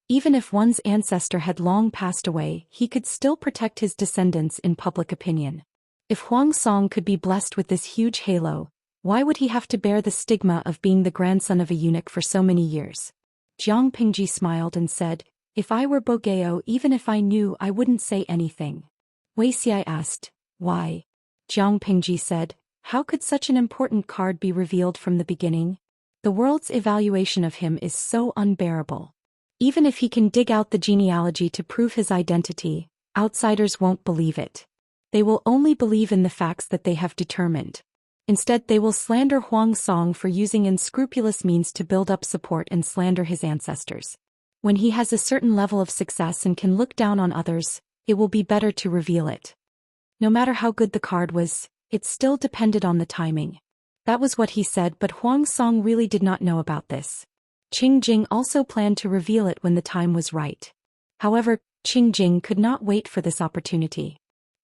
Even if one's ancestor had long passed away, he could still protect his descendants in public opinion. If Huang Song could be blessed with this huge halo, why would he have to bear the stigma of being the grandson of a eunuch for so many years? Jiang Pingji smiled and said, if I were Bogeo, even if I knew, I wouldn't say anything. Wuxia asked, why? Jiang Pingji said, how could such an important card be revealed from the beginning? The world's evaluation of him is so unbearable. Even if he can dig out the genealogy to prove his identity, outsiders won't believe it. They will only believe in the facts that they have determined. Instead, they will slander Huang Song for using unscrupulous means to build up support and slander his ancestors. When he has a certain level of success and can look down on others, it will be better to reveal it. No matter how good the card was, it still depended on the timing. That was what he said, but Huang Song really did not know about this. Qing Jing also planned to reveal it when the time was right. However, Qing Jing could not wait for this opportunity.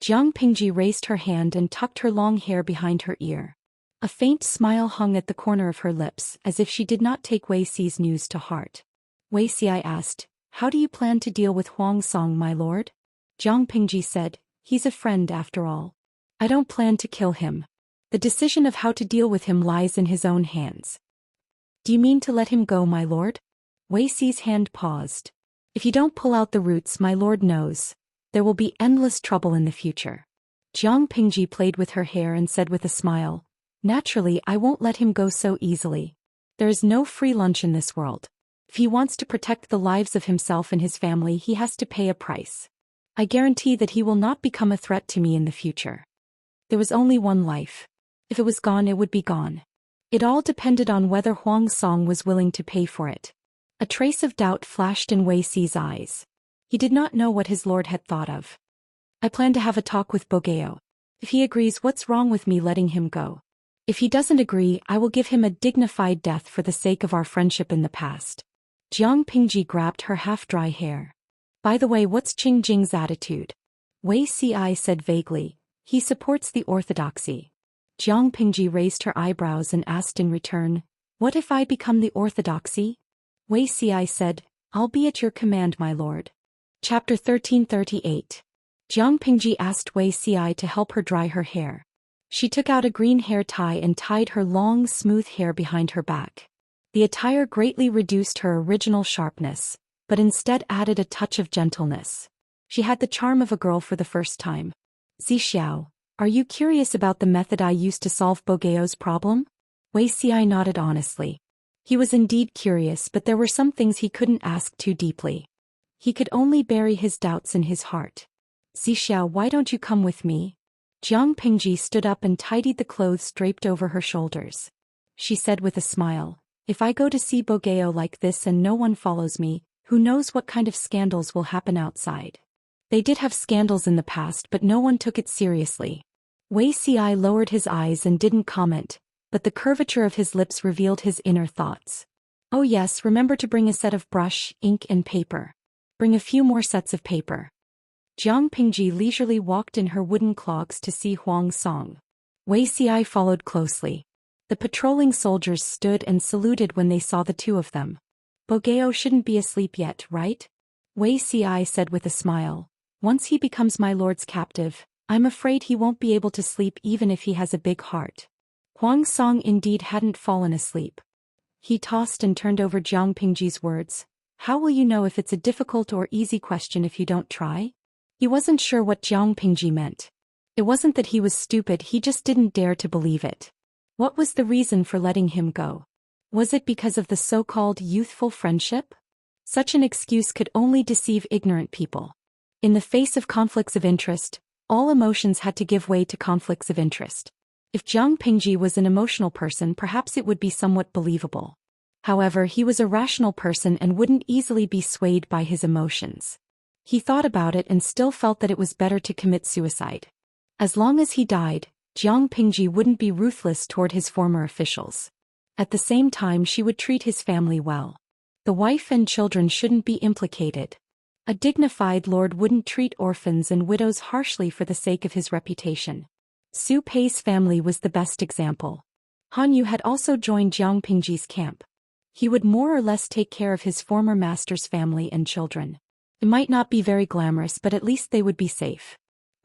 Jiang Pingji raised her hand and tucked her long hair behind her ear. A faint smile hung at the corner of her lips, as if she did not take Wuxi's news to heart. Wuxia asked, how do you plan to deal with Huang Song, my lord? Jiang Pingji said, he's a friend after all. I don't plan to kill him. The decision of how to deal with him lies in his own hands. Do you mean to let him go, my lord? Wuxi's hand paused. If you don't pull out the roots, my lord knows, there will be endless trouble in the future. Jiang Pingji played with her hair and said with a smile, "Naturally, I won't let him go so easily. There is no free lunch in this world. If he wants to protect the lives of himself and his family, he has to pay a price. I guarantee that he will not become a threat to me in the future. There was only one life. If it was gone, it would be gone." It all depended on whether Huang Song was willing to pay for it. A trace of doubt flashed in Wei Si's eyes. He did not know what his lord had thought of. "I plan to have a talk with Bogeo. If he agrees, what's wrong with me letting him go? If he doesn't agree, I will give him a dignified death for the sake of our friendship in the past." Jiang Pingji grabbed her half-dry hair. "By the way, what's Qing Jing's attitude?" Wei Si said vaguely, "He supports the orthodoxy." Jiang Pingji raised her eyebrows and asked in return, "What if I become the orthodoxy?" Wei Si said, "I'll be at your command, my lord." Chapter 1338. Jiang Pingji asked Wei Si to help her dry her hair. She took out a green hair tie and tied her long, smooth hair behind her back. The attire greatly reduced her original sharpness, but instead added a touch of gentleness. She had the charm of a girl for the first time. "Zixiao, are you curious about the method I used to solve Bogeo's problem?" Wei Si nodded honestly. He was indeed curious, but there were some things he couldn't ask too deeply. He could only bury his doubts in his heart. "Zixiao, why don't you come with me?" Jiang Pingji stood up and tidied the clothes draped over her shoulders. She said with a smile, "If I go to see Bogeo like this and no one follows me, who knows what kind of scandals will happen outside." They did have scandals in the past, but no one took it seriously. Wei Si lowered his eyes and didn't comment, but the curvature of his lips revealed his inner thoughts. "Oh yes, remember to bring a set of brush, ink and paper. Bring a few more sets of paper." Jiang Pingji leisurely walked in her wooden clogs to see Huang Song. Wei Si followed closely. The patrolling soldiers stood and saluted when they saw the two of them. "Bogeo shouldn't be asleep yet, right?" Wei Si said with a smile. "Once he becomes my lord's captive, I'm afraid he won't be able to sleep even if he has a big heart." Huang Song indeed hadn't fallen asleep. He tossed and turned over Jiang Pingji's words. "How will you know if it's a difficult or easy question if you don't try?" He wasn't sure what Jiang Pingji meant. It wasn't that he was stupid, he just didn't dare to believe it. What was the reason for letting him go? Was it because of the so-called youthful friendship? Such an excuse could only deceive ignorant people. In the face of conflicts of interest, all emotions had to give way to conflicts of interest. If Jiang Pingji was an emotional person, perhaps it would be somewhat believable. However, he was a rational person and wouldn't easily be swayed by his emotions. He thought about it and still felt that it was better to commit suicide. As long as he died, Jiang Pingji wouldn't be ruthless toward his former officials. At the same time, she would treat his family well. The wife and children shouldn't be implicated. A dignified lord wouldn't treat orphans and widows harshly for the sake of his reputation. Su Pei's family was the best example. Han Yu had also joined Jiang Pingji's camp. He would more or less take care of his former master's family and children. It might not be very glamorous, but at least they would be safe.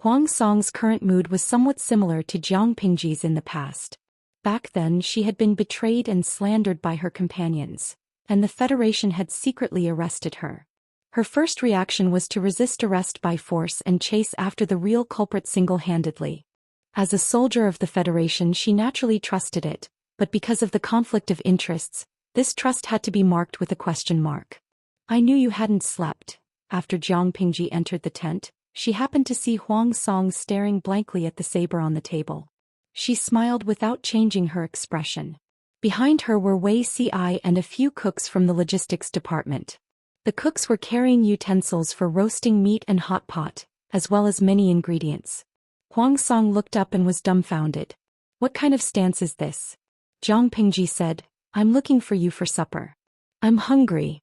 Huang Song's current mood was somewhat similar to Jiang Pingji's in the past. Back then, she had been betrayed and slandered by her companions, and the Federation had secretly arrested her. Her first reaction was to resist arrest by force and chase after the real culprit single-handedly. As a soldier of the Federation, she naturally trusted it, but because of the conflict of interests, this trust had to be marked with a question mark. "I knew you hadn't slept." After Jiang Pingji entered the tent, she happened to see Huang Song staring blankly at the saber on the table. She smiled without changing her expression. Behind her were Wei Si and a few cooks from the logistics department. The cooks were carrying utensils for roasting meat and hot pot, as well as many ingredients. Huang Song looked up and was dumbfounded. "What kind of stance is this?" Jiang Pingji said, "I'm looking for you for supper. I'm hungry."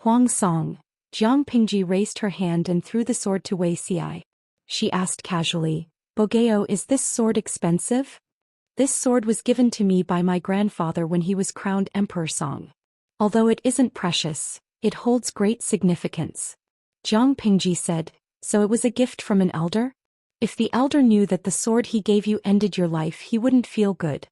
"Huang Song." Jiang Pingji raised her hand and threw the sword to Wei Si. She asked casually, "Bogeo, is this sword expensive?" "This sword was given to me by my grandfather when he was crowned Emperor Song. Although it isn't precious, it holds great significance." Jiang Pingji said, "So it was a gift from an elder?" "If the elder knew that the sword he gave you ended your life, he wouldn't feel good."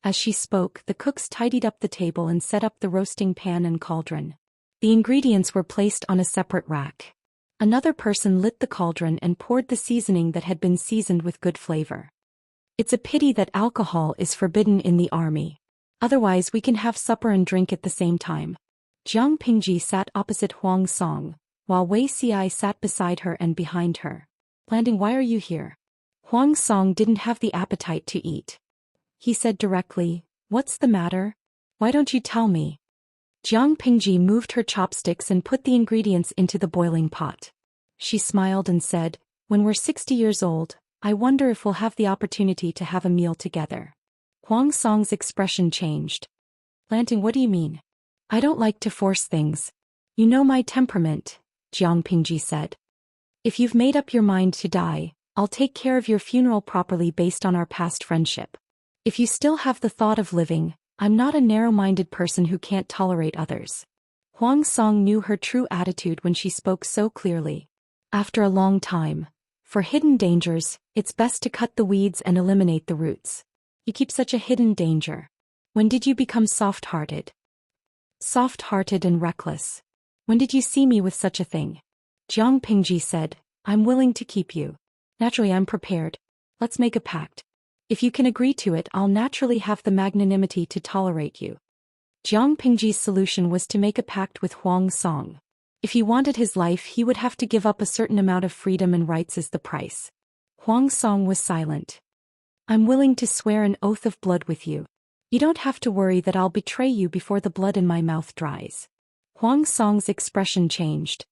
As she spoke, the cooks tidied up the table and set up the roasting pan and cauldron. The ingredients were placed on a separate rack. Another person lit the cauldron and poured the seasoning that had been seasoned with good flavor. It's a pity that alcohol is forbidden in the army. Otherwise we can have supper and drink at the same time. Jiang Pingji sat opposite Huang Song, while Wei Xi sat beside her and behind her. Landing, why are you here? Huang Song didn't have the appetite to eat. He said directly, what's the matter? Why don't you tell me? Jiang Pingji moved her chopsticks and put the ingredients into the boiling pot. She smiled and said, when we're 60 years old, I wonder if we'll have the opportunity to have a meal together. Huang Song's expression changed. Lanting, what do you mean? I don't like to force things. You know my temperament, Jiang Pingji said. If you've made up your mind to die, I'll take care of your funeral properly based on our past friendship. If you still have the thought of living, I'm not a narrow-minded person who can't tolerate others. Huang Song knew her true attitude when she spoke so clearly. After a long time, for hidden dangers, it's best to cut the weeds and eliminate the roots. You keep such a hidden danger. When did you become soft-hearted? Soft-hearted and reckless. When did you see me with such a thing? Jiang Pingji said, I'm willing to keep you. Naturally, I'm prepared. Let's make a pact. If you can agree to it, I'll naturally have the magnanimity to tolerate you. Jiang Pingji's solution was to make a pact with Huang Song. If he wanted his life, he would have to give up a certain amount of freedom and rights as the price. Huang Song was silent. I'm willing to swear an oath of blood with you. You don't have to worry that I'll betray you before the blood in my mouth dries. Huang Song's expression changed.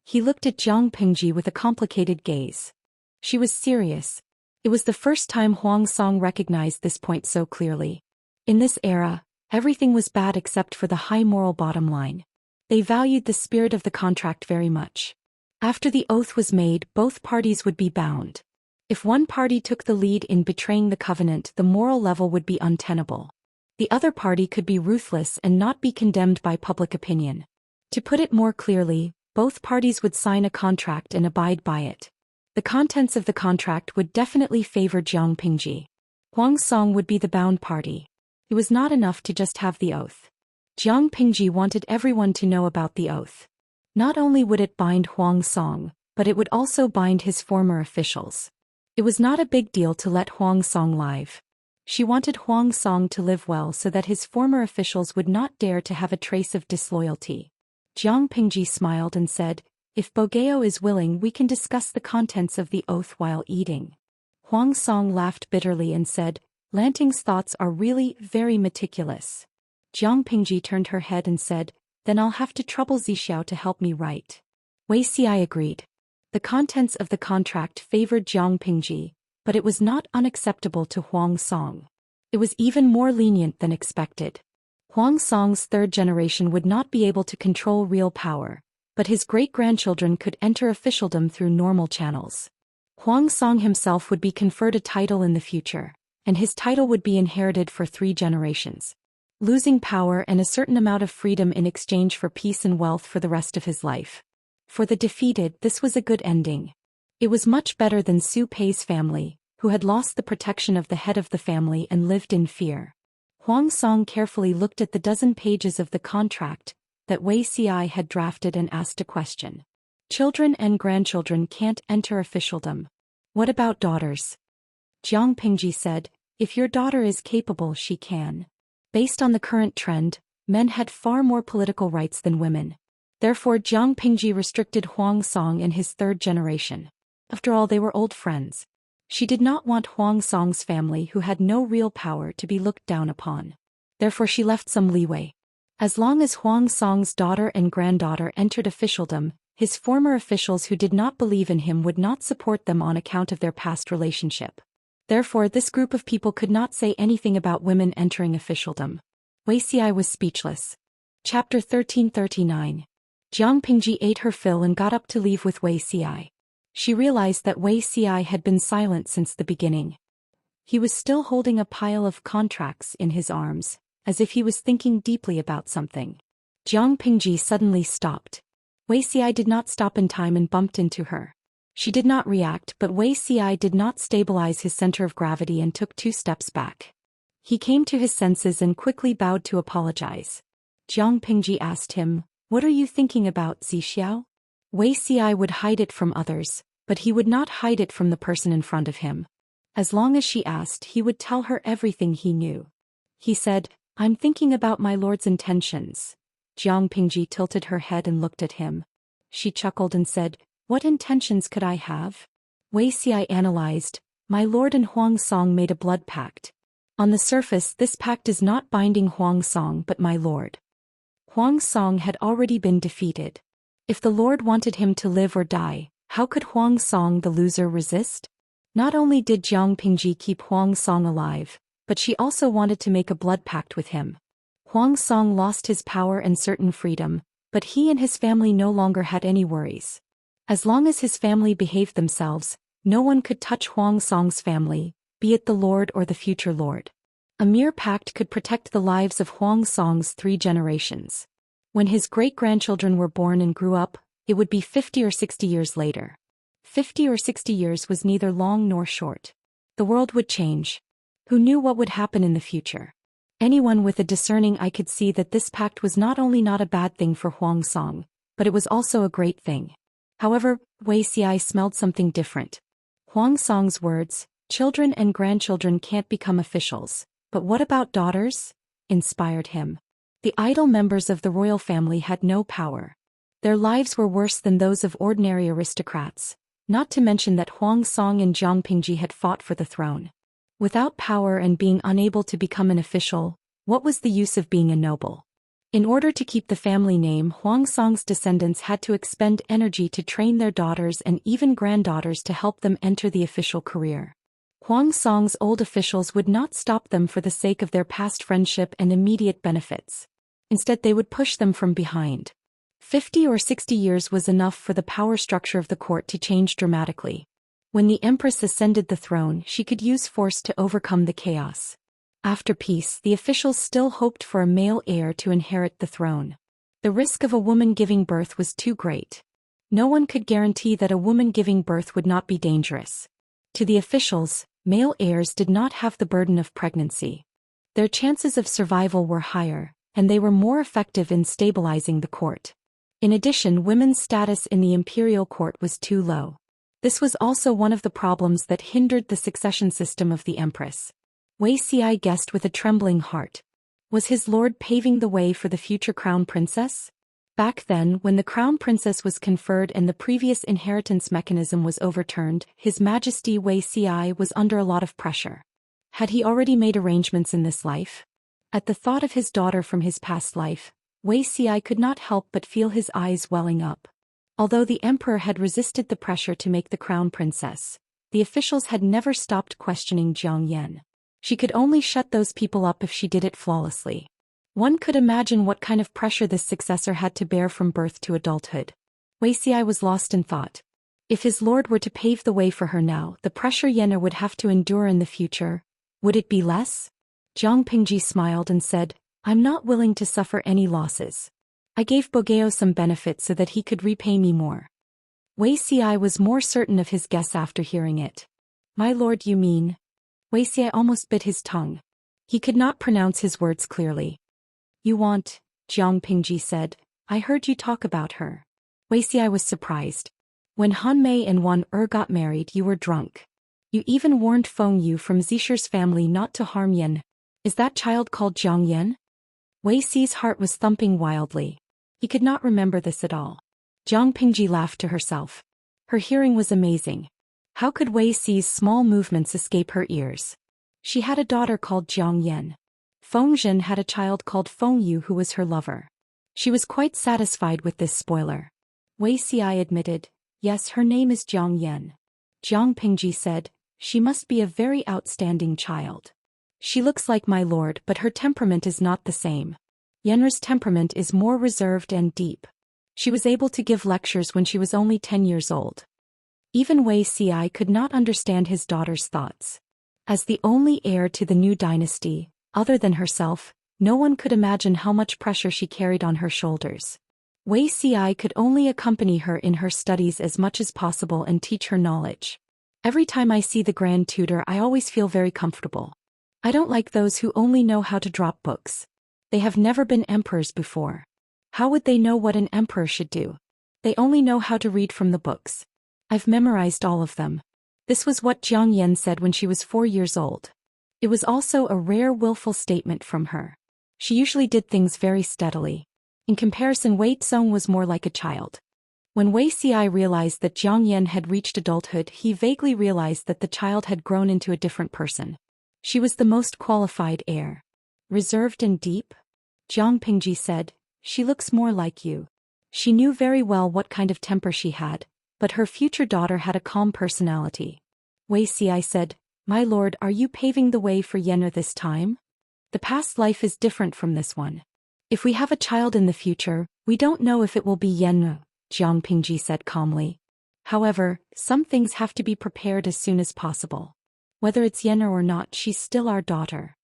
He looked at Jiang Pingji with a complicated gaze. She was serious. It was the first time Huang Song recognized this point so clearly. In this era, everything was bad except for the high moral bottom line. They valued the spirit of the contract very much. After the oath was made, both parties would be bound. If one party took the lead in betraying the covenant, the moral level would be untenable. The other party could be ruthless and not be condemned by public opinion. To put it more clearly, both parties would sign a contract and abide by it. The contents of the contract would definitely favor Jiang Pingji. Huang Song would be the bound party. It was not enough to just have the oath. Jiang Pingji wanted everyone to know about the oath. Not only would it bind Huang Song, but it would also bind his former officials. It was not a big deal to let Huang Song live. She wanted Huang Song to live well so that his former officials would not dare to have a trace of disloyalty. Jiang Pingji smiled and said, if Bogeo is willing, we can discuss the contents of the oath while eating. Huang Song laughed bitterly and said, Lanting's thoughts are really very meticulous. Jiang Pingji turned her head and said, then I'll have to trouble Zixiao to help me write. Wei Xi agreed. The contents of the contract favored Jiang Pingji, but it was not unacceptable to Huang Song. It was even more lenient than expected. Huang Song's third generation would not be able to control real power, but his great-grandchildren could enter officialdom through normal channels. Huang Song himself would be conferred a title in the future, and his title would be inherited for 3 generations. Losing power and a certain amount of freedom in exchange for peace and wealth for the rest of his life. For the defeated, this was a good ending. It was much better than Su Pei's family, who had lost the protection of the head of the family and lived in fear. Huang Song carefully looked at the dozen pages of the contract that Wei Xi had drafted and asked a question. Children and grandchildren can't enter officialdom. What about daughters? Jiang Pingji said, if your daughter is capable, she can. Based on the current trend, men had far more political rights than women. Therefore Jiang Pingji restricted Huang Song and his third generation. After all, they were old friends. She did not want Huang Song's family, who had no real power, to be looked down upon. Therefore she left some leeway. As long as Huang Song's daughter and granddaughter entered officialdom, his former officials who did not believe in him would not support them on account of their past relationship. Therefore this group of people could not say anything about women entering officialdom. Wei Xi was speechless. Chapter 1339. Jiang Pingji ate her fill and got up to leave with Wei Xi. She realized that Wei Xi had been silent since the beginning. He was still holding a pile of contracts in his arms, as if he was thinking deeply about something. Jiang Pingji suddenly stopped. Wei Xi did not stop in time and bumped into her. She did not react, but Wei Xi did not stabilize his center of gravity and took 2 steps back. He came to his senses and quickly bowed to apologize. Jiang Pingji asked him, "What are you thinking about, Zixiao?" Wei Xi would hide it from others, but he would not hide it from the person in front of him. As long as she asked, he would tell her everything he knew. He said, "I'm thinking about my lord's intentions." Jiang Pingji tilted her head and looked at him. She chuckled and said, "What intentions could I have?" Wei Xi analyzed, "My lord and Huang Song made a blood pact. On the surface, this pact is not binding Huang Song but my lord. Huang Song had already been defeated. If the lord wanted him to live or die, how could Huang Song the loser resist?" Not only did Jiang Pingji keep Huang Song alive, but she also wanted to make a blood pact with him. Huang Song lost his power and certain freedom, but he and his family no longer had any worries. As long as his family behaved themselves, no one could touch Huang Song's family, be it the lord or the future lord. A mere pact could protect the lives of Huang Song's 3 generations. When his great-grandchildren were born and grew up, it would be 50 or 60 years later. 50 or 60 years was neither long nor short. The world would change. Who knew what would happen in the future? Anyone with a discerning eye could see that this pact was not only not a bad thing for Huang Song, but it was also a great thing. However, Wei Xi smelled something different. Huang Song's words, "Children and grandchildren can't become officials, but what about daughters?" inspired him. The idle members of the royal family had no power. Their lives were worse than those of ordinary aristocrats, not to mention that Huang Song and Jiang Pingji had fought for the throne. Without power and being unable to become an official, what was the use of being a noble? In order to keep the family name, Huang Song's descendants had to expend energy to train their daughters and even granddaughters to help them enter the official career. Huang Song's old officials would not stop them for the sake of their past friendship and immediate benefits. Instead, they would push them from behind. 50 or 60 years was enough for the power structure of the court to change dramatically. When the Empress ascended the throne, she could use force to overcome the chaos. After peace, the officials still hoped for a male heir to inherit the throne. The risk of a woman giving birth was too great. No one could guarantee that a woman giving birth would not be dangerous. To the officials, male heirs did not have the burden of pregnancy. Their chances of survival were higher, and they were more effective in stabilizing the court. In addition, women's status in the imperial court was too low. This was also one of the problems that hindered the succession system of the Empress. Wei Xi guessed with a trembling heart. Was his lord paving the way for the future crown princess? Back then, when the crown princess was conferred and the previous inheritance mechanism was overturned, His Majesty Wei Xi was under a lot of pressure. Had he already made arrangements in this life? At the thought of his daughter from his past life, Wei Xi could not help but feel his eyes welling up. Although the emperor had resisted the pressure to make the crown princess, the officials had never stopped questioning Jiang Yan. She could only shut those people up if she did it flawlessly. One could imagine what kind of pressure this successor had to bear from birth to adulthood. Wei Xi was lost in thought. If his lord were to pave the way for her now, the pressure Yenna would have to endure in the future, would it be less? Jiang Pingji smiled and said, "I'm not willing to suffer any losses. I gave Bogeo some benefit so that he could repay me more." Wei Xi was more certain of his guess after hearing it. "My lord, you mean?" Wei Xi almost bit his tongue. He could not pronounce his words clearly. "You want," Jiang Pingji said, "I heard you talk about her." Wei Xi was surprised. "When Han Mei and Wan got married, you were drunk. You even warned Feng Yu from Zisher's family not to harm Yan. Is that child called Jiang Yan?" Wei Xi's heart was thumping wildly. He could not remember this at all. Jiang Pingji laughed to herself. Her hearing was amazing. How could Wei Xi's small movements escape her ears? She had a daughter called Jiang Yan. Feng Zhen had a child called Feng Yu who was her lover. She was quite satisfied with this spoiler. Wei Xi admitted, "Yes, her name is Jiang Yan." Jiang Pingji said, "She must be a very outstanding child. She looks like my lord, but her temperament is not the same. Yenra's temperament is more reserved and deep. She was able to give lectures when she was only 10 years old." Even Wei Xi could not understand his daughter's thoughts. As the only heir to the new dynasty, other than herself, no one could imagine how much pressure she carried on her shoulders. Wei Xi could only accompany her in her studies as much as possible and teach her knowledge. "Every time I see the Grand Tutor, I always feel very comfortable. I don't like those who only know how to drop books. They have never been emperors before. How would they know what an emperor should do? They only know how to read from the books. I've memorized all of them. This was what Jiang Yan said when she was 4 years old. It was also a rare willful statement from her. She usually did things very steadily. In comparison, Wei Tsong was more like a child. When Wei Xi realized that Jiang Yan had reached adulthood, he vaguely realized that the child had grown into a different person. She was the most qualified heir. Reserved and deep? Jiang Pingji said, "She looks more like you." She knew very well what kind of temper she had, but her future daughter had a calm personality. Wei Xi said, "My lord, are you paving the way for Yen'er this time? The past life is different from this one. If we have a child in the future, we don't know if it will be Yen'er," Jiang Pingji said calmly. "However, some things have to be prepared as soon as possible. Whether it's Yen'er or not, she's still our daughter.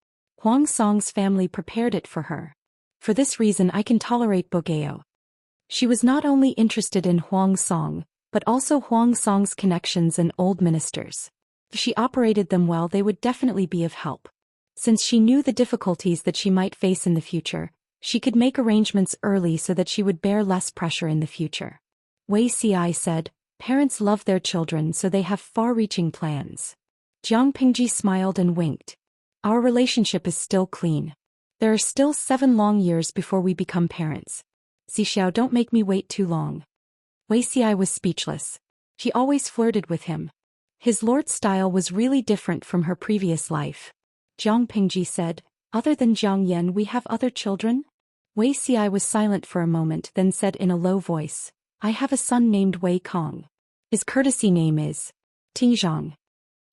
Huang Song's family prepared it for her. For this reason I can tolerate Bogeo." She was not only interested in Huang Song, but also Huang Song's connections and old ministers. If she operated them well, they would definitely be of help. Since she knew the difficulties that she might face in the future, she could make arrangements early so that she would bear less pressure in the future. Wei Xi said, "Parents love their children, so they have far-reaching plans." Jiang Pingji smiled and winked. "Our relationship is still clean. There are still 7 long years before we become parents. Zixiao, don't make me wait too long." Wei Xi was speechless. She always flirted with him. His lord's style was really different from her previous life. Jiang Pingji said, "Other than Jiang Yan, we have other children?" Wei Xi was silent for a moment, then said in a low voice, "I have a son named Wei Kong. His courtesy name is Tizhang."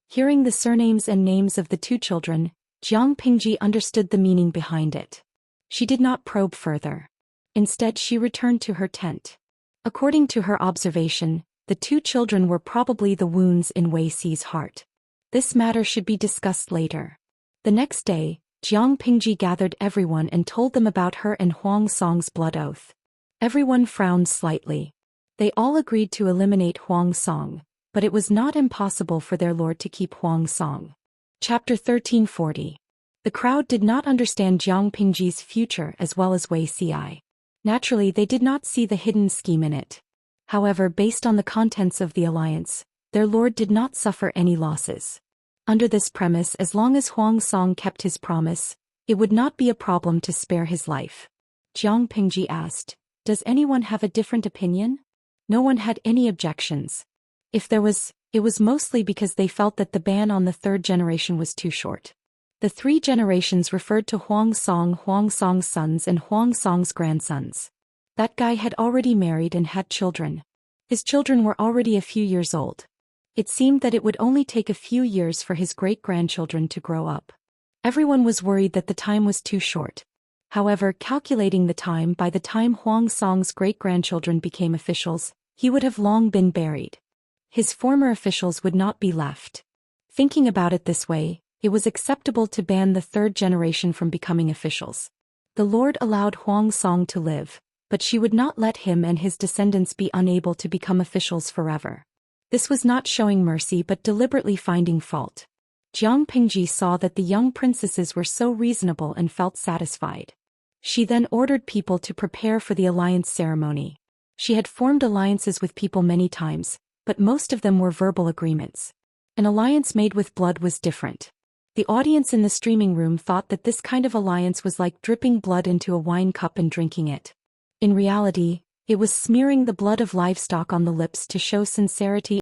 Hearing the surnames and names of the 2 children, Jiang Pingji understood the meaning behind it. She did not probe further. Instead, she returned to her tent. According to her observation, the 2 children were probably the wounds in Wei Xi's heart. This matter should be discussed later. The next day, Jiang Pingji gathered everyone and told them about her and Huang Song's blood oath. Everyone frowned slightly. They all agreed to eliminate Huang Song, but it was not impossible for their lord to keep Huang Song. Chapter 1340. The crowd did not understand Jiang Pingji's future as well as Wei Xi. Naturally, they did not see the hidden scheme in it. However, based on the contents of the alliance, their lord did not suffer any losses. Under this premise, as long as Huang Song kept his promise, it would not be a problem to spare his life. Jiang Pingji asked, "Does anyone have a different opinion?" No one had any objections. If there was, it was mostly because they felt that the ban on the 3rd generation was too short. The 3 generations referred to Huang Song's sons and Huang Song's grandsons. That guy had already married and had children. His children were already a few years old. It seemed that it would only take a few years for his great-grandchildren to grow up. Everyone was worried that the time was too short. However, calculating the time, by the time Huang Song's great-grandchildren became officials, he would have long been buried. His former officials would not be left. Thinking about it this way, it was acceptable to ban the 3rd generation from becoming officials. The Lord allowed Huang Song to live, but she would not let him and his descendants be unable to become officials forever. This was not showing mercy but deliberately finding fault. Jiang Pingji saw that the young princesses were so reasonable and felt satisfied. She then ordered people to prepare for the alliance ceremony. She had formed alliances with people many times, but most of them were verbal agreements. An alliance made with blood was different. The audience in the streaming room thought that this kind of alliance was like dripping blood into a wine cup and drinking it. In reality, it was smearing the blood of livestock on the lips to show sincerity